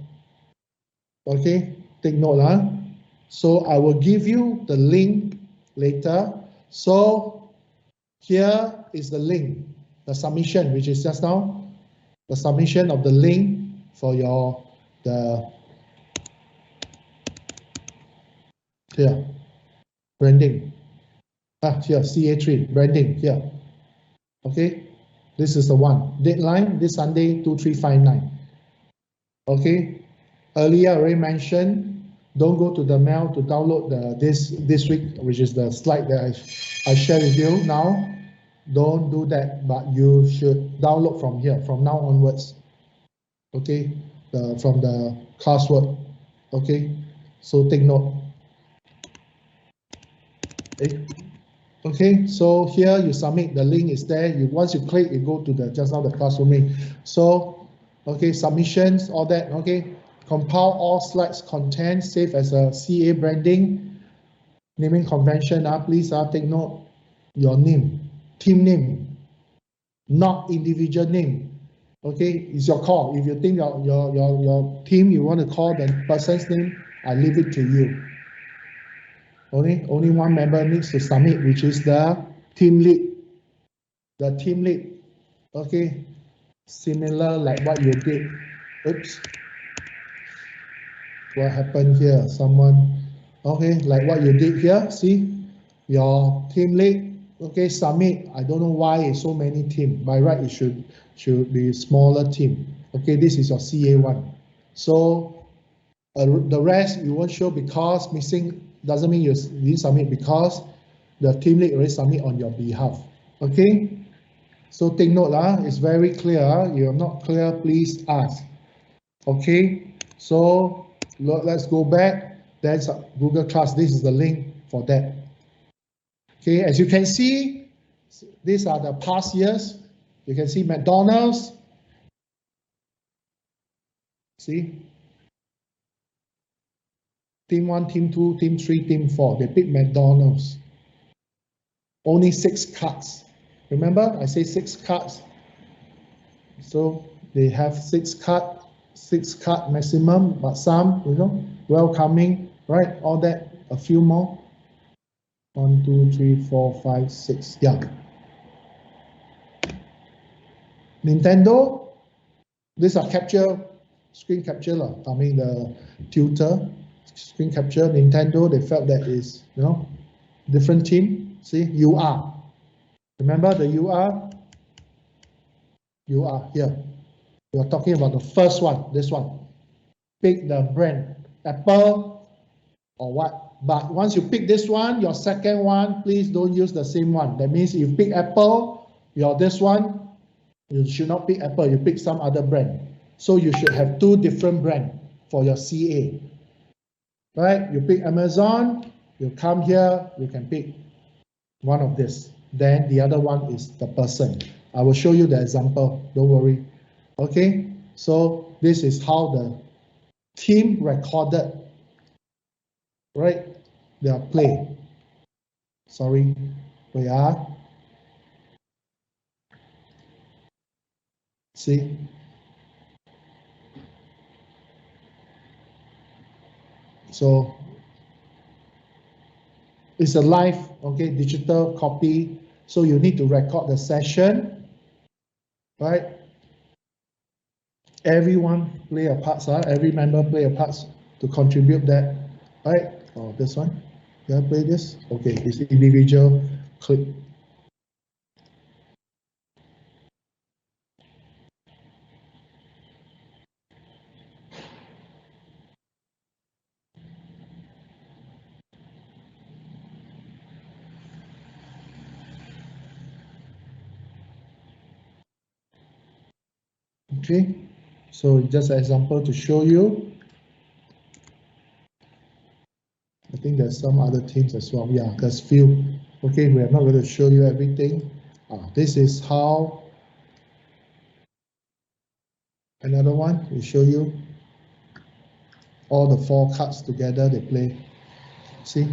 Okay, take note. So I will give you the link later. So here is the link, the submission, which is just now, the submission of the link for your, here, branding. Here, CA3, branding, here. Okay, this is the one. Deadline, this Sunday, 2359. Okay, earlier I already mentioned, don't go to the mail to download this week, which is the slide that I share with you now. Don't do that, but you should download from here, from now onwards. Okay, from the classwork. Okay, so take note. Okay, so here you submit, the link is there. Once you click, you go to the just now the classroom link. So, okay, submissions, all that. Okay, compile all slides, content, save as a CA branding, naming convention. Please take note. Your name, team name, not individual name. Okay, it's your call. If you think your team you want to call the person's name, I leave it to you. Only one member needs to submit, which is the team lead. The team lead. Okay, similar like what you did. Oops. What happened here? Someone. Okay, like what you did here. See, your team lead. Okay, submit. I don't know why it's so many team. By right, it should be smaller team. Okay, this is your CA1. So the rest you won't show because missing. Doesn't mean you didn't submit because the team lead already submit on your behalf. Okay, so take note, it's very clear. You're not clear, please ask. Okay, so let's go back. That's Google Class. This is the link for that. Okay, as you can see, these are the past years. You can see McDonald's. See? Team 1, Team 2, Team 3, Team 4. They pick McDonald's. Only 6 cards. Remember, I say 6 cards. So they have 6 card maximum, but some, welcoming, right? All that, a few more. 1, 2, 3, 4, 5, 6. Yeah. Nintendo, these are screen capture. I mean the tutor. Screen capture, Nintendo, they felt that is, different team. See, UR. Remember the UR? UR here. We are talking about the first one, this one. Pick the brand, Apple or what. But once you pick this one, your second one, please don't use the same one. That means if you pick Apple, this one, you should not pick Apple, you pick some other brand. So you should have 2 different brands for your CA. Right, you pick Amazon, you come here, you can pick one of this. Then the other one is the person. I will show you the example, don't worry. Okay, so this is how the team recorded, right, their play. Sorry, we are. See? So it's a live, okay, digital copy. So you need to record the session, right? Everyone play a part, every member play a part to contribute that, right? Oh, this one, yeah, play this. Okay, it's individual clip. Okay, so just an example to show you. I think there's some other things as well. Yeah, there's few. Okay, we are not going to show you everything. This is how. Another one, we show you all the 4 cards together they play. See,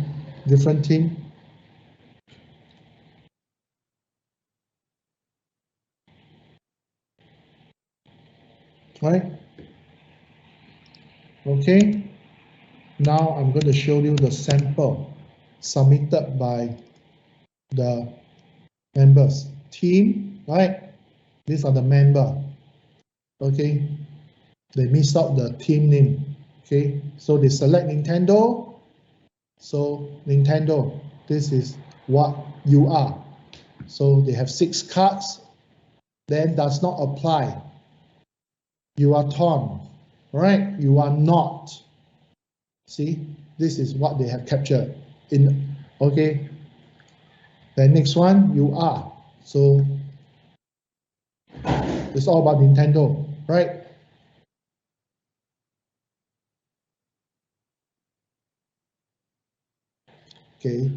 different team. Right? Okay. Now I'm going to show you the sample submitted by the members. Team, right? These are the member. Okay. They miss out the team name. Okay. So they select Nintendo. So Nintendo, this is what you are. So they have 6 cards. Then does not apply. You are Tom, right? You are not. See, this is what they have captured in. Okay. Then next one, you are. So it's all about Nintendo, right? Okay.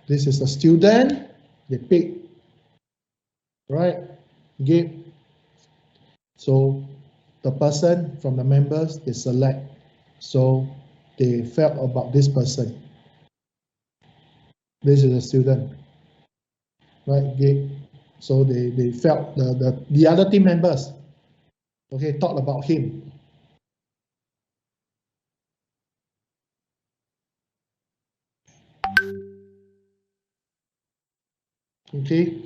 This is a student. They pick, right? Give. So the person from the members they select. So they felt about this person. This is a student, right? So they felt the other team members, okay, thought about him. Okay.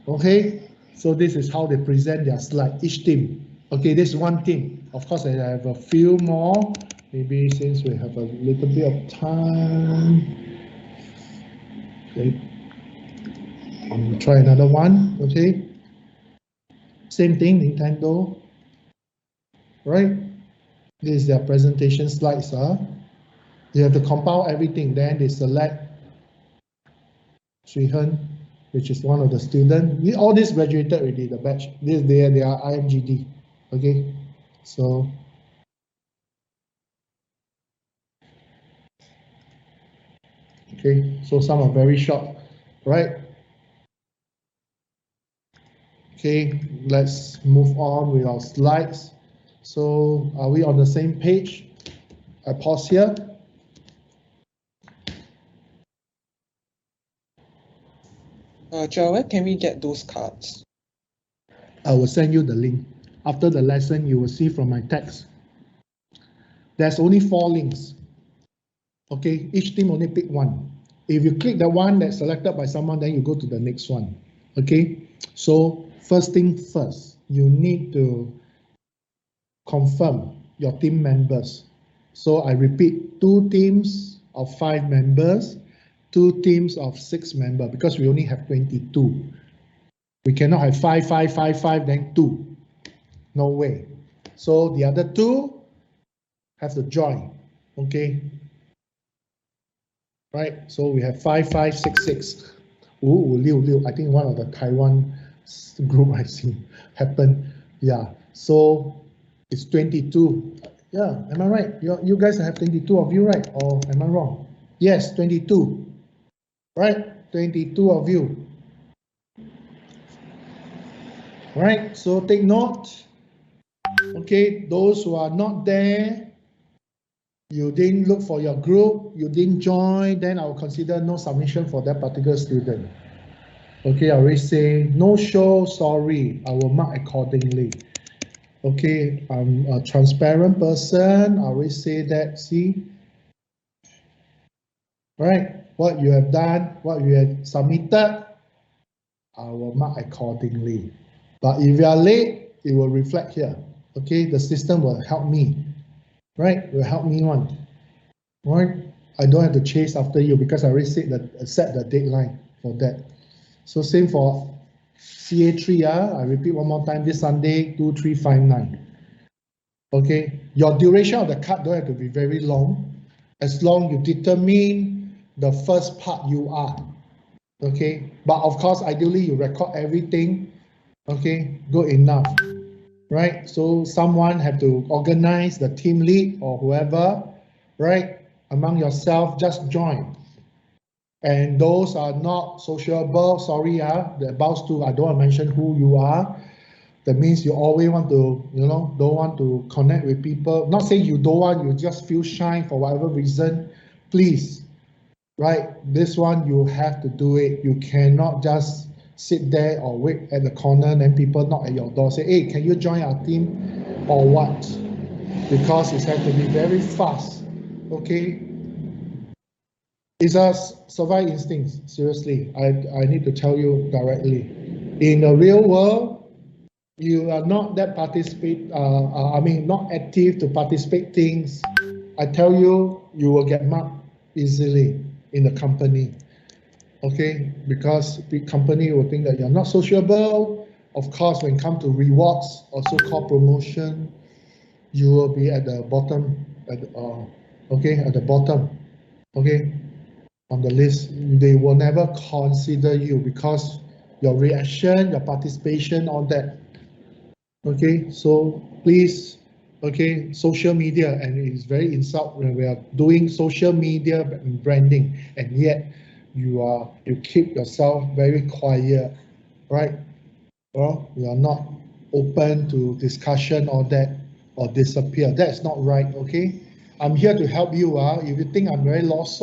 Okay, so this is how they present their slide, each team. Okay, this is one team. Of course, I have a few more. Maybe since we have a little bit of time. Okay, I'm gonna try another one. Okay, same thing, Nintendo. Right, this is their presentation slides. You have to compile everything. Then they select Srihan, which is one of the students. All this graduated already, the batch. They are IMGD. Okay, so okay, so some are very short, right? Okay, let's move on with our slides. So are we on the same page? I pause here. Joel, where can we get those cards? I will send you the link. After the lesson, you will see from my text. There's only 4 links. Okay, each team only pick one. If you click the one that's selected by someone, then you go to the next one. Okay, so first thing first, you need to confirm your team members. So I repeat, 2 teams of 5 members, 2 teams of 6 members, because we only have 22. We cannot have 5, 5, 5, 5, then 2. No way. So the other 2 have to join. Okay. Right. So we have 5, 5, 6, 6. 5, 5, 6. I think one of the Taiwan group I see happen. Yeah, so it's 22. Yeah, am I right? You guys have 22 of you, right? Or am I wrong? Yes, 22. Right? 22 of you. Right? So take note. Okay, those who are not there, you didn't look for your group, you didn't join, then I will consider no submission for that particular student. Okay, I already say no show, sorry, I will mark accordingly. Okay, I'm a transparent person, I already say that, see? Right, what you have done, what you have submitted, I will mark accordingly. But if you are late, it will reflect here. Okay, the system will help me. Right, will help me one. Right, I don't have to chase after you because I already set the deadline for that. So same for CA3, I repeat one more time, this Sunday, 2359. Okay, your duration of the card don't have to be very long, as long you determine the first part you are. Okay, but of course, ideally you record everything. Okay, good enough. Right, so someone have to organize, the team lead or whoever, right, among yourself, just join. And those are not sociable, sorry, the about to, I don't want to mention who you are. That means you always want to, don't want to connect with people. Not saying you don't want, you just feel shy for whatever reason. Please, right, this one you have to do it. You cannot just sit there or wait at the corner and then people knock at your door, say, hey, can you join our team or what? Because it has to be very fast, okay? It's a survival instinct, seriously. I need to tell you directly. In the real world, you are not that not active to participate things. I tell you, you will get marked easily in the company. Okay, because big company will think that you're not sociable. Of course, when it comes to rewards or so-called promotion, you will be at the bottom, at the bottom, okay, on the list. They will never consider you because your reaction, your participation, all that. Okay, so please, okay, social media, and it's very insult when we are doing social media branding, and yet you keep yourself very quiet, right? Well, you are not open to discussion or that, or disappear. That's not right, okay? I'm here to help you. If you think I'm very lost,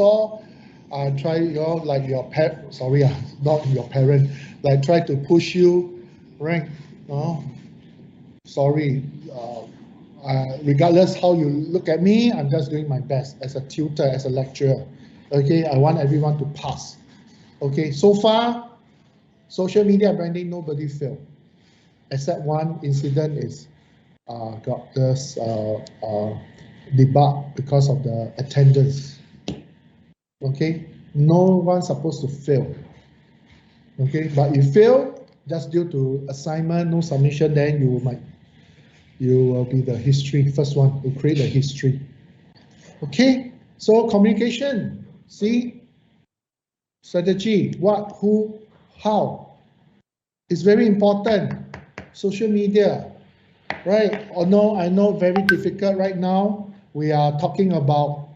I try, like your pet, sorry, not your parent, like try to push you, right? Sorry, regardless how you look at me, I'm just doing my best as a tutor, as a lecturer. Okay, I want everyone to pass. Okay, so far, social media branding, nobody failed, except one incident is got this debug because of the attendance. Okay, no one supposed to fail. Okay, but if fail just due to assignment, no submission, then you will be the history, first one to create the history. Okay, so communication, see, strategy, what, who, how, it's very important. Social media, right? Or no, I know very difficult right now. We are talking about,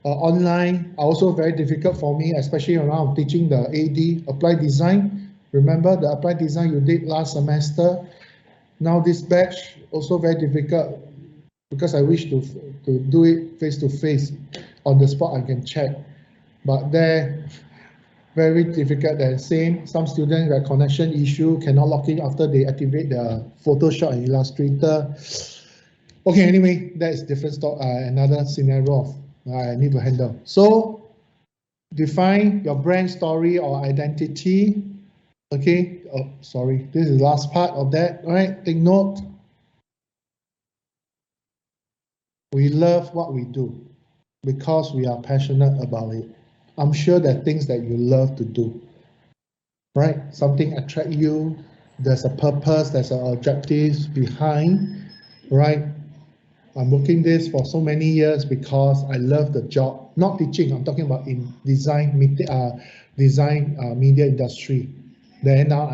online, also very difficult for me, especially when I'm teaching the AD, applied design. Remember the applied design you did last semester? Now this batch also very difficult because I wish to do it face to face. On the spot I can check, but there very difficult. And same, some students have connection issue, cannot log in after they activate the Photoshop and Illustrator. Okay, anyway, that is different story, another scenario I need to handle. So define your brand story or identity. Okay, oh, sorry, this is the last part of that. All right, take note. We love what we do because we are passionate about it. I'm sure there are things that you love to do, right? Something attract you. There's a purpose, there's an objective behind, right? I'm working this for so many years because I love the job. Not teaching, I'm talking about in design media industry. Then now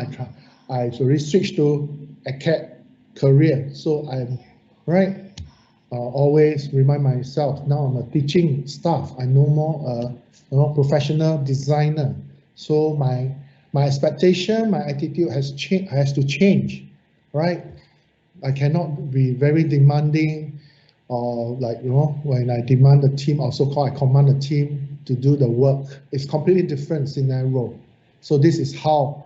I already switched to acad career. So I'm right. Always remind myself. Now I'm a teaching staff. I no more professional designer. So my expectation, my attitude has to change, right? I cannot be very demanding, or like when I demand the team, or so-called I command the team to do the work. It's completely different scenario. So this is how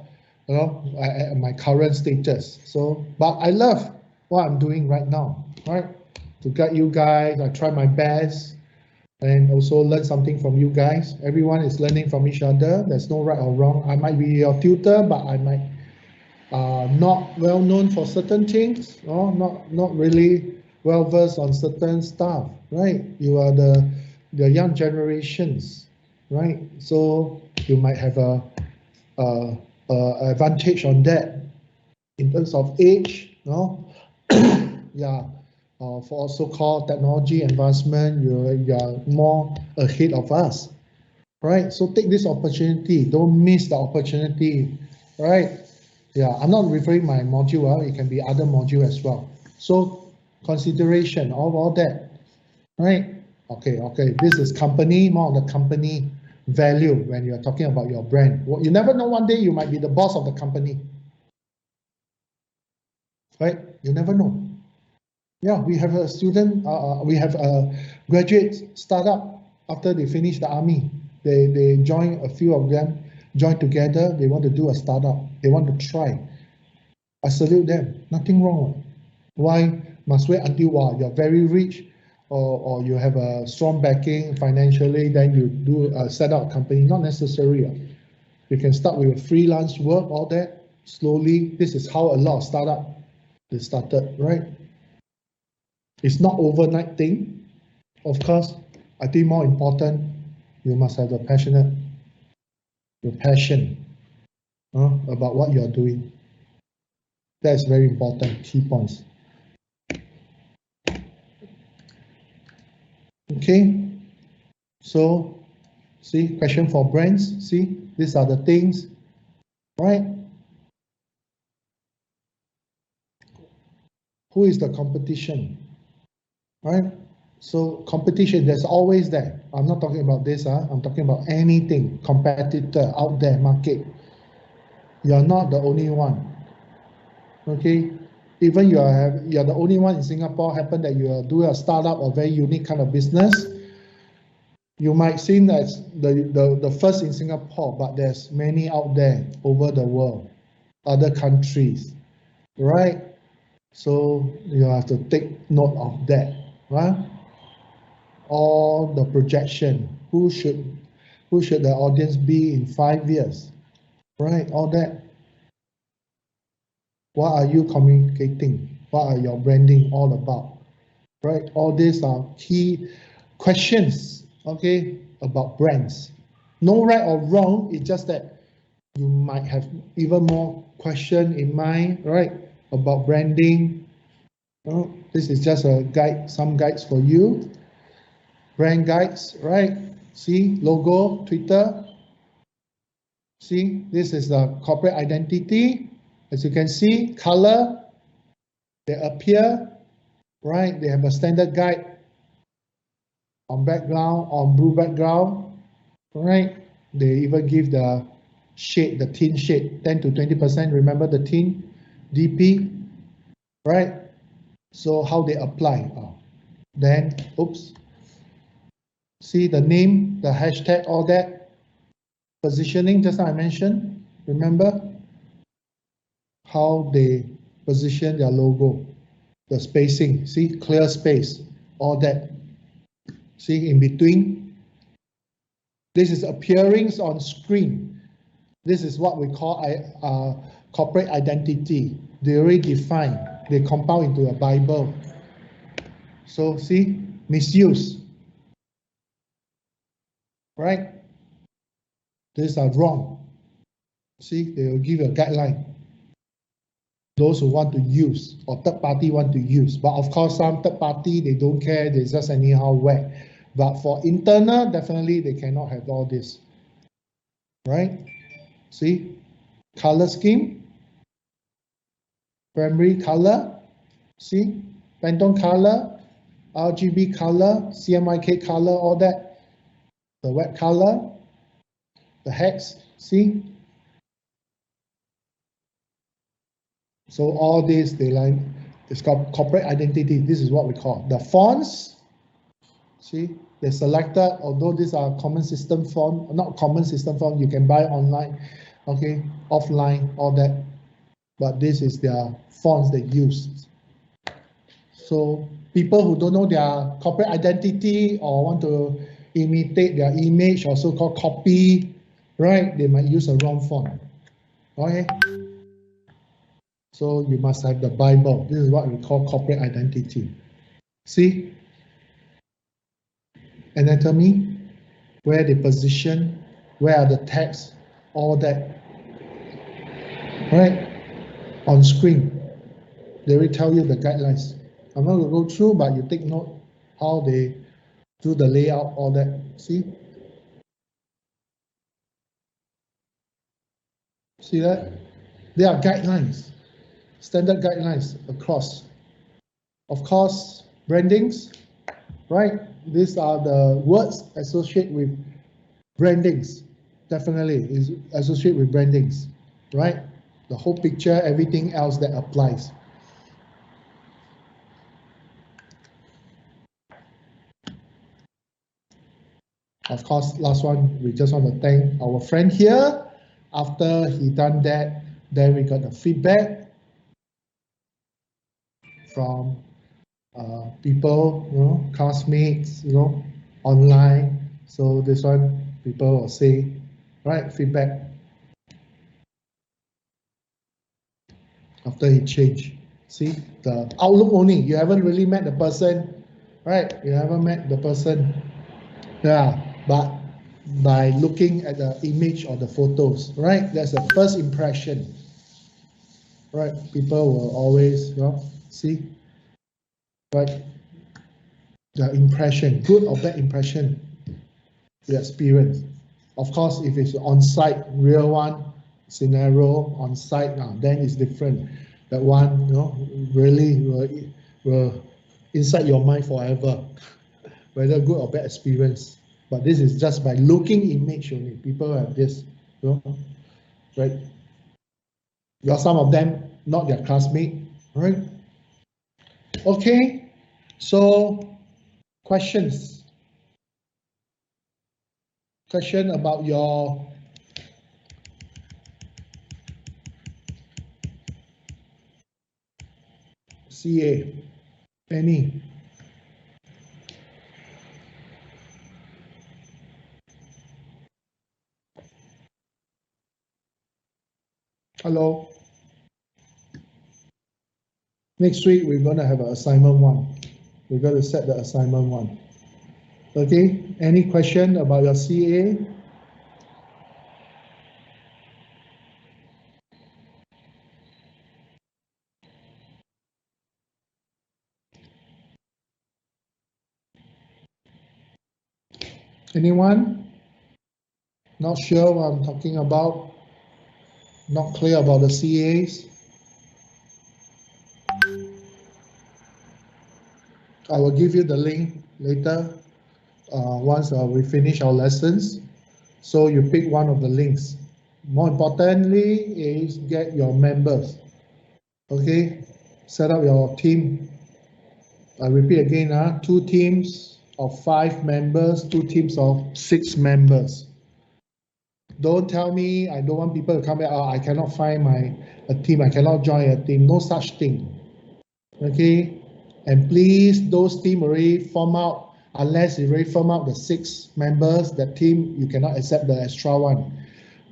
my current status. So, but I love what I'm doing right now, right? To guide you guys, I try my best, and also learn something from you guys. Everyone is learning from each other. There's no right or wrong. I might be your tutor, but I might not well known for certain things, or not really well versed on certain stuff, right? You are the young generations, right? So you might have a advantage on that in terms of age, yeah. For so-called technology advancement, you are more ahead of us, right? So take this opportunity. Don't miss the opportunity, right? Yeah, I'm not referring my module. It can be other module as well. So consideration of all that, right? Okay. This is company, more on the company value when you're talking about your brand. Well, you never know, one day you might be the boss of the company, right? You never know. Yeah, we have a student, we have a graduate startup after they finish the army. They join, a few of them join together. They want to do a startup. They want to try. I salute them. Nothing wrong. Why must wait until you're very rich, or you have a strong backing financially, then you do set up a company? Not necessary. You can start with a freelance work, all that slowly. This is how a lot of startup they started, right? It's not overnight thing. Of course, I think more important, you must have the passion about what you are doing. That's very important, key points. Okay, so see, question for brands. See, these are the things, right? Who is the competition, right? So competition, there's always that. I'm not talking about this. I'm talking about anything, competitor out there, market. You're not the only one. Okay, even you're the only one in Singapore. Happen that you are doing a startup or very unique kind of business. You might seem that's the first in Singapore, but there's many out there over the world, other countries, right? So you have to take note of that, right? All the projection, who should the audience be in 5 years, right? All that. What are you communicating? What are your branding all about, right? All these are key questions, okay, about brands. No right or wrong, it's just that you might have even more question in mind, right, about branding. This is just a guide, some guides for you. Brand guides, right? See, logo, Twitter. See, this is the corporate identity. As you can see, color, they appear, right? They have a standard guide on background, on blue background, right? They even give the shade, the tint shade, 10 to 20%. Remember the tint, DP, right? So how they apply. Then, oops. See the name, the hashtag, all that. Positioning, just now I mentioned. Remember how they position their logo, the spacing. See, clear space, all that. See, in between. This is appearing on screen. This is what we call corporate identity. They already define. They compile into a Bible. So see, misuse. Right? These are wrong. See, they will give a guideline. Those who want to use, or third party want to use. But of course, some third party, they don't care. They just anyhow whack. But for internal, definitely they cannot have all this. Right? See, color scheme. primary color, see, Pantone color, RGB color, CMYK color, all that, the web color, the hex, see. So all this, they like, it's called corporate identity. This is what we call the fonts. See, they selected, although these are common system font, not common system font, you can buy online, okay, offline, all that. But this is their fonts they use. So people who don't know their corporate identity or want to imitate their image or so-called copy, right, they might use a wrong font. Okay. So you must have the Bible. This is what we call corporate identity. See? Anatomy, where they position, where are the texts, all that. Right? On screen, they will tell you the guidelines. I'm not going to go through, but you take note how they do the layout, all that. See? See that? There are guidelines, standard guidelines across. Of course, brandings, right? These are the words associated with brandings. Definitely is associated with brandings, right? The whole picture, everything else that applies. Of course, last one, we just want to thank our friend here. After he done that, then we got the feedback from people, you know, classmates, you know, online. So this one, people will say, right, feedback. After he changed, see, the outlook only, you haven't really met the person, right? You haven't met the person, yeah, but by looking at the image or the photos, right? That's the first impression, right? People will always, you know, see, right? The impression, good or bad impression, the experience. Of course, if it's on-site, real one, scenario on-site now, then it's different. That one, you know, really will inside your mind forever, whether good or bad experience. But this is just by looking image only. People have this, you know, right? Because some of them not their classmate, right? Okay, so questions. Question about your CA. Any? Hello. Next week we're going to have an assignment 1. We're going to set the assignment 1. Okay. Any question about your CA? Anyone? Not sure what I'm talking about? Not clear about the CAs? I will give you the link later once we finish our lessons. So you pick one of the links. More importantly is get your members. Okay, set up your team. I repeat again, 2 teams of 5 members, 2 teams of 6 members. Don't tell me I don't want people to come back. I cannot find a team. I cannot join a team. No such thing. Okay, and please, those team already form out. Unless you already form out the 6 members, that team you cannot accept the extra one.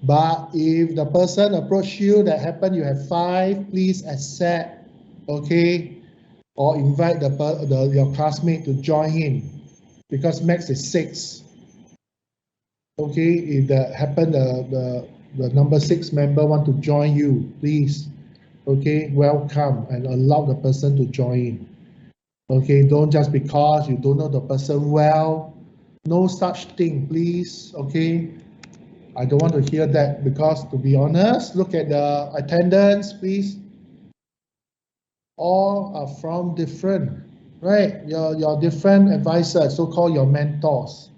But if the person approach you, that happen, you have 5, please accept. Okay, or invite your classmate to join in, because max is 6. Okay, if that happen, the number 6 member want to join you, please, okay, welcome and allow the person to join in. Okay, don't just because you don't know the person well, no such thing, please. Okay, I don't want to hear that, because to be honest, look at the attendance, please. all are from different, right? Your different advisors, so-called your mentors.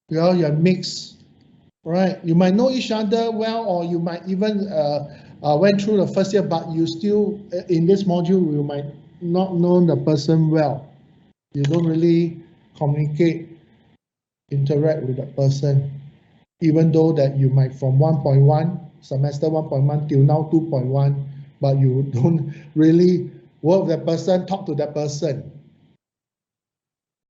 You're mixed, right? You might know each other well, or you might even went through the first year, but you still, in this module, you might not know the person well. You don't really communicate, interact with that person, even though that you might from 1.1, semester 1.1 till now 2.1, but you don't really work with that person, talk to that person.